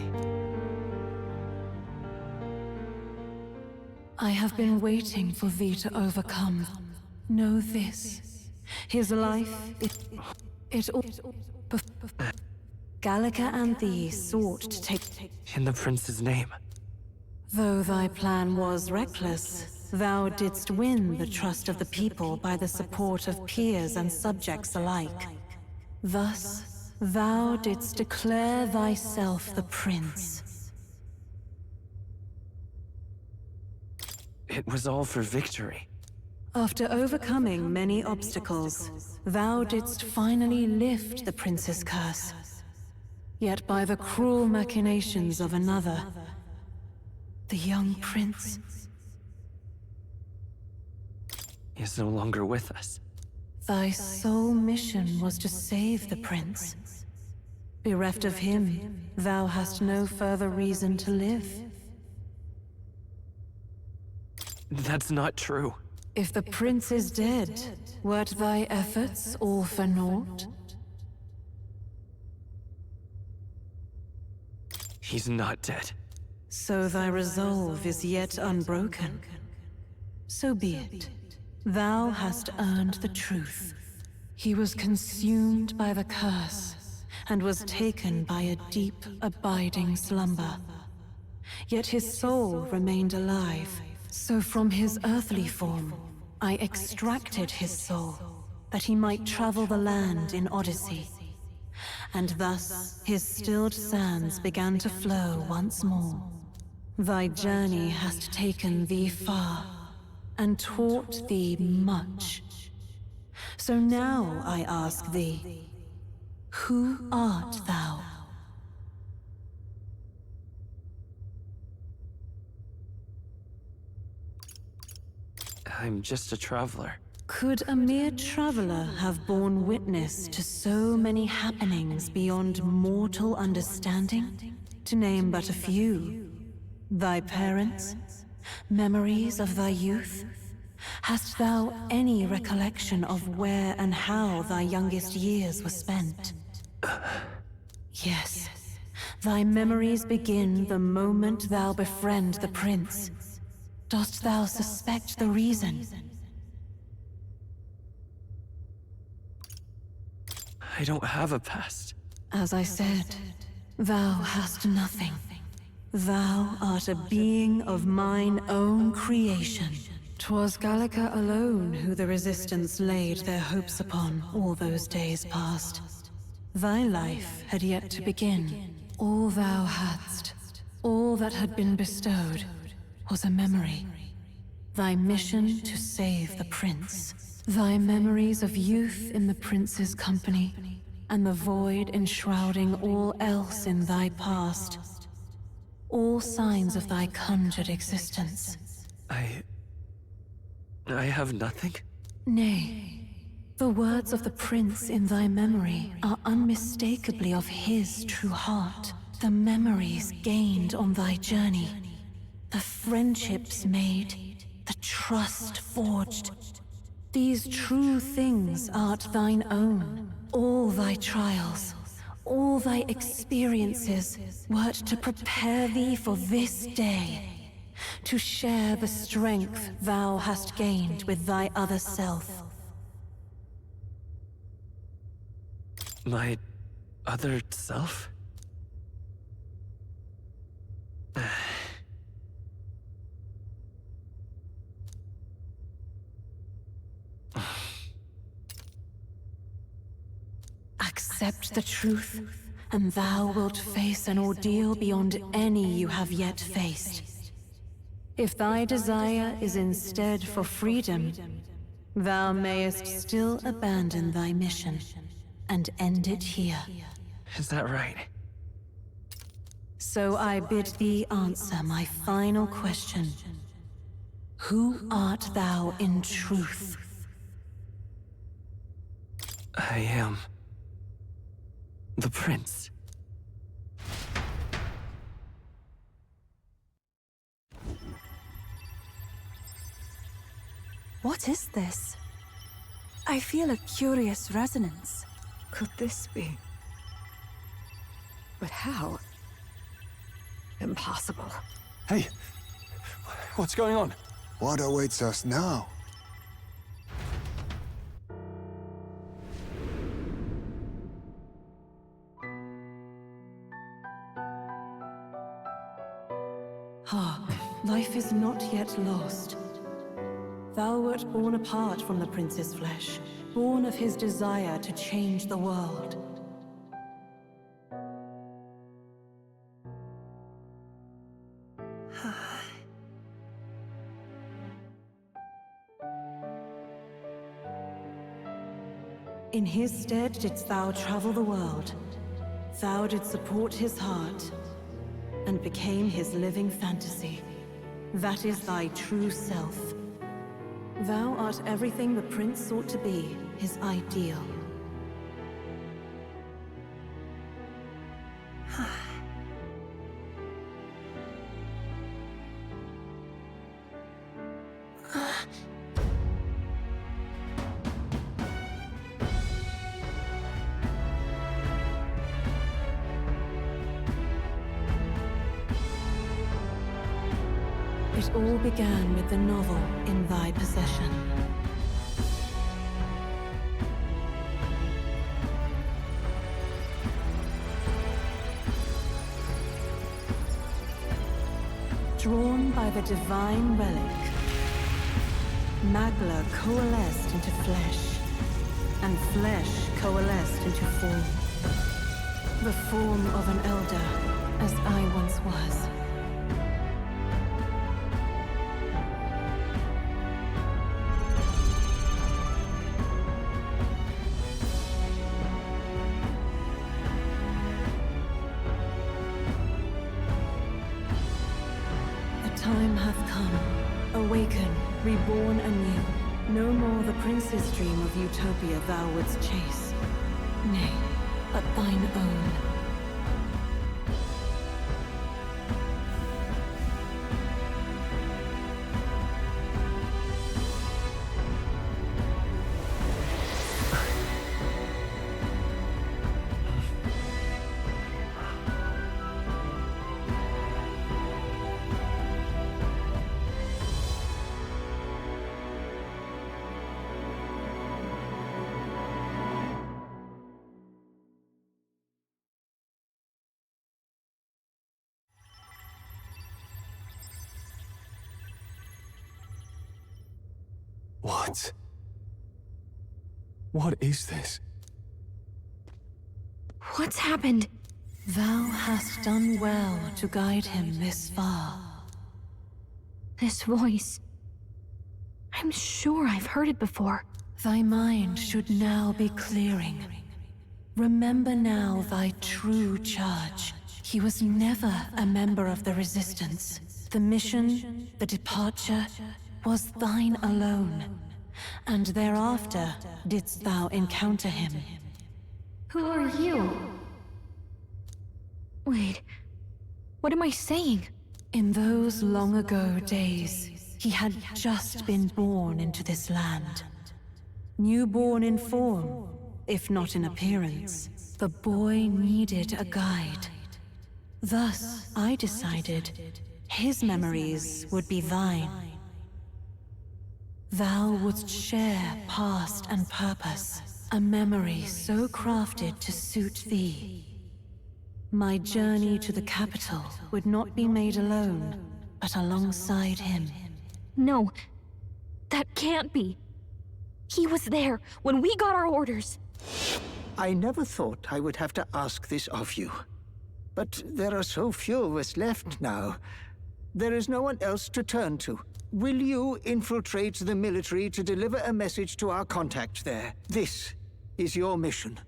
I have been waiting for thee to overcome. Know this. His life, it all... Gallica and thee sought to take... In the prince's name. Though thy plan was reckless, thou didst win the trust of the people by the support of peers and subjects alike. Thus, thou didst declare thyself the prince. It was all for victory. After overcoming many obstacles, thou didst finally lift the prince's curse. Yet by the cruel machinations of another, the young prince is no longer with us. Thy sole mission was to save the prince. Bereft of him, thou hast no further reason to live. That's not true. If the prince is dead, wert thy efforts all for naught? He's not dead. So thy resolve is yet unbroken. So be it. Thou hast earned the truth. He was consumed by the curse, and was taken by a deep, abiding slumber. Yet his soul remained alive, so from his earthly form, I extracted his soul, that he might travel the land in Odyssey. And thus, his stilled sands began to flow once more. Thy journey hast taken thee far, and taught thee much. So now I ask thee, who art thou? I'm just a traveler. Could a mere traveler have borne witness to so many happenings beyond mortal understanding? To name but a few. Thy parents? Memories of thy youth? Hast thou any recollection of where and how thy youngest years were spent? Yes. Thy memories begin the moment thou befriend the prince. Dost thou suspect the reason? I don't have a past. As I said, thou hast nothing. Thou art a being of mine own creation. 'Twas Gallica alone who the Resistance laid their hopes upon all those days past. Thy life had yet to begin. All thou hadst, all that had been bestowed, was a memory. Thy mission to save the prince. Thy memories of youth in the prince's company, and the void enshrouding all else in thy past. All signs of thy conjured existence. I have nothing? Nay. The words of the prince in thy memory are unmistakably of his true heart. The memories gained on thy journey. The friendships made. The trust forged. These true things art thine own. All thy trials, all thy experiences wert to prepare thee for this day. To share the strength thou hast gained with thy other self. My other self? Accept the truth, and thou wilt face an ordeal beyond any you have yet faced. If thy desire is instead for freedom, thou mayest still abandon thy mission and end it here. Is that right? So I bid thee answer my final question. Who art thou in truth? I am the prince. What is this? I feel a curious resonance. Could this be? But how? Impossible. Hey, what's going on? What awaits us now? Ah, life is not yet lost. Thou wert born apart from the prince's flesh, born of his desire to change the world. In his stead didst thou travel the world. Thou didst support his heart, and became his living fantasy. That is thy true self. Thou art everything the prince sought to be, his ideal. It all began with the novel in thy possession. Drawn by the divine relic, Magla coalesced into flesh, and flesh coalesced into form. The form of an elder, as I once was. Time hath come. Awaken, reborn anew. No more the prince's dream of utopia thou wouldst chase. Nay, but thine own. What? What is this? What's happened? Thou hast done well to guide him this far. This voice. I'm sure I've heard it before. Thy mind should now be clearing. Remember now thy true charge. He was never a member of the Resistance. The mission, the departure, was thine alone. And thereafter didst thou encounter him. Who are you? Wait, what am I saying? In those long ago days, he had just been born into this land. Newborn in form, if not in appearance, the boy needed a guide. Thus, I decided his memories would be thine. Thou wouldst share past and purpose, a memory so crafted to suit thee. My journey to the capital would not be made alone, but alongside him. No, that can't be. He was there when we got our orders. I never thought I would have to ask this of you. But there are so few of us left now. There is no one else to turn to. Will you infiltrate the military to deliver a message to our contact there? This is your mission.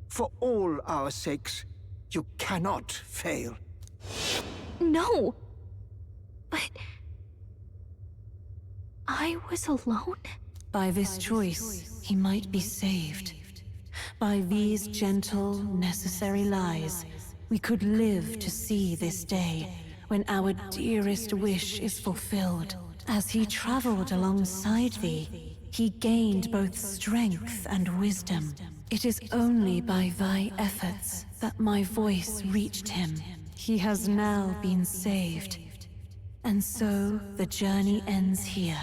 For all our sakes, you cannot fail. No! But... I was alone? By this choice, he might be saved. By these gentle, necessary lies, we could live to see this day, when our dearest wish is fulfilled. As he traveled alongside thee, he gained both strength and wisdom. It is only by thy efforts that my voice reached him. He has now been saved, and so the journey ends here.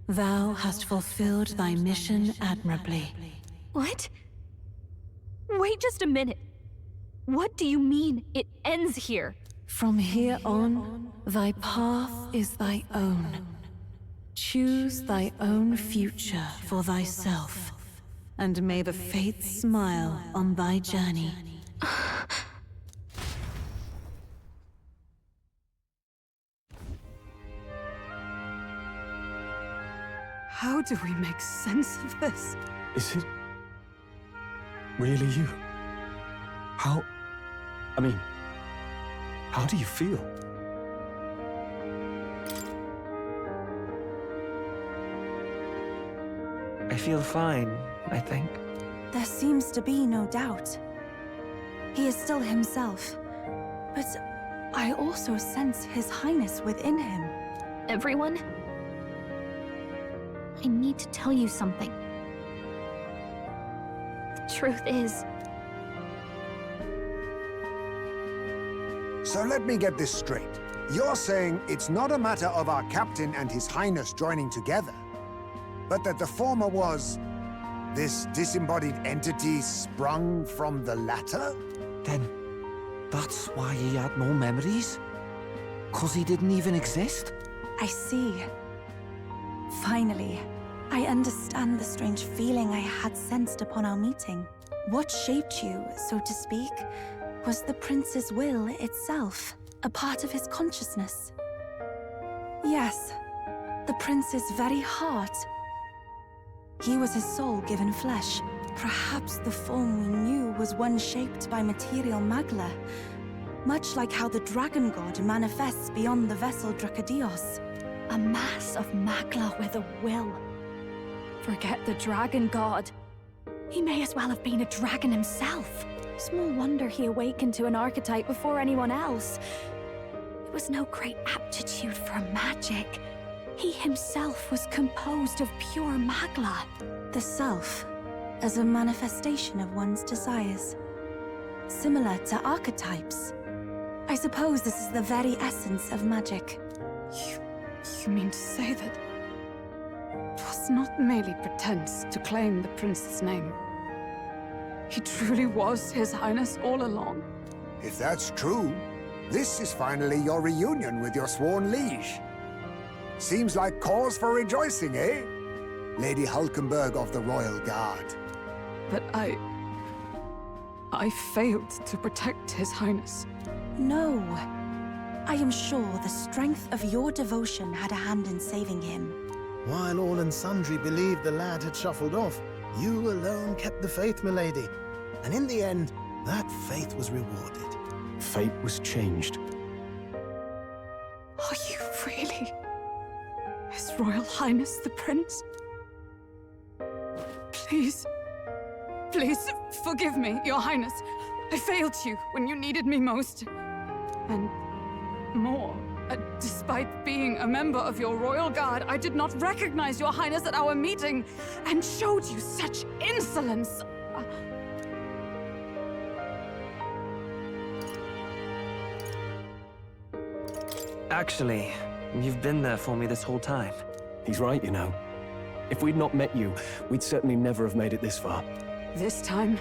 Thou hast fulfilled thy mission admirably. What? Wait just a minute. What do you mean, it ends here? From here on, thy path is thy own. Choose thy own future for thyself, and may the fates smile on thy journey. How do we make sense of this? Is it really you? How do you feel? I feel fine, I think. There seems to be no doubt. He is still himself, but I also sense His Highness within him. Everyone? I need to tell you something. The truth is... So let me get this straight. You're saying it's not a matter of our captain and His Highness joining together, but that the former was this disembodied entity sprung from the latter? Then that's why he had no memories? 'Cause he didn't even exist? I see. Finally, I understand the strange feeling I had sensed upon our meeting. What shaped you, so to speak, was the prince's will itself, a part of his consciousness. Yes, the prince's very heart. He was his soul given flesh. Perhaps the form we knew was one shaped by material magla, much like how the dragon god manifests beyond the vessel Drakadios. A mass of magla with a will. Forget the dragon god. He may as well have been a dragon himself. Small wonder he awakened to an archetype before anyone else. It was no great aptitude for magic. He himself was composed of pure magla. The self, as a manifestation of one's desires. Similar to archetypes. I suppose this is the very essence of magic. You mean to say that it was not merely pretense to claim the prince's name? He truly was His Highness all along? If that's true, this is finally your reunion with your sworn liege. Seems like cause for rejoicing, eh? Lady Hulkenberg of the Royal Guard. But I failed to protect His Highness. No. I am sure the strength of your devotion had a hand in saving him. While all and sundry believed the lad had shuffled off, you alone kept the faith, milady. And in the end, that faith was rewarded. Fate was changed. Are you really His Royal Highness the Prince? Please, please forgive me, Your Highness. I failed you when you needed me most. And more, despite being a member of your Royal Guard, I did not recognize Your Highness at our meeting and showed you such insolence. Actually, you've been there for me this whole time. He's right, you know. If we'd not met you, we'd certainly never have made it this far. This time,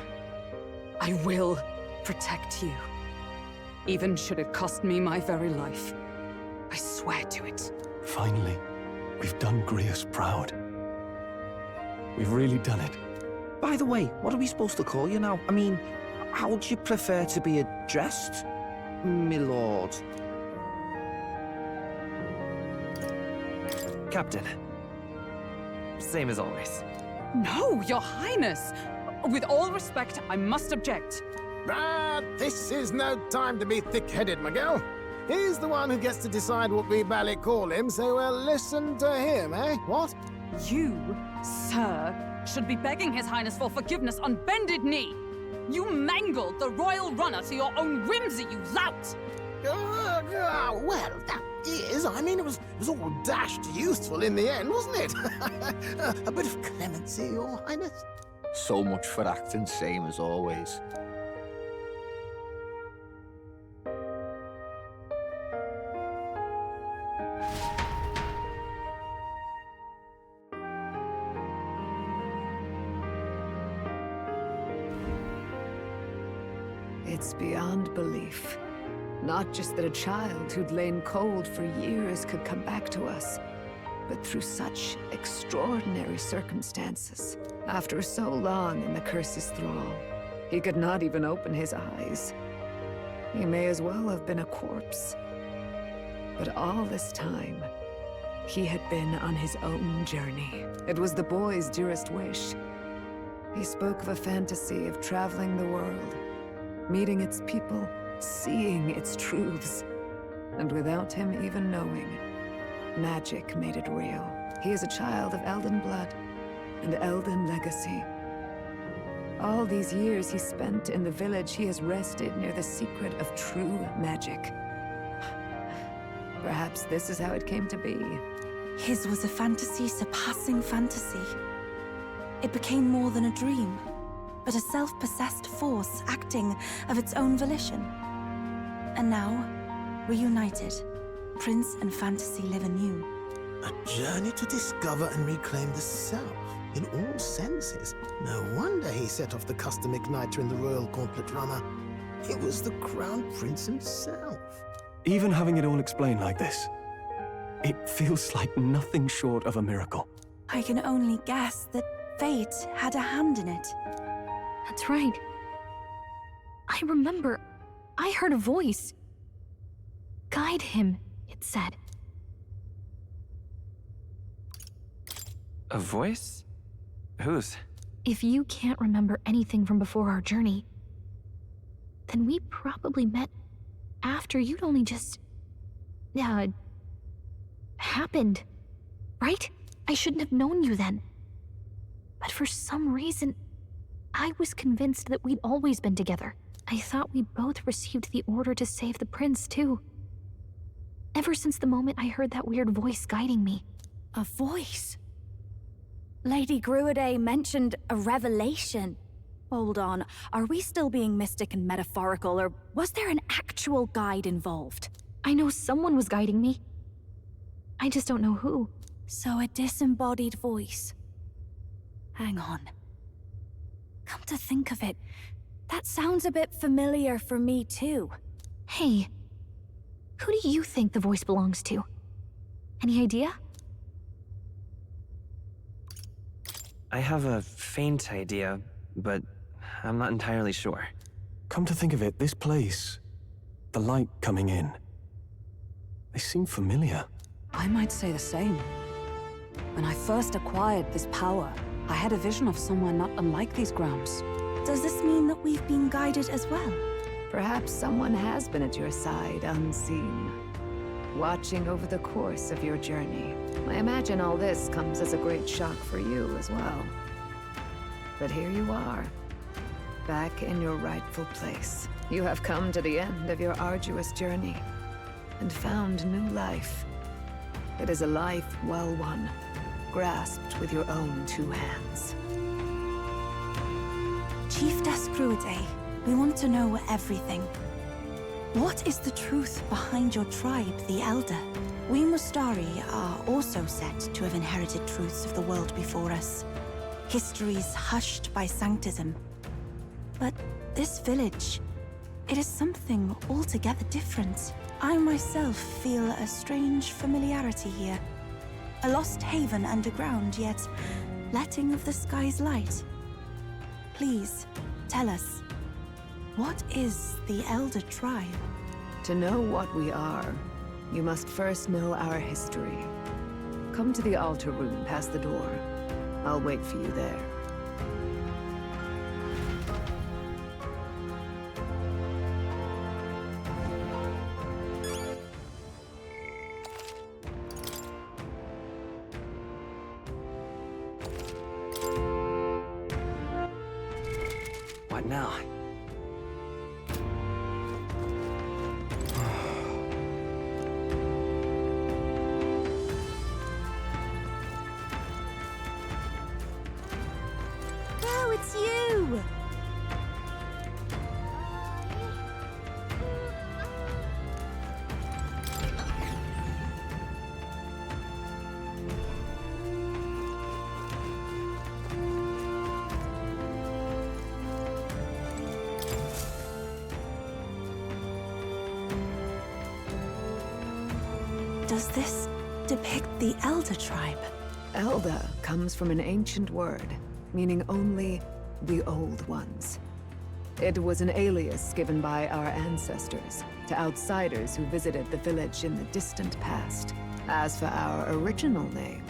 I will protect you. Even should it cost me my very life. I swear to it. Finally, we've done Grius proud. We've really done it. By the way, what are we supposed to call you now? I mean, how would you prefer to be addressed, my lord? Captain. Same as always. No, Your Highness! With all respect, I must object. This is no time to be thick-headed, Miguel. He's the one who gets to decide what we ballet call him, so we'll listen to him, eh? What? You, sir, should be begging His Highness for forgiveness on bended knee. You mangled the royal runner to your own whimsy, you lout! Well, that is, I mean, it was all dashed useful in the end, wasn't it? A bit of clemency, Your Highness. So much for acting same as always. It's beyond belief. Not just that a child who'd lain cold for years could come back to us, but through such extraordinary circumstances. After so long in the curse's thrall, he could not even open his eyes. He may as well have been a corpse. But all this time, he had been on his own journey. It was the boy's dearest wish. He spoke of a fantasy of traveling the world, meeting its people, seeing its truths. And without him even knowing, magic made it real. He is a child of Elden blood and Elden legacy. All these years he spent in the village, he has rested near the secret of true magic. Perhaps this is how it came to be. His was a fantasy surpassing fantasy. It became more than a dream, but a self-possessed force acting of its own volition. And now, reunited, Prince and fantasy live anew. A journey to discover and reclaim the self, in all senses. No wonder he set off the custom igniter in the Royal Gauntlet Runner. It was the Crown Prince himself. Even having it all explained like this, it feels like nothing short of a miracle. I can only guess that fate had a hand in it. That's right. I remember, I heard a voice. Guide him, it said. A voice? Whose? If you can't remember anything from before our journey, then we probably met after you'd only just... happened, right? I shouldn't have known you then. But for some reason, I was convinced that we'd always been together. I thought we both received the order to save the prince, too. Ever since the moment I heard that weird voice guiding me. A voice? Lady Gruiday mentioned a revelation. Hold on, are we still being mystic and metaphorical, or was there an actual guide involved? I know someone was guiding me. I just don't know who. So a disembodied voice. Hang on. Come to think of it, that sounds a bit familiar for me too. Hey, who do you think the voice belongs to? Any idea? I have a faint idea, but I'm not entirely sure. Come to think of it, this place, the light coming in, they seem familiar. I might say the same. When I first acquired this power, I had a vision of somewhere not unlike these grounds. Does this mean that we've been guided as well? Perhaps someone has been at your side unseen, watching over the course of your journey. I imagine all this comes as a great shock for you as well. But here you are, back in your rightful place. You have come to the end of your arduous journey and found new life. It is a life well won, grasped with your own two hands. Chiefess Gruiday, we want to know everything. What is the truth behind your tribe, the Elder? We Mustari are also said to have inherited truths of the world before us. Histories hushed by sanctism. But this village, it is something altogether different. I myself feel a strange familiarity here. A lost haven underground, yet letting of the sky's light. Please, tell us, what is the Elder Tribe? To know what we are, you must first know our history. Come to the altar room past the door. I'll wait for you there. What now? Oh, it's you! Does this depict the Elder tribe? Elder comes from an ancient word, meaning only the Old Ones. It was an alias given by our ancestors to outsiders who visited the village in the distant past. As for our original name,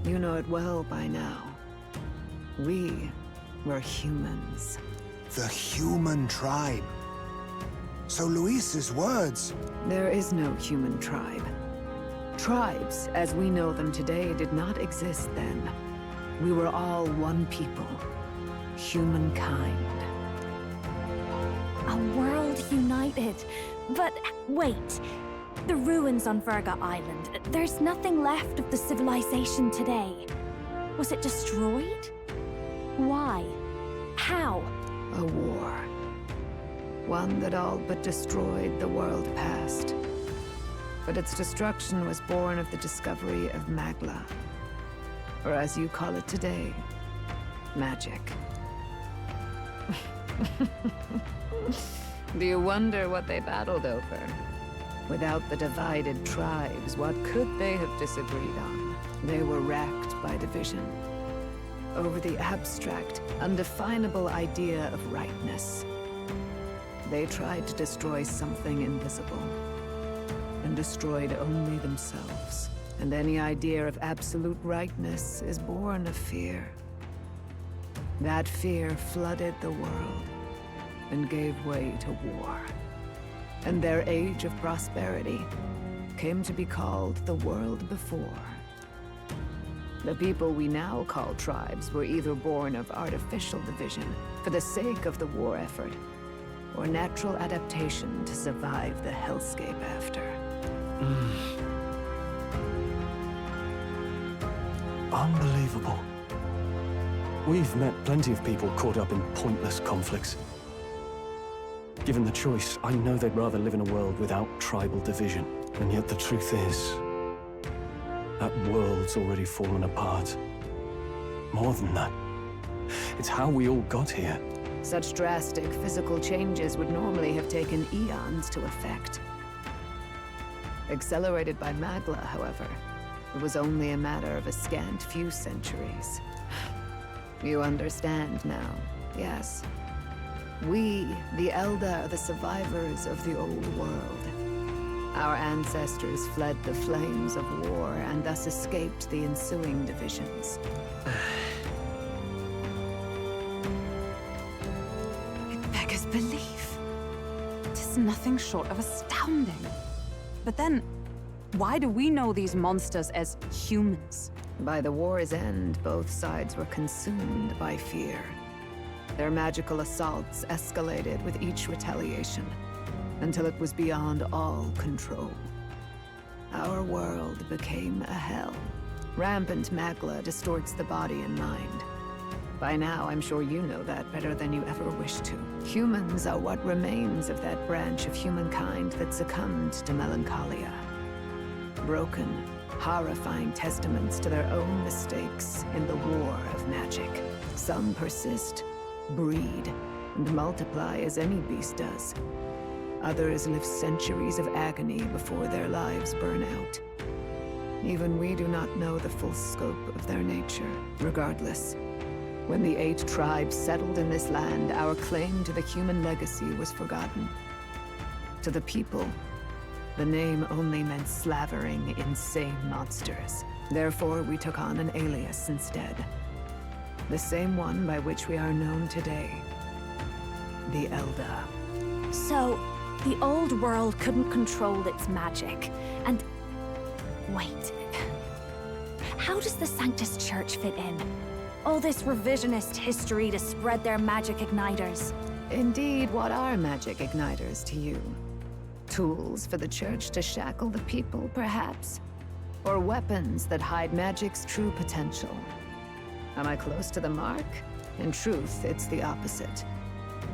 you know it well by now. We were humans. The human tribe. So Luis's words... There is no human tribe. Tribes, as we know them today, did not exist then. We were all one people. Humankind. A world united. But wait. The ruins on Virga Island. There's nothing left of the civilization today. Was it destroyed? Why? How? A war. One that all but destroyed the world past. But its destruction was born of the discovery of Magla. Or as you call it today, magic. Do you wonder what they battled over? Without the divided tribes, what could they have disagreed on? They were racked by division. Over the abstract, undefinable idea of rightness. They tried to destroy something invisible, and destroyed only themselves. And any idea of absolute rightness is born of fear. That fear flooded the world, and gave way to war. And their age of prosperity came to be called the world before. The people we now call tribes were either born of artificial division for the sake of the war effort, or natural adaptation to survive the hellscape after. Unbelievable. We've met plenty of people caught up in pointless conflicts. Given the choice, I know they'd rather live in a world without tribal division. And yet the truth is, that world's already fallen apart. More than that, it's how we all got here. Such drastic physical changes would normally have taken eons to effect. Accelerated by Magla, however, it was only a matter of a scant few centuries. You understand now, yes? We, the Elder, are the survivors of the old world. Our ancestors fled the flames of war and thus escaped the ensuing divisions. It beggars belief. It is nothing short of astounding. But then, why do we know these monsters as humans? By the war's end, both sides were consumed by fear. Their magical assaults escalated with each retaliation, until it was beyond all control. Our world became a hell. Rampant Magla distorts the body and mind. By now, I'm sure you know that better than you ever wished to. Humans are what remains of that branch of humankind that succumbed to melancholia. Broken, horrifying testaments to their own mistakes in the war of magic. Some persist, breed, and multiply as any beast does. Others live centuries of agony before their lives burn out. Even we do not know the full scope of their nature. Regardless, when the 8 tribes settled in this land, our claim to the human legacy was forgotten. To the people, the name only meant slavering, insane monsters. Therefore, we took on an alias instead. The same one by which we are known today. The Elder. So, the old world couldn't control its magic, and... Wait. How does the Sanctus Church fit in? All this revisionist history to spread their magic igniters. Indeed, what are magic igniters to you? Tools for the Church to shackle the people, perhaps? Or weapons that hide magic's true potential? Am I close to the mark? In truth, it's the opposite.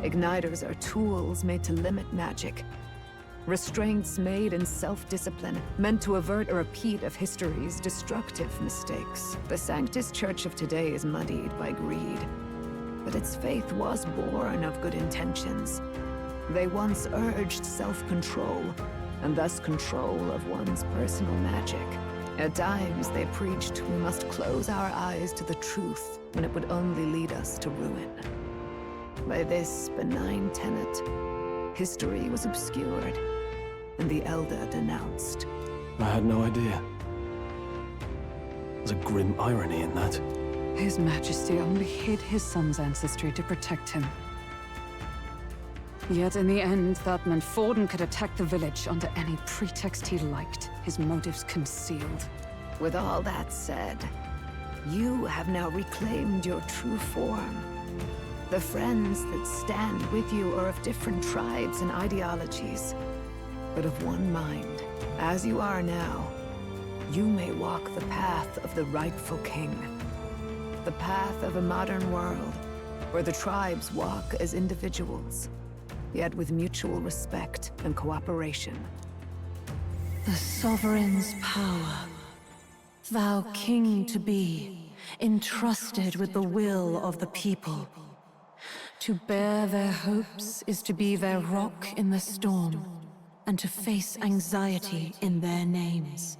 Igniters are tools made to limit magic. Restraints made in self-discipline, meant to avert a repeat of history's destructive mistakes. The Sanctus Church of today is muddied by greed. But its faith was born of good intentions. They once urged self-control, and thus control of one's personal magic. At times, they preached we must close our eyes to the truth when it would only lead us to ruin. By this benign tenet, history was obscured, and the Elder denounced. I had no idea. There's a grim irony in that. His Majesty only hid his son's ancestry to protect him. Yet in the end, that meant Forden could attack the village under any pretext he liked, his motives concealed. With all that said, you have now reclaimed your true form. The friends that stand with you are of different tribes and ideologies, but of one mind. As you are now, you may walk the path of the rightful king. The path of a modern world, where the tribes walk as individuals, yet with mutual respect and cooperation. The sovereign's power. Thou king to be, entrusted with the will of the people. To bear their hopes is to be their rock in the storm, and to face anxiety in their names.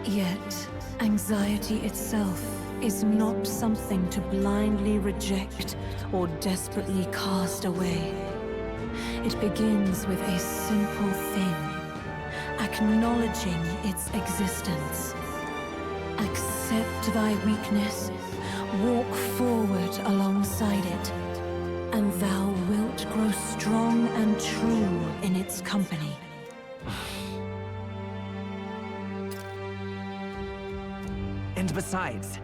Yet, anxiety itself is not something to blindly reject or desperately cast away. It begins with a simple thing, acknowledging its existence. Accept thy weakness, walk forward alongside it, and thou wilt grow strong and true in its company. And besides,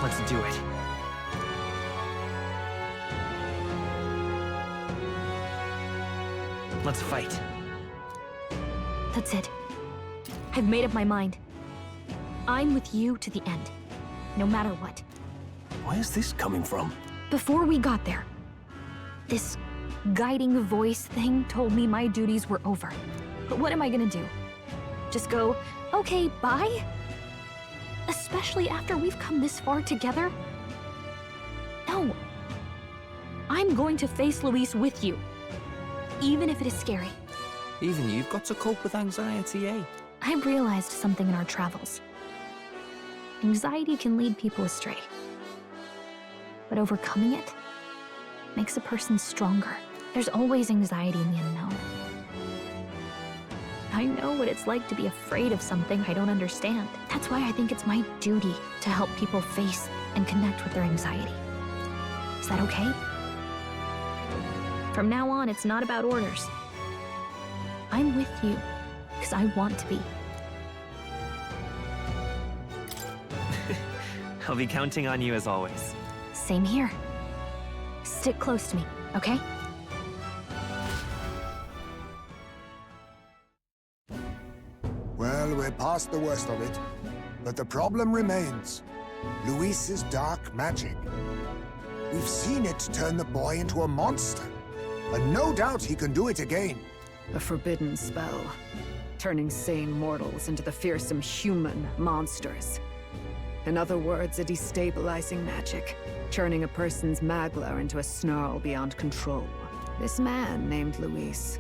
let's do it. Let's fight. That's it. I've made up my mind. I'm with you to the end, no matter what. Where's this coming from? Before we got there, this guiding voice thing told me my duties were over. But what am I gonna do? Just go, okay, bye? Especially after we've come this far together? No. I'm going to face Luis with you, even if it is scary. Even you've got to cope with anxiety, eh? I've realized something in our travels. Anxiety can lead people astray. But overcoming it makes a person stronger. There's always anxiety in the unknown. I know what it's like to be afraid of something I don't understand. That's why I think it's my duty to help people face and connect with their anxiety. Is that okay? From now on, it's not about orders. I'm with you because I want to be. I'll be counting on you as always. Same here. Stick close to me, okay? Well, we're past the worst of it. But the problem remains. Luis's dark magic. We've seen it turn the boy into a monster. And no doubt he can do it again. A forbidden spell, turning sane mortals into the fearsome human monsters. In other words, a destabilizing magic, turning a person's magla into a snarl beyond control. This man named Luis,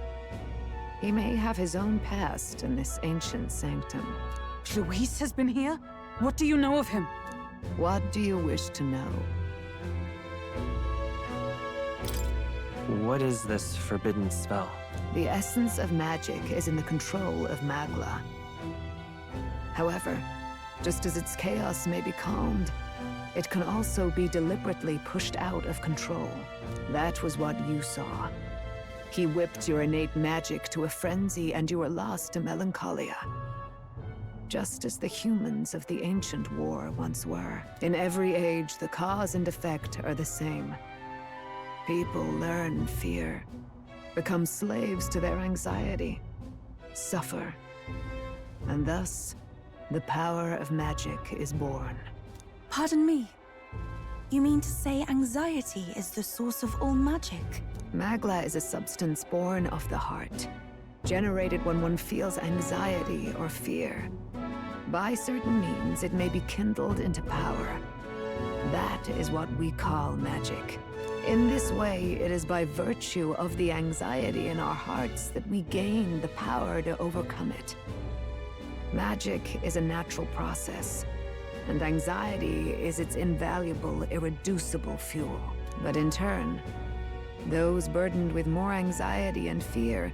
he may have his own past in this ancient sanctum. Luis has been here? What do you know of him? What do you wish to know? What is this forbidden spell? The essence of magic is in the control of magla. However, just as its chaos may be calmed, it can also be deliberately pushed out of control. That was what you saw. He whipped your innate magic to a frenzy and you were lost to melancholia. just as the humans of the ancient war once were. In every age, the cause and effect are the same. People learn fear, become slaves to their anxiety, suffer, and thus, the power of magic is born. Pardon me. You mean to say anxiety is the source of all magic? Magla is a substance born of the heart, generated when one feels anxiety or fear. By certain means, it may be kindled into power. That is what we call magic. In this way, it is by virtue of the anxiety in our hearts that we gain the power to overcome it. Magic is a natural process, and anxiety is its invaluable, irreducible fuel. But in turn, those burdened with more anxiety and fear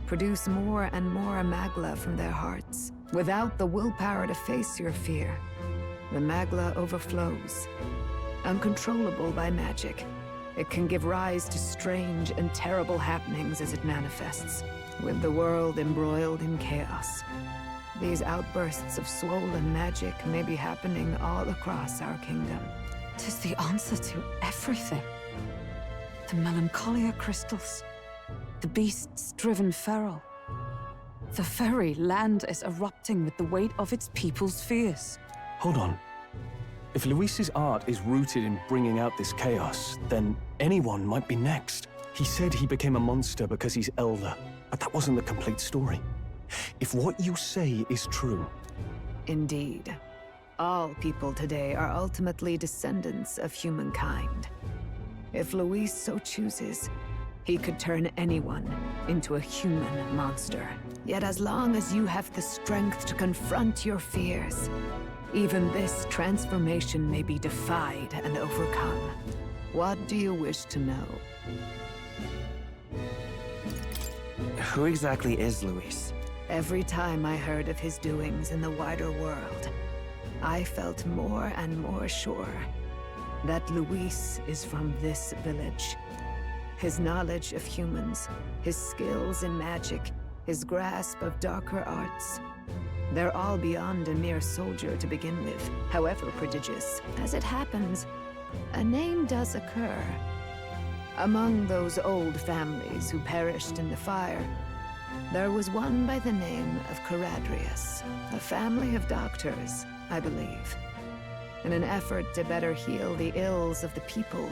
produce more and more magla from their hearts. Without the willpower to face your fear, the magla overflows. Uncontrollable by magic, it can give rise to strange and terrible happenings as it manifests, with the world embroiled in chaos. These outbursts of swollen magic may be happening all across our kingdom. 'Tis the answer to everything. The melancholia crystals, the beasts driven feral. The very land is erupting with the weight of its people's fears. Hold on. If Luis's art is rooted in bringing out this chaos, then anyone might be next. He said he became a monster because he's elder, but that wasn't the complete story. If what you say is true... Indeed. All people today are ultimately descendants of humankind. If Luis so chooses, he could turn anyone into a human monster. Yet as long as you have the strength to confront your fears, even this transformation may be defied and overcome. What do you wish to know? Who exactly is Luis? Every time I heard of his doings in the wider world, I felt more and more sure that Luis is from this village. His knowledge of humans, his skills in magic, his grasp of darker arts, they're all beyond a mere soldier to begin with, however prodigious. As it happens, a name does occur. Among those old families who perished in the fire, there was one by the name of Caradrius, a family of doctors, I believe. In an effort to better heal the ills of the people,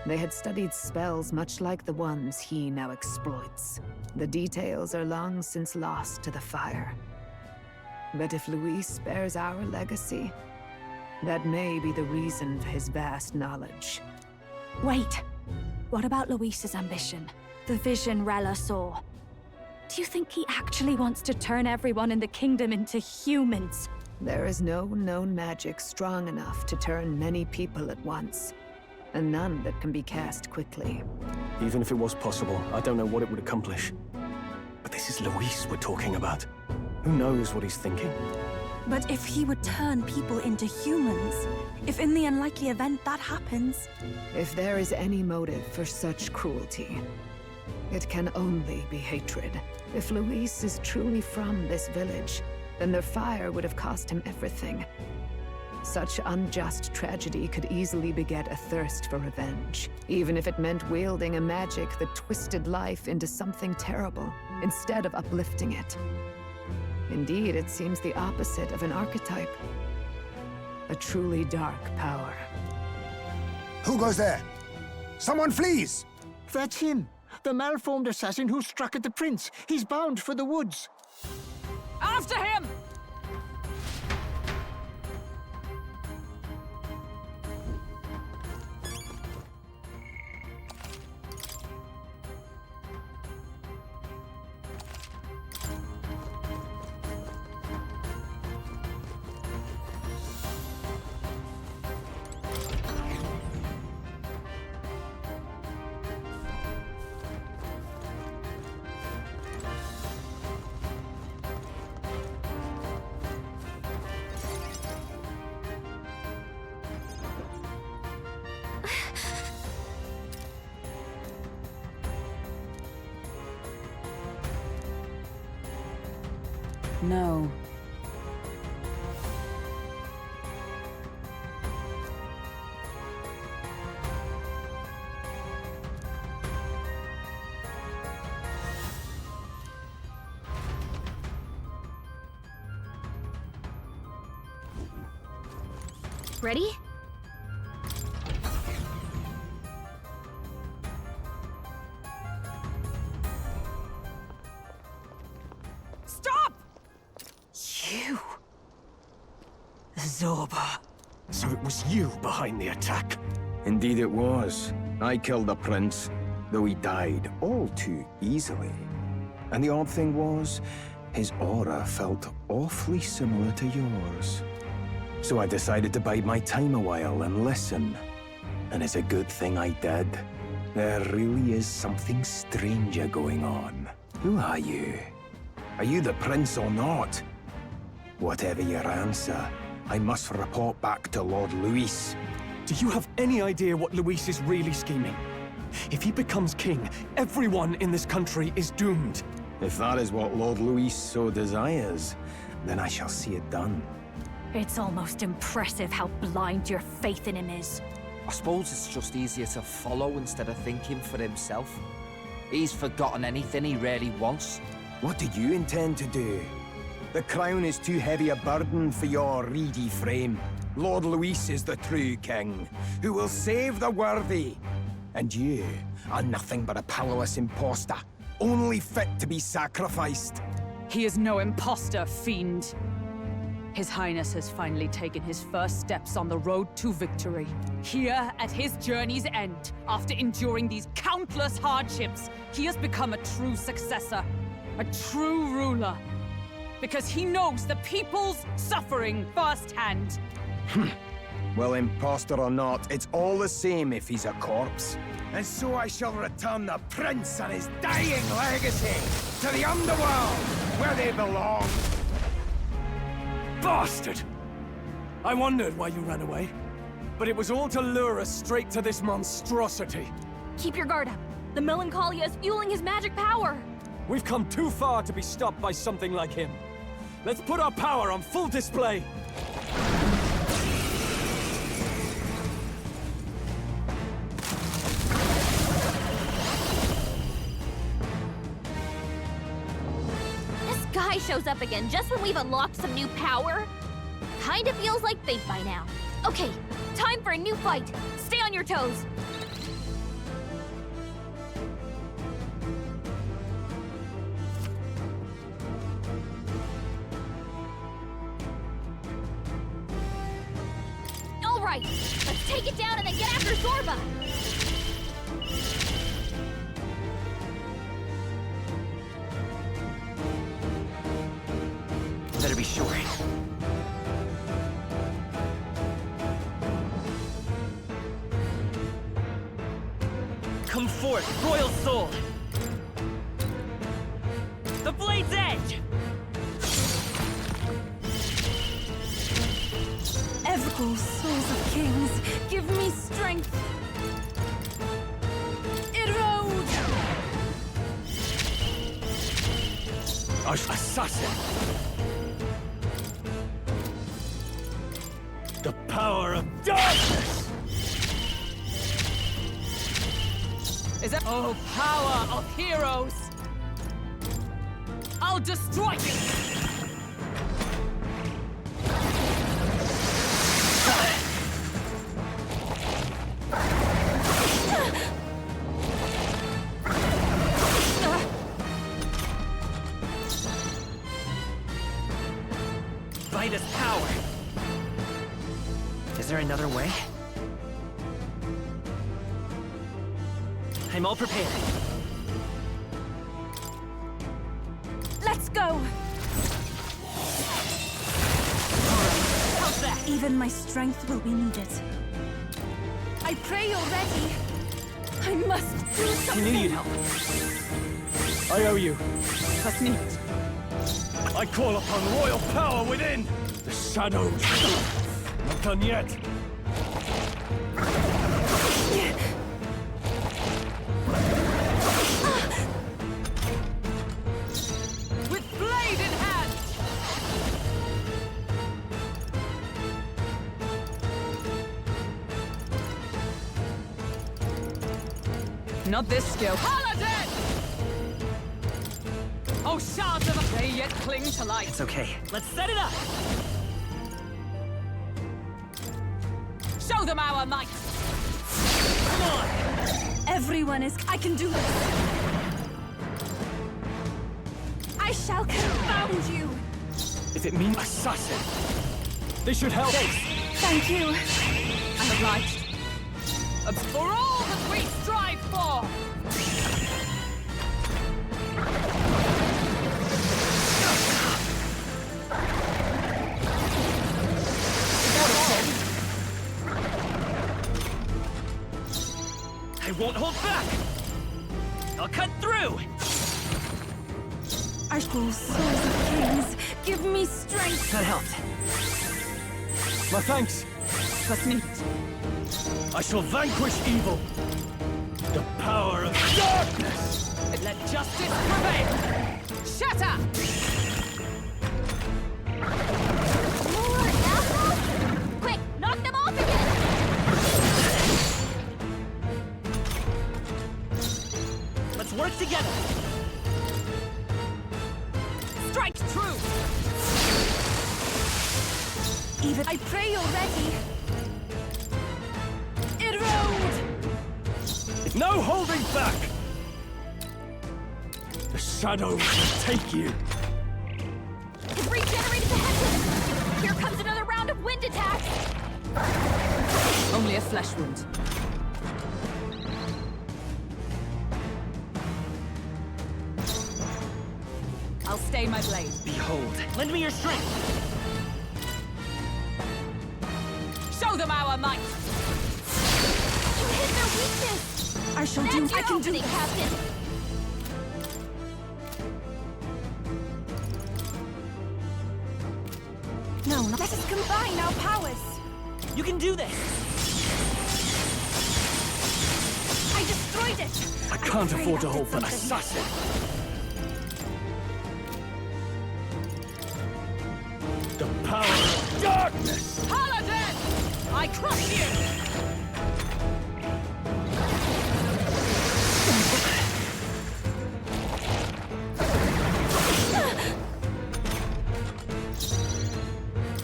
they had studied spells much like the ones he now exploits. The details are long since lost to the fire. But if Luis bears our legacy, that may be the reason for his vast knowledge. Wait! What about Luis's ambition? The vision Rella saw? Do you think he actually wants to turn everyone in the kingdom into humans? There is no known magic strong enough to turn many people at once, and none that can be cast quickly. Even if it was possible, I don't know what it would accomplish. But this is Luis we're talking about. Who knows what he's thinking? But if he would turn people into humans, if in the unlikely event that happens... If there is any motive for such cruelty, it can only be hatred. If Luis is truly from this village, then their fire would have cost him everything. Such unjust tragedy could easily beget a thirst for revenge, even if it meant wielding a magic that twisted life into something terrible, instead of uplifting it. Indeed, it seems the opposite of an archetype. A truly dark power. Who goes there? Someone flees! That's him! The malformed assassin who struck at the prince. He's bound for the woods. After him! No. Ready? Stop! You... Zorba. So it was you behind the attack? Indeed it was. I killed the prince, though he died all too easily. And the odd thing was, his aura felt awfully similar to yours. So I decided to bide my time a while and listen. And it's a good thing I did. There really is something stranger going on. Who are you? Are you the prince or not? Whatever your answer, I must report back to Lord Luis. Do you have any idea what Luis is really scheming? If he becomes king, everyone in this country is doomed. If that is what Lord Luis so desires, then I shall see it done. It's almost impressive how blind your faith in him is. I suppose it's just easier to follow instead of thinking for himself. He's forgotten anything he really wants. What do you intend to do? The crown is too heavy a burden for your reedy frame. Lord Luis is the true king, who will save the worthy. And you are nothing but a powerless imposter, only fit to be sacrificed. He is no imposter, fiend. His Highness has finally taken his first steps on the road to victory. Here, at his journey's end, after enduring these countless hardships, he has become a true successor, a true ruler. Because he knows the people's suffering firsthand. Well, imposter or not, it's all the same if he's a corpse. And so I shall return the prince and his dying legacy to the underworld, where they belong. Bastard! I wondered why you ran away, but it was all to lure us straight to this monstrosity. Keep your guard up. The Melancholia is fueling his magic power. We've come too far to be stopped by something like him. Let's put our power on full display. This guy shows up again just when we've unlocked some new power. Kinda feels like fate by now. Okay, time for a new fight. Stay on your toes. All right, let's take it down and then get after Zorba. Better be sure. Come forth, Royal Soul! The Blade's Edge! Evergol, souls of kings, give me strength. Erode! Assassin! The power of darkness! Is that... Oh, power of heroes! I'll destroy you! Vitus power! Is there another way? I'm all prepared. Let's go! How's that? Even my strength will be needed. I pray you're ready. I must do You something. need help. I owe you. Kasnit. I call upon royal power within! The shadows! Not done yet! With blade in hand! Not this skill. Paladin! Oh, shards of they yet cling to life. It's okay. Let's set it up! Show them our might! Come on! Everyone is... I can do this! I shall confound you! If it means assassin, this should help. Thank you. I'm obliged. For all that we strive for! I won't hold back! I'll cut through! Ashbull, souls of kings, give me strength! That helped. My thanks. Trust me. I shall vanquish evil. The power of darkness! And let justice prevail! Shatter! More apples? Quick, knock them off again! Let's work together! Strike true! Even I pray you're ready. Erode! No holding back! The shadows will take you! You've regenerated the headwind! Here comes another round of wind attacks! Only a flesh wound. I'll stay my blade. Behold, lend me your strength! Show them our might! You hit their weakness! I shall That's do... your I can do opening, this. Captain! No, let us combine our powers. You can do this! I destroyed it! I can't pray afford to that hold did for something. assassin! The power of darkness! Paladin! I crush you!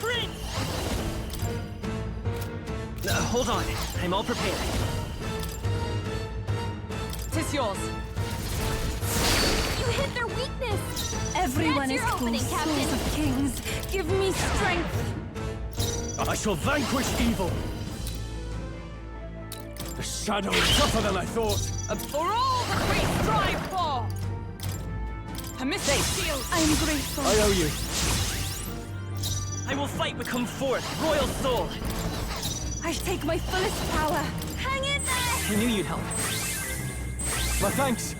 Prince! Hold on, I'm all prepared. Tis yours. You hit their weakness! Everyone That's is your called opening, Captain. souls of kings. Give me strength. I shall vanquish evil! The shadow is tougher than I thought! For all that we strive for! A missile shield! I am grateful. I owe you. I will fight with come forth, royal soul! I take my fullest power. Hang in there! I knew you'd help. My thanks!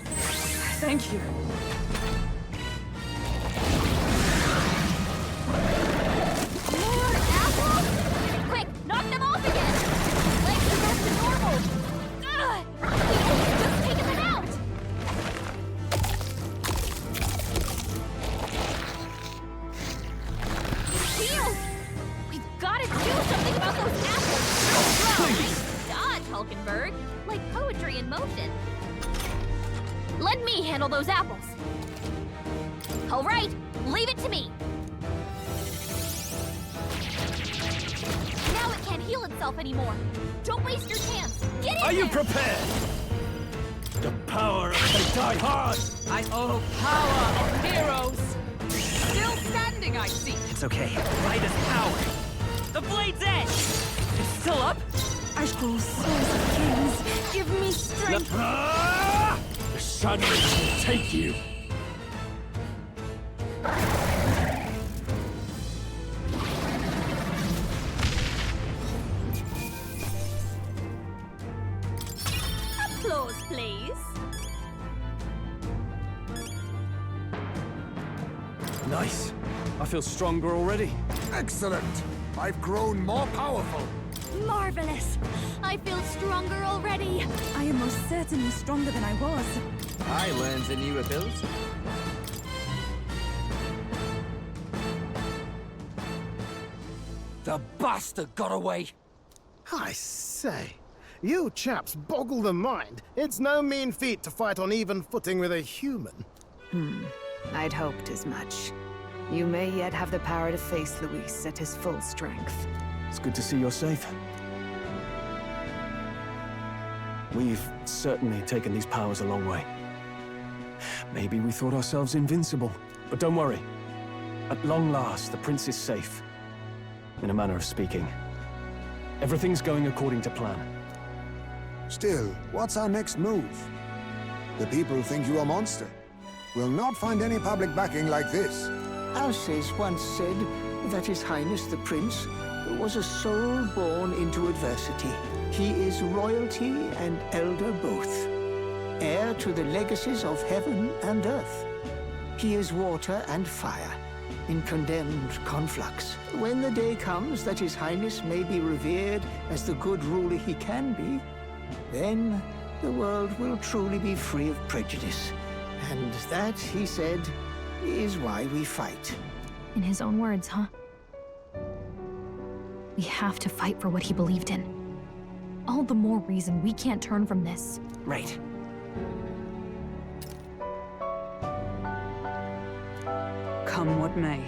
Thank you. More apples? Quick, knock them off again! Legs revert to normal! Ugh! We've just taken them out! Healed! We've got to do something about those apples! Nice dodge, Hulkenberg! Like poetry in motion. Let me handle those apples. All right, leave it to me. Now it can't heal itself anymore. Don't waste your chance. Get in Are you there. prepared? The power of the die hard! Oh, power of heroes! Still standing, I see. It's okay. Light is power. The blade's edge! It's still up? Ashbull, souls of kings. Give me strength. The shadows will take you. Applause, please. Nice. I feel stronger already. Excellent. I've grown more powerful. Marvelous. I feel stronger already. I am most certainly stronger than I was. I learned a new ability. The bastard got away. I say, you chaps boggle the mind. It's no mean feat to fight on even footing with a human. I'd hoped as much. You may yet have the power to face Luis at his full strength. It's good to see you're safe. We've certainly taken these powers a long way. Maybe we thought ourselves invincible, but don't worry. At long last, the prince is safe. In a manner of speaking. Everything's going according to plan. Still, what's our next move? The people think you a monster. We'll not find any public backing like this. Alces once said that His Highness the Prince was a soul born into adversity. He is royalty and elder both, heir to the legacies of heaven and earth. He is water and fire, in condemned conflux. When the day comes that His Highness may be revered as the good ruler he can be, then the world will truly be free of prejudice. And that, he said, is why we fight. In his own words, huh? We have to fight for what he believed in. All the more reason we can't turn from this. Right. Come what may,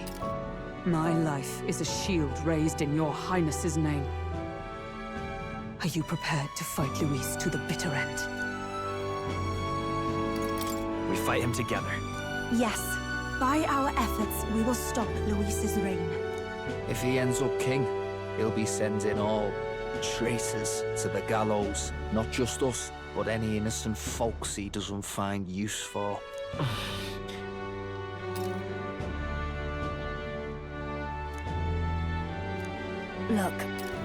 my life is a shield raised in your highness's name. Are you prepared to fight Luis to the bitter end? We fight him together. Yes. By our efforts, we will stop Luis's reign. If he ends up king, he'll be sending all traitors to the gallows. Not just us, but any innocent folks he doesn't find use for. Look,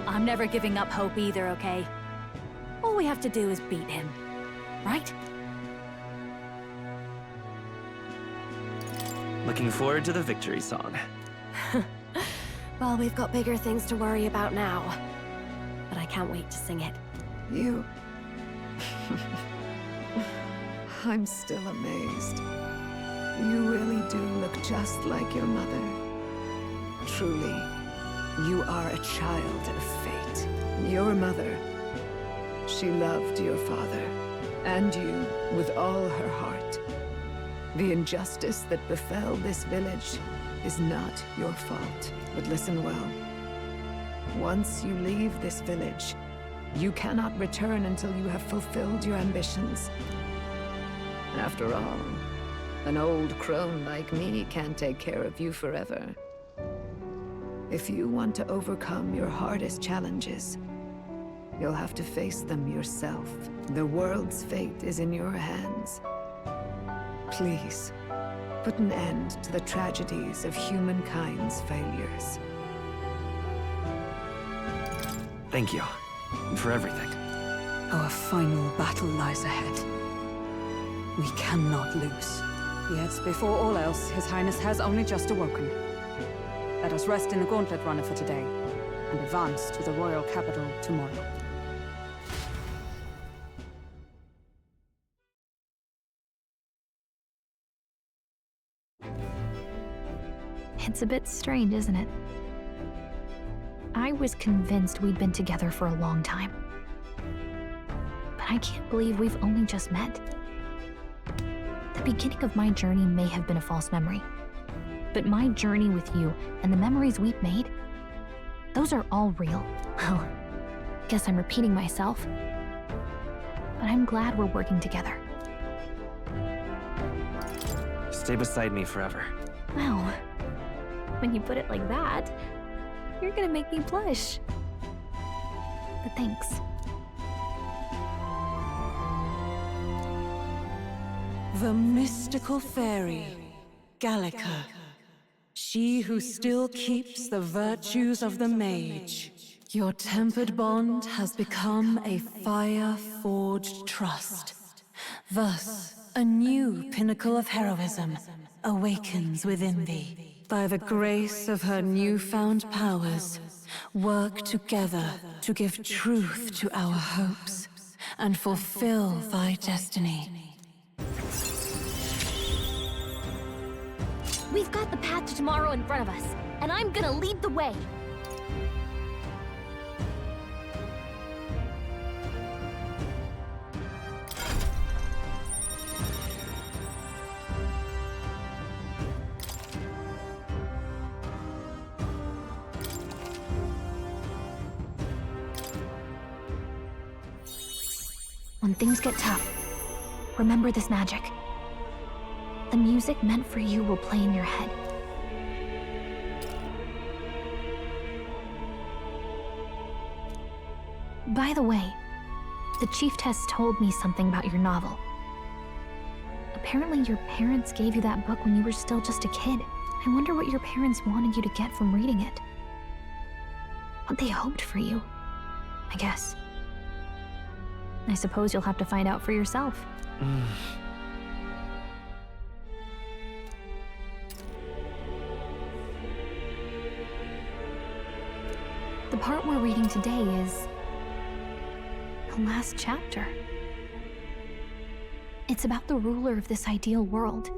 I'm never giving up hope either, okay? All we have to do is beat him, right? Looking forward to the victory song. Well, we've got bigger things to worry about now. But I can't wait to sing it. You... I'm still amazed. You really do look just like your mother. Truly, you are a child of fate. Your mother, she loved your father, and you with all her heart. The injustice that befell this village is not your fault. But listen well. Once you leave this village, you cannot return until you have fulfilled your ambitions. After all, an old crone like me can't take care of you forever. If you want to overcome your hardest challenges, you'll have to face them yourself. The world's fate is in your hands. Please, put an end to the tragedies of humankind's failures. Thank you for everything. Our final battle lies ahead. We cannot lose. Yes, before all else, His Highness has only just awoken. Let us rest in the Gauntlet Runner for today, and advance to the royal capital tomorrow. It's a bit strange, isn't it? I was convinced we'd been together for a long time. But I can't believe we've only just met. The beginning of my journey may have been a false memory. But my journey with you and the memories we've made, those are all real. Well, guess I'm repeating myself. But I'm glad we're working together. Stay beside me forever. Well, when you put it like that, you're gonna make me blush. But thanks. The mystical fairy, Gallica. She who still keeps the virtues of the mage. Your tempered bond has become a fire-forged trust. Thus, a new pinnacle of heroism awakens within thee. By the grace of her newfound powers, work together to give truth to our hopes and fulfill thy destiny. We've got the path to tomorrow in front of us, and I'm gonna lead the way. when things get tough, remember this magic. The music meant for you will play in your head. By the way, the chiefess told me something about your novel. Apparently your parents gave you that book when you were still just a kid. I wonder what your parents wanted you to get from reading it. What they hoped for you, I guess. I suppose you'll have to find out for yourself. The part we're reading today is the last chapter. It's about the ruler of this ideal world.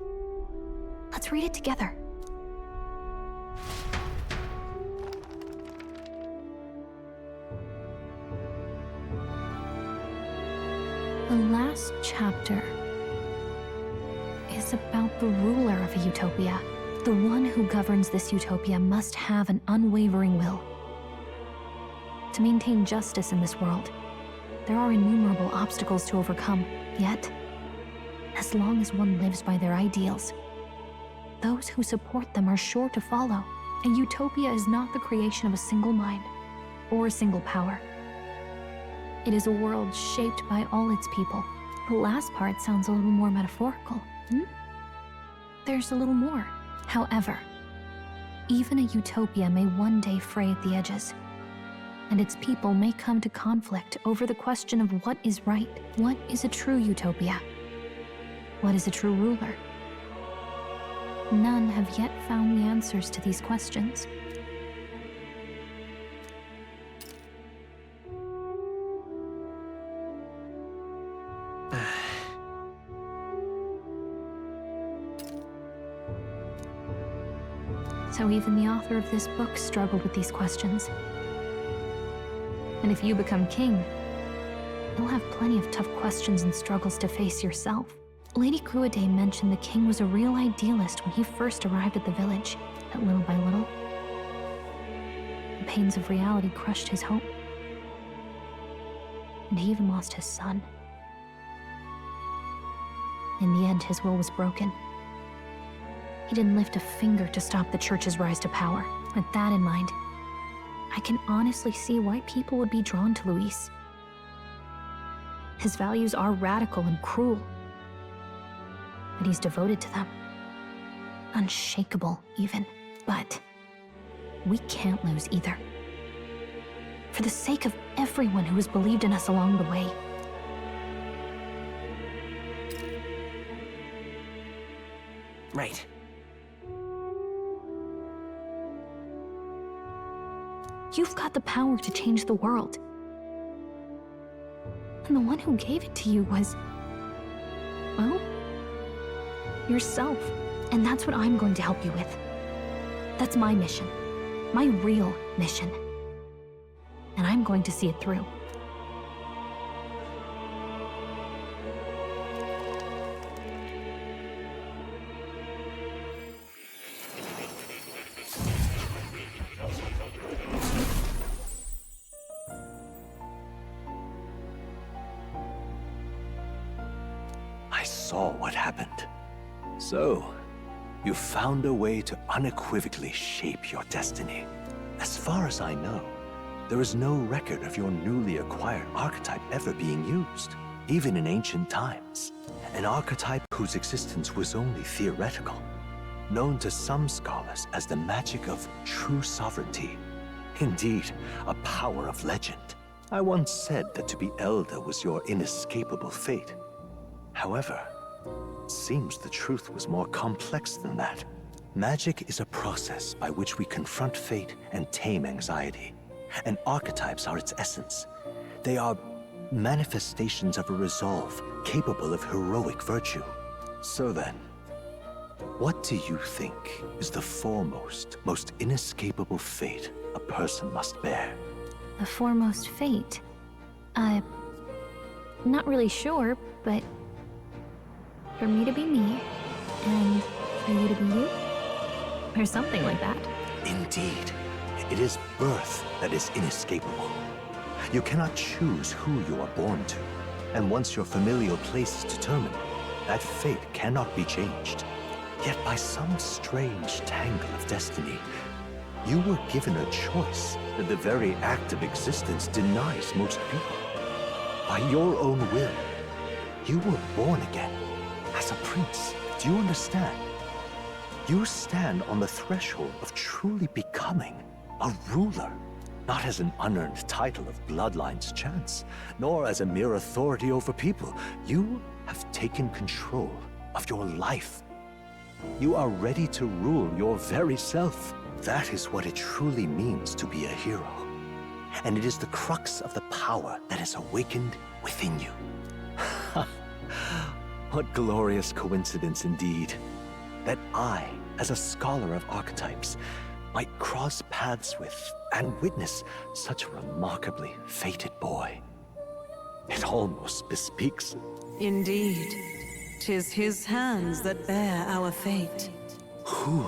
Let's read it together. The last chapter is about the ruler of a utopia. The one who governs this utopia must have an unwavering will. To maintain justice in this world, there are innumerable obstacles to overcome. Yet, as long as one lives by their ideals, those who support them are sure to follow. A utopia is not the creation of a single mind or a single power. It is a world shaped by all its people. The last part sounds a little more metaphorical. There's a little more. However, even a utopia may one day fray at the edges, and its people may come to conflict over the question of what is right. What is a true utopia? What is a true ruler? None have yet found the answers to these questions. So even the author of this book struggled with these questions. And if you become king, you'll have plenty of tough questions and struggles to face yourself. Lady Gruaday mentioned the king was a real idealist when he first arrived at the village, but little by little, the pains of reality crushed his hope. And he even lost his son. In the end, his will was broken. He didn't lift a finger to stop the church's rise to power. With that in mind, I can honestly see why people would be drawn to Luis. His values are radical and cruel, but he's devoted to them. Unshakable, even. But we can't lose either. For the sake of everyone who has believed in us along the way. Right. You've got the power to change the world. And the one who gave it to you was, well, yourself. And that's what I'm going to help you with. That's my mission. My real mission. And I'm going to see it through. I saw what happened. So, you found a way to unequivocally shape your destiny. As far as I know, there is no record of your newly acquired archetype ever being used, even in ancient times. An archetype whose existence was only theoretical, known to some scholars as the magic of true sovereignty. Indeed, a power of legend. I once said that to be elder was your inescapable fate. However, it seems the truth was more complex than that. Magic is a process by which we confront fate and tame anxiety. And archetypes are its essence. They are manifestations of a resolve capable of heroic virtue. So then, what do you think is the foremost, most inescapable fate a person must bear? The foremost fate? Not really sure, but for me to be me, and for you to be you? Or something like that. Indeed. It is birth that is inescapable. You cannot choose who you are born to. And once your familial place is determined, that fate cannot be changed. Yet by some strange tangle of destiny, you were given a choice that the very act of existence denies most people. By your own will, you were born again as a prince. Do you understand? You stand on the threshold of truly becoming a ruler, not as an unearned title of bloodline's chance, nor as a mere authority over people. You have taken control of your life. You are ready to rule your very self. That is what it truly means to be a hero. And it is the crux of the power that is awakened within you. What glorious coincidence indeed, that I, as a scholar of archetypes, might cross paths with and witness such a remarkably fated boy. It almost bespeaks... Indeed. 'Tis his hands that bear our fate. Who?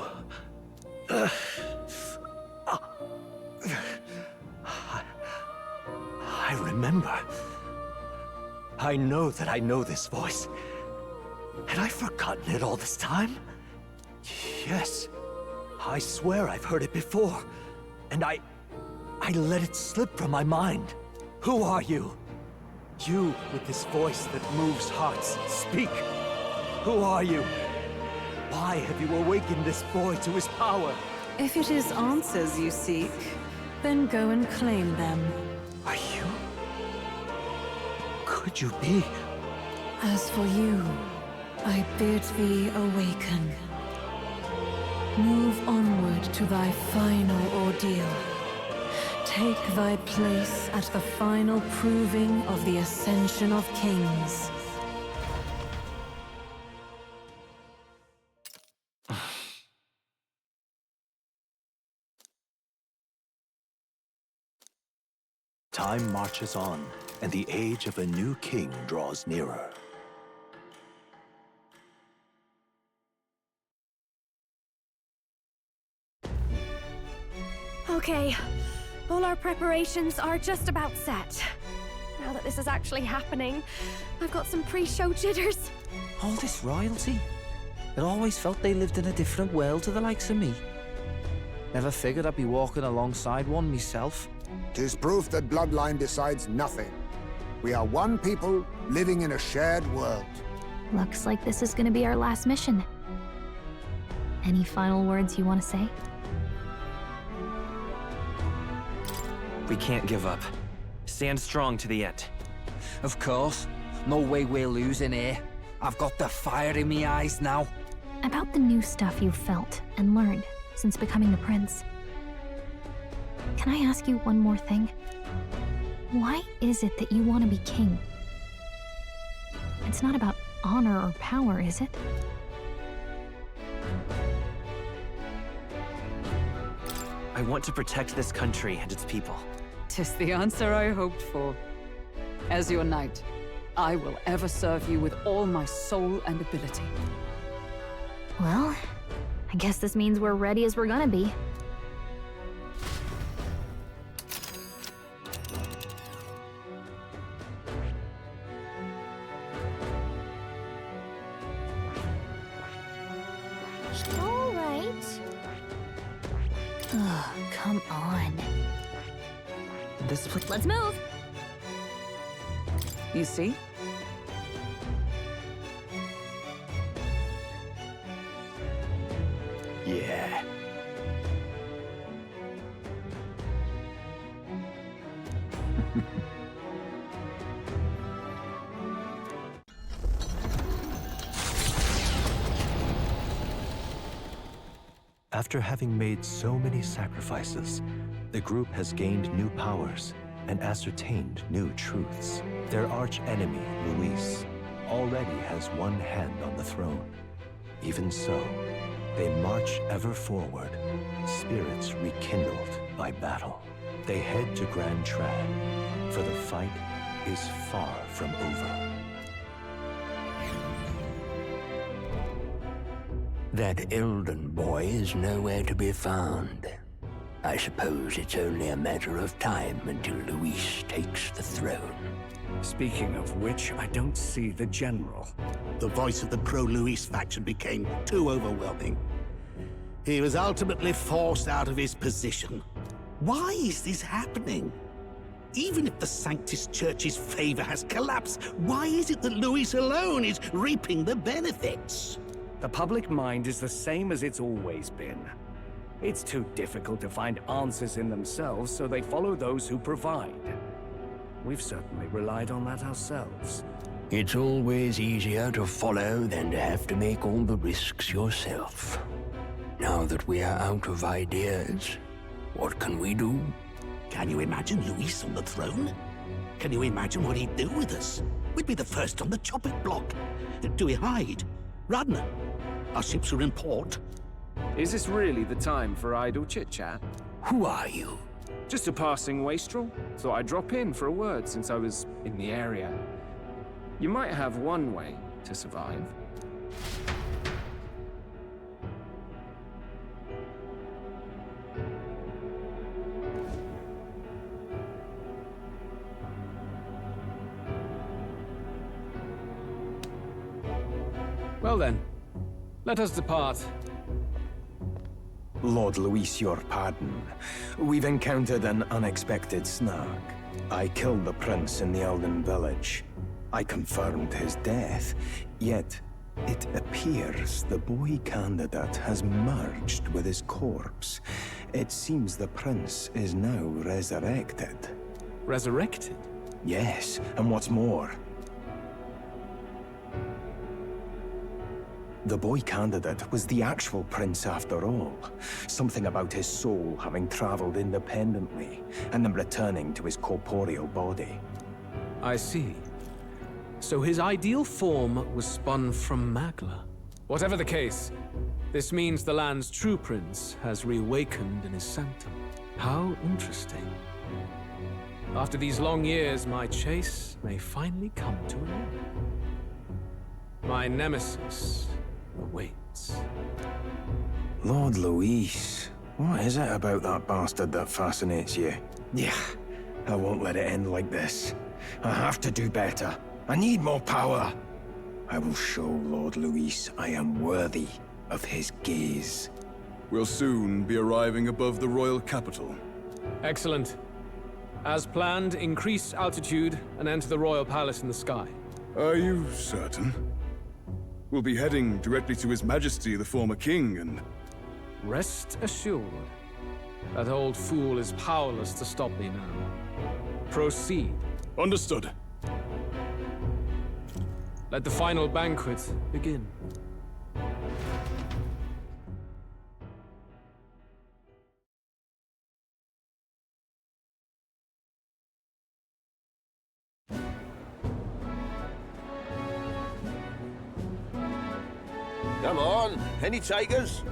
I remember. I know that I know this voice. Had I forgotten it all this time? Yes. I swear I've heard it before. And I let it slip from my mind. Who are you? You with this voice that moves hearts. Speak. Who are you? Why have you awakened this boy to his power? If it is answers you seek, then go and claim them. Are you? Could you be? As for you, I bid thee awaken. Move onward to thy final ordeal. Take thy place at the final proving of the Ascension of Kings. Time marches on, and the age of a new king draws nearer. Okay, all our preparations are just about set. Now that this is actually happening, I've got some pre-show jitters. All this royalty? It always felt they lived in a different world to the likes of me. Never figured I'd be walking alongside one myself. 'Tis proof that bloodline decides nothing. We are one people living in a shared world. Looks like this is gonna be our last mission. Any final words you want to say? We can't give up. Stand strong to the end. Of course. No way we're losing here. I've got the fire in my eyes now. About the new stuff you've felt and learned since becoming the prince. Can I ask you one more thing? Why is it that you want to be king? It's not about honor or power, is it? I want to protect this country and its people. 'Tis the answer I hoped for. As your knight, I will ever serve you with all my soul and ability. Well, I guess this means we're ready as we're gonna be. All right. Ugh, come on. Let's move. You see? Yeah. After having made so many sacrifices, the group has gained new powers and ascertained new truths. Their arch-enemy, Luis, already has one hand on the throne. Even so, they march ever forward, spirits rekindled by battle. They head to Grand Trad, for the fight is far from over. That Elden boy is nowhere to be found. I suppose it's only a matter of time until Luis takes the throne. Speaking of which, I don't see the General. The voice of the pro-Luis faction became too overwhelming. He was ultimately forced out of his position. Why is this happening? Even if the Sanctus Church's favor has collapsed, why is it that Luis alone is reaping the benefits? The public mind is the same as it's always been. It's too difficult to find answers in themselves, so they follow those who provide. We've certainly relied on that ourselves. It's always easier to follow than to have to make all the risks yourself. Now that we are out of ideas, what can we do? Can you imagine Luis on the throne? Can you imagine what he'd do with us? We'd be the first on the chopping block. Do we hide? Run? Our ships are in port. Is this really the time for idle chit-chat? Who are you? Just a passing wastrel. Thought I'd drop in for a word since I was in the area. You might have one way to survive. Well then, let us depart. Lord Luis, your pardon. We've encountered an unexpected snag. I killed the prince in the Elden village. I confirmed his death, yet it appears the boy candidate has merged with his corpse. It seems the prince is now resurrected. Resurrected? Yes, and what's more, the boy candidate was the actual prince after all. Something about his soul having traveled independently, and then returning to his corporeal body. I see. So his ideal form was spun from Magla. Whatever the case, this means the land's true prince has reawakened in his sanctum. How interesting. After these long years, my chase may finally come to an end. My nemesis awaits. Lord Luis, what is it about that bastard that fascinates you? Yeah, I won't let it end like this. I have to do better. I need more power. I will show Lord Luis I am worthy of his gaze. We'll soon be arriving above the royal capital. Excellent. As planned, increase altitude and enter the royal palace in the sky. Are you certain? We'll be heading directly to His Majesty, the former king, and... Rest assured, that old fool is powerless to stop me now. Proceed. Understood. Let the final banquet begin. Come on, any takers?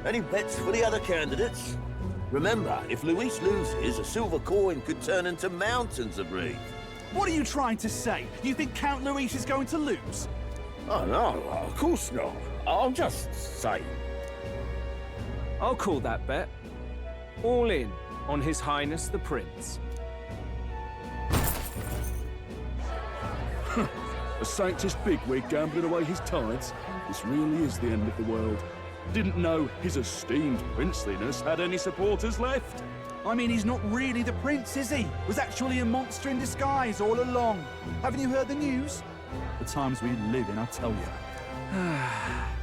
Any bets for the other candidates? Remember, if Luis loses, a silver coin could turn into mountains of Reef. What are you trying to say? You think Count Luis is going to lose? Oh, no, of course not. I'm just saying. I'll call that bet. All in on His Highness the Prince. A Sanctus bigwig gambling away his tides? This really is the end of the world. Didn't know his esteemed princeliness had any supporters left. I mean, he's not really the prince, is he? Was actually a monster in disguise all along. Haven't you heard the news? The times we live in, I tell you.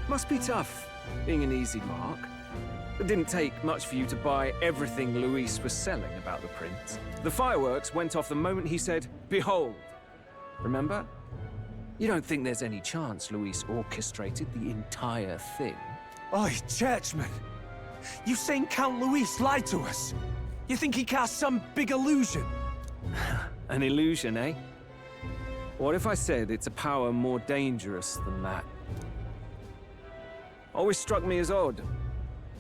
Must be tough, being an easy mark. It didn't take much for you to buy everything Luis was selling about the prince. The fireworks went off the moment he said, "Behold." Remember? You don't think there's any chance Luis orchestrated the entire thing? Oi, churchman! You saying Count Luis lied to us? You think he cast some big illusion? An illusion, eh? What if I said it's a power more dangerous than that? Always struck me as odd.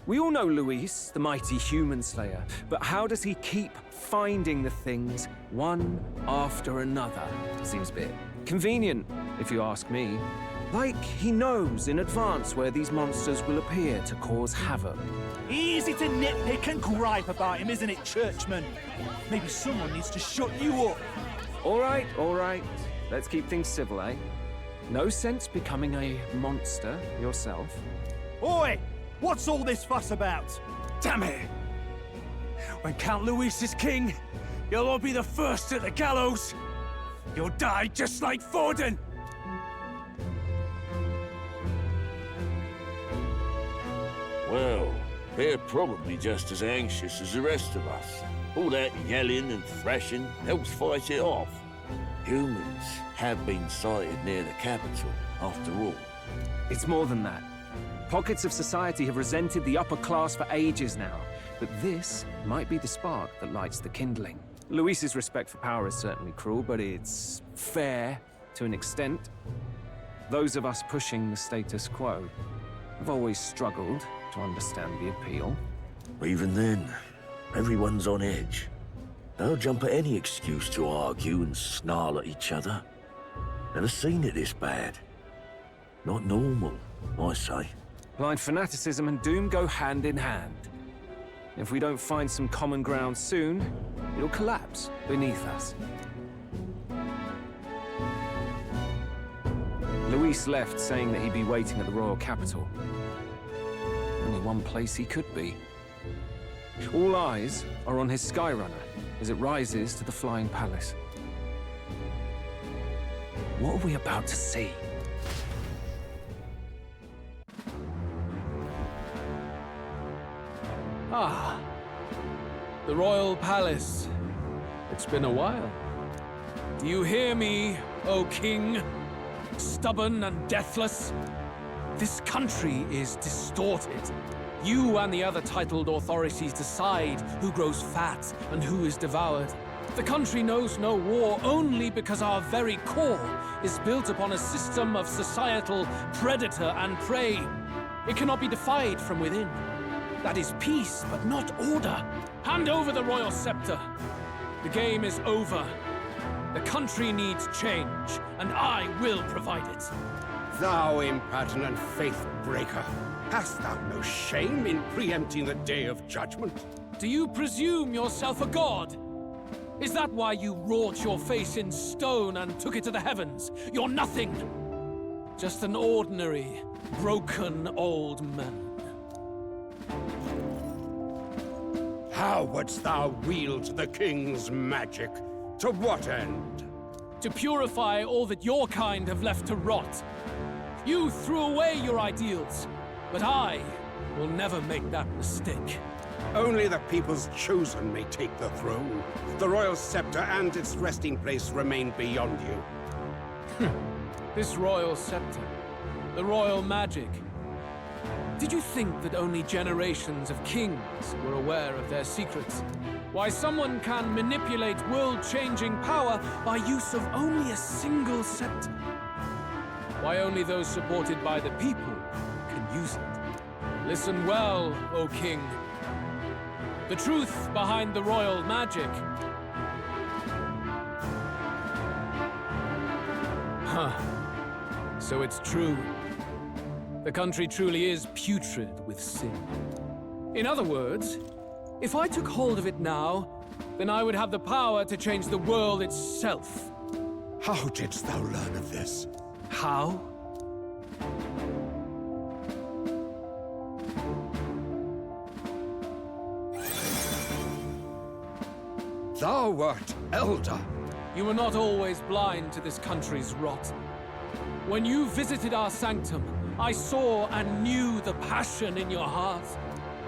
We all know Luis, the mighty human slayer, but how does he keep finding the things one after another? Seems a bit convenient, if you ask me. Like he knows in advance where these monsters will appear to cause havoc. Easy to nitpick and gripe about him, isn't it, churchman? Maybe someone needs to shut you up. All right. Let's keep things civil, eh? No sense becoming a monster yourself. Oi! What's all this fuss about? Damn it! When Count Luis is king, you'll all be the first at the gallows. You'll die just like Forden. Well, they're probably just as anxious as the rest of us. All that yelling and thrashing helps fight it off. Humans have been sighted near the capital, after all. It's more than that. Pockets of society have resented the upper class for ages now, but this might be the spark that lights the kindling. Luis's respect for power is certainly cruel, but it's fair to an extent. Those of us pushing the status quo have always struggled to understand the appeal. Even then, everyone's on edge. They'll jump at any excuse to argue and snarl at each other. Never seen it this bad. Not normal, I say. Blind fanaticism and doom go hand in hand. If we don't find some common ground soon, it'll collapse beneath us. Luis left saying that he'd be waiting at the royal capital. Only one place he could be. All eyes are on his Skyrunner as it rises to the flying palace. What are we about to see? Ah, the royal palace. It's been a while. Do you hear me, O king? Stubborn and deathless? This country is distorted. You and the other titled authorities decide who grows fat and who is devoured. The country knows no war only because our very core is built upon a system of societal predator and prey. It cannot be defied from within. That is peace, but not order. Hand over the royal scepter. The game is over. The country needs change, and I will provide it. Thou impertinent faith breaker, hast thou no shame in preempting the day of judgment? Do you presume yourself a god? Is that why you wrought your face in stone and took it to the heavens? You're nothing. Just an ordinary, broken old man. How wouldst thou wield the king's magic? To what end? To purify all that your kind have left to rot. You threw away your ideals, but I will never make that mistake. Only the people's chosen may take the throne. The royal scepter and its resting place remain beyond you. This royal scepter, the royal magic. Did you think that only generations of kings were aware of their secrets? Why someone can manipulate world-changing power by use of only a single scepter? Why only those supported by the people can use it? Listen well, O king. The truth behind the royal magic. So it's true. The country truly is putrid with sin. In other words, if I took hold of it now, then I would have the power to change the world itself. How didst thou learn of this? How? Thou wert elder. You were not always blind to this country's rot. When you visited our sanctum, I saw and knew the passion in your heart.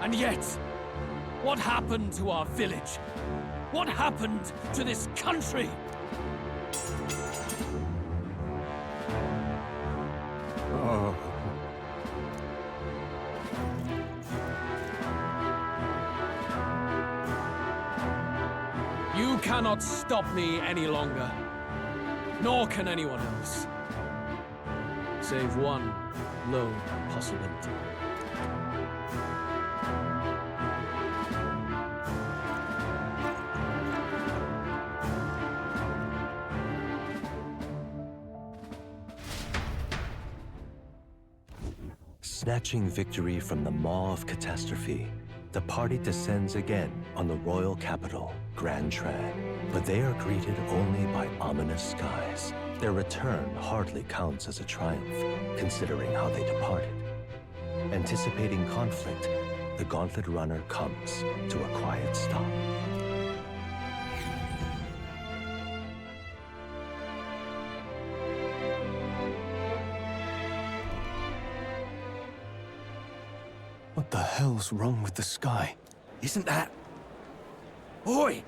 And yet, what happened to our village? What happened to this country? Oh. You cannot stop me any longer. Nor can anyone else. Save one lone possibility. Snatching victory from the maw of catastrophe, the party descends again on the royal capital, Grand Trad. But they are greeted only by ominous skies. Their return hardly counts as a triumph, considering how they departed. Anticipating conflict, the Gauntlet Runner comes to a quiet stop. What the hell's wrong with the sky? Isn't that... Oi!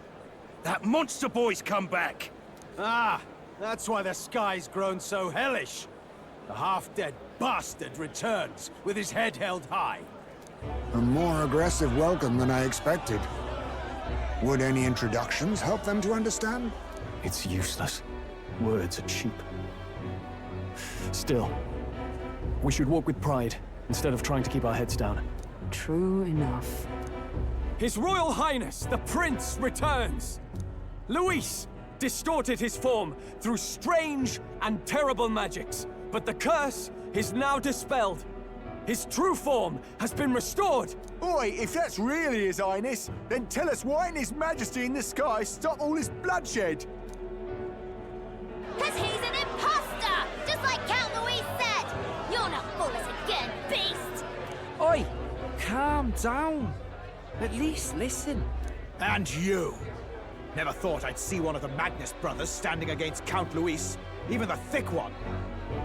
That monster boy's come back! Ah, that's why the sky's grown so hellish. The half-dead bastard returns with his head held high. A more aggressive welcome than I expected. Would any introductions help them to understand? It's useless. Words are cheap. Still, we should walk with pride instead of trying to keep our heads down. True enough. His Royal Highness, the Prince, returns! Luis distorted his form through strange and terrible magics, but the curse is now dispelled. His true form has been restored! Oi, if that's really His Highness, then tell us why didn't His Majesty in the sky stop all this bloodshed? 'Cause he's an imposter! Just like Count Luis said! You'll not fool us again, beast! Oi! Calm down. At least listen. And you! Never thought I'd see one of the Magnus brothers standing against Count Luis, even the thick one.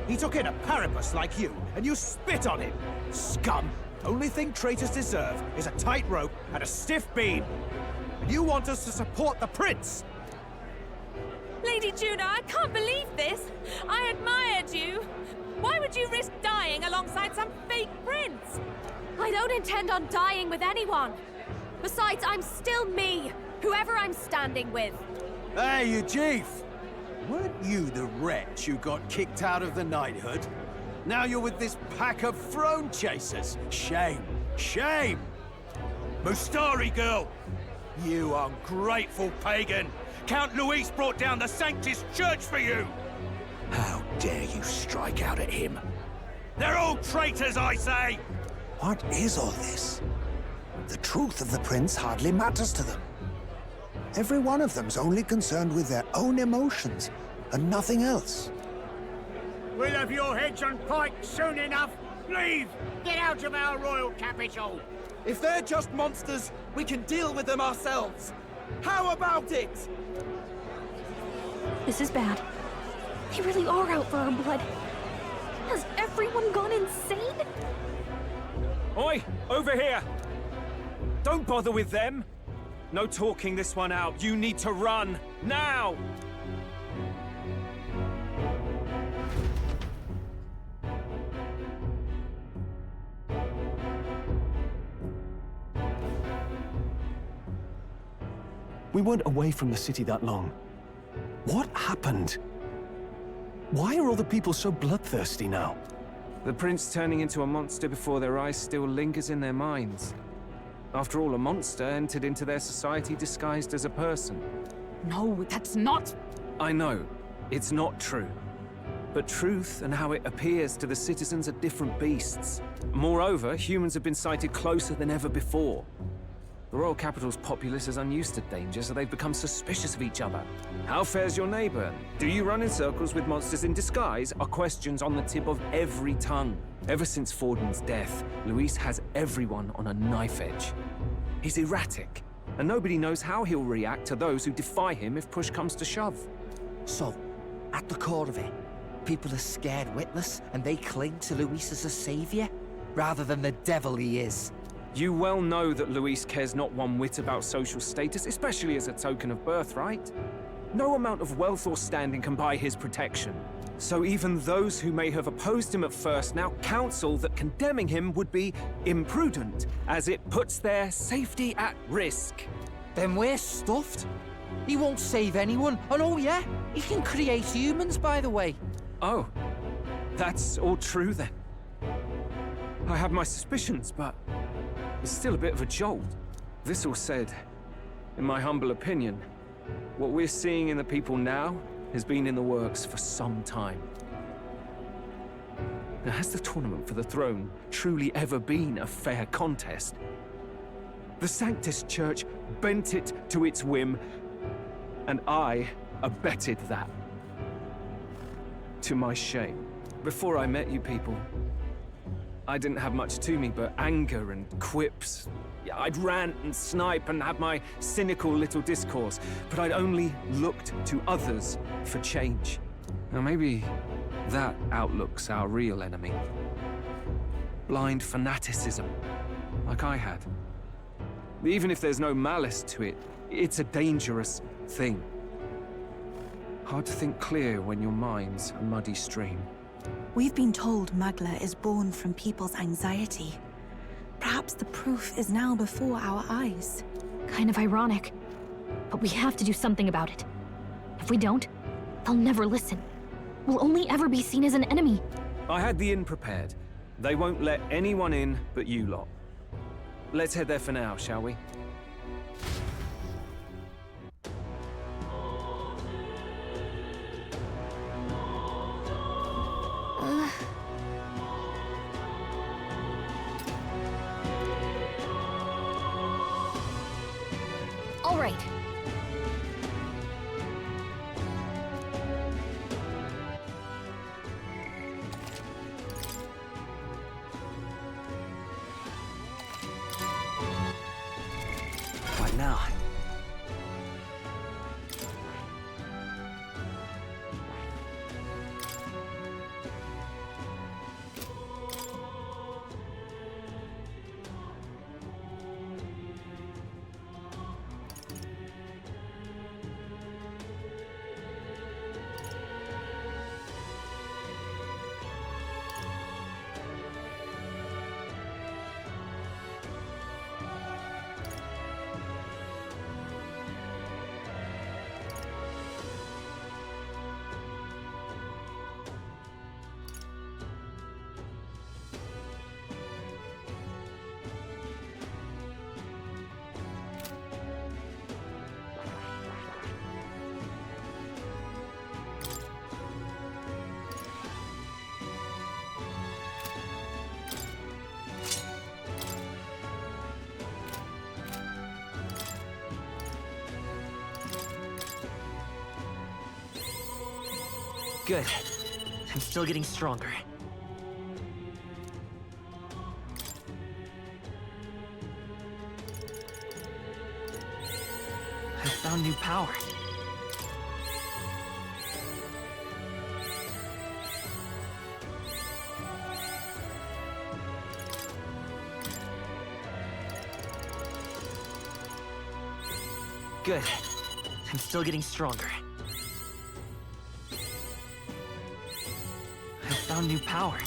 He took in a Paribus like you, and you spit on him! Scum! Only thing traitors deserve is a tight rope and a stiff beam. And you want us to support the prince! Lady Juna, I can't believe this! I admired you! Why would you risk dying alongside some fake prince? I don't intend on dying with anyone. Besides, I'm still me, whoever I'm standing with. Hey, you chief! Weren't you the wretch who got kicked out of the knighthood? Now you're with this pack of throne chasers. Shame! Shame! Mustari girl! You ungrateful pagan! Count Luis brought down the Sanctus Church for you! How dare you strike out at him? They're all traitors, I say! What is all this? The truth of the prince hardly matters to them. Every one of them's only concerned with their own emotions, and nothing else. We'll have your heads on pike soon enough. Leave! Get out of our royal capital! If they're just monsters, we can deal with them ourselves. How about it? This is bad. They really are out for our blood. Has everyone gone insane? Oi! Over here! Don't bother with them! No talking this one out. You need to run! Now! We weren't away from the city that long. What happened? Why are all the people so bloodthirsty now? The prince turning into a monster before their eyes still lingers in their minds. After all, a monster entered into their society disguised as a person. No, that's not... I know, it's not true. But truth and how it appears to the citizens are different beasts. Moreover, humans have been sighted closer than ever before. The royal capital's populace is unused to danger, so they've become suspicious of each other. How fares your neighbor? Do you run in circles with monsters in disguise? Are questions on the tip of every tongue. Ever since Fordman's death, Luis has everyone on a knife edge. He's erratic, and nobody knows how he'll react to those who defy him if push comes to shove. So, at the core of it, people are scared witless, and they cling to Luis as a savior, rather than the devil he is. You well know that Luis cares not one whit about social status, especially as a token of birthright. No amount of wealth or standing can buy his protection. So even those who may have opposed him at first now counsel that condemning him would be imprudent, as it puts their safety at risk. Then we're stuffed. He won't save anyone, and oh yeah, he can create humans, by the way. Oh, that's all true then. I have my suspicions, but it's still a bit of a jolt. This all said, in my humble opinion, what we're seeing in the people now has been in the works for some time. Now, has the tournament for the throne truly ever been a fair contest? The Sanctus Church bent it to its whim, and I abetted that. To my shame. Before I met you people, I didn't have much to me but anger and quips. Yeah, I'd rant and snipe and have my cynical little discourse, but I'd only looked to others for change. Now maybe that outlook's our real enemy. Blind fanaticism, like I had. Even if there's no malice to it, it's a dangerous thing. Hard to think clear when your mind's a muddy stream. We've been told Magla is born from people's anxiety. Perhaps the proof is now before our eyes. Kind of ironic, but we have to do something about it. If we don't, they'll never listen. We'll only ever be seen as an enemy. I had the inn prepared. They won't let anyone in but you lot. Let's head there for now, shall we? All right. What now? Good. I'm still getting stronger. I found new power. Good. I'm still getting stronger. I found new power.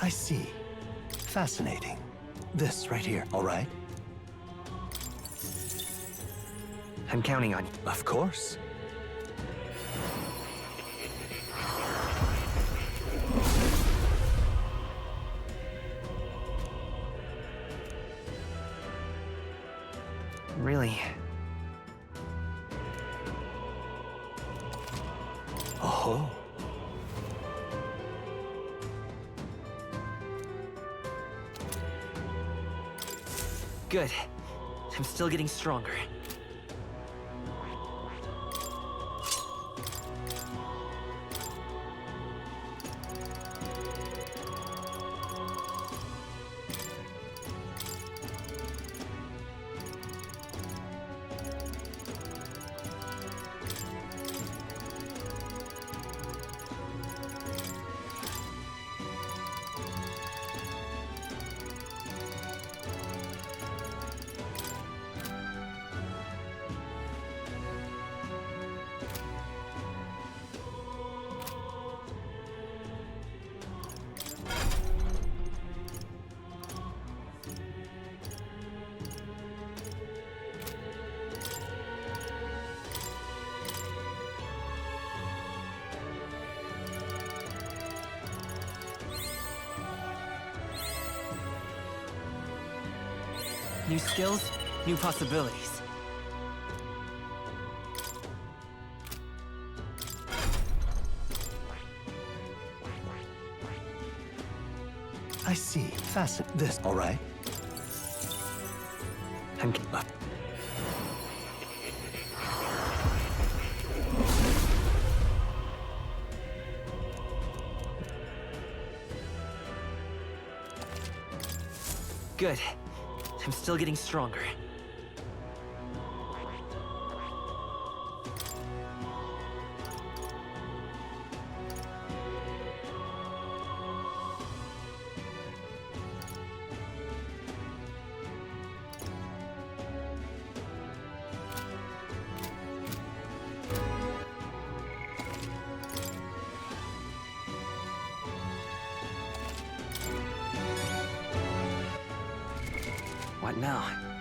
I see. Fascinating. This right here, all right? I'm counting on you. Of course. Really? Oh. Good. I'm still getting stronger. New skills, new possibilities. I see. Fasten this, all right? Good. I'm still getting stronger. What now?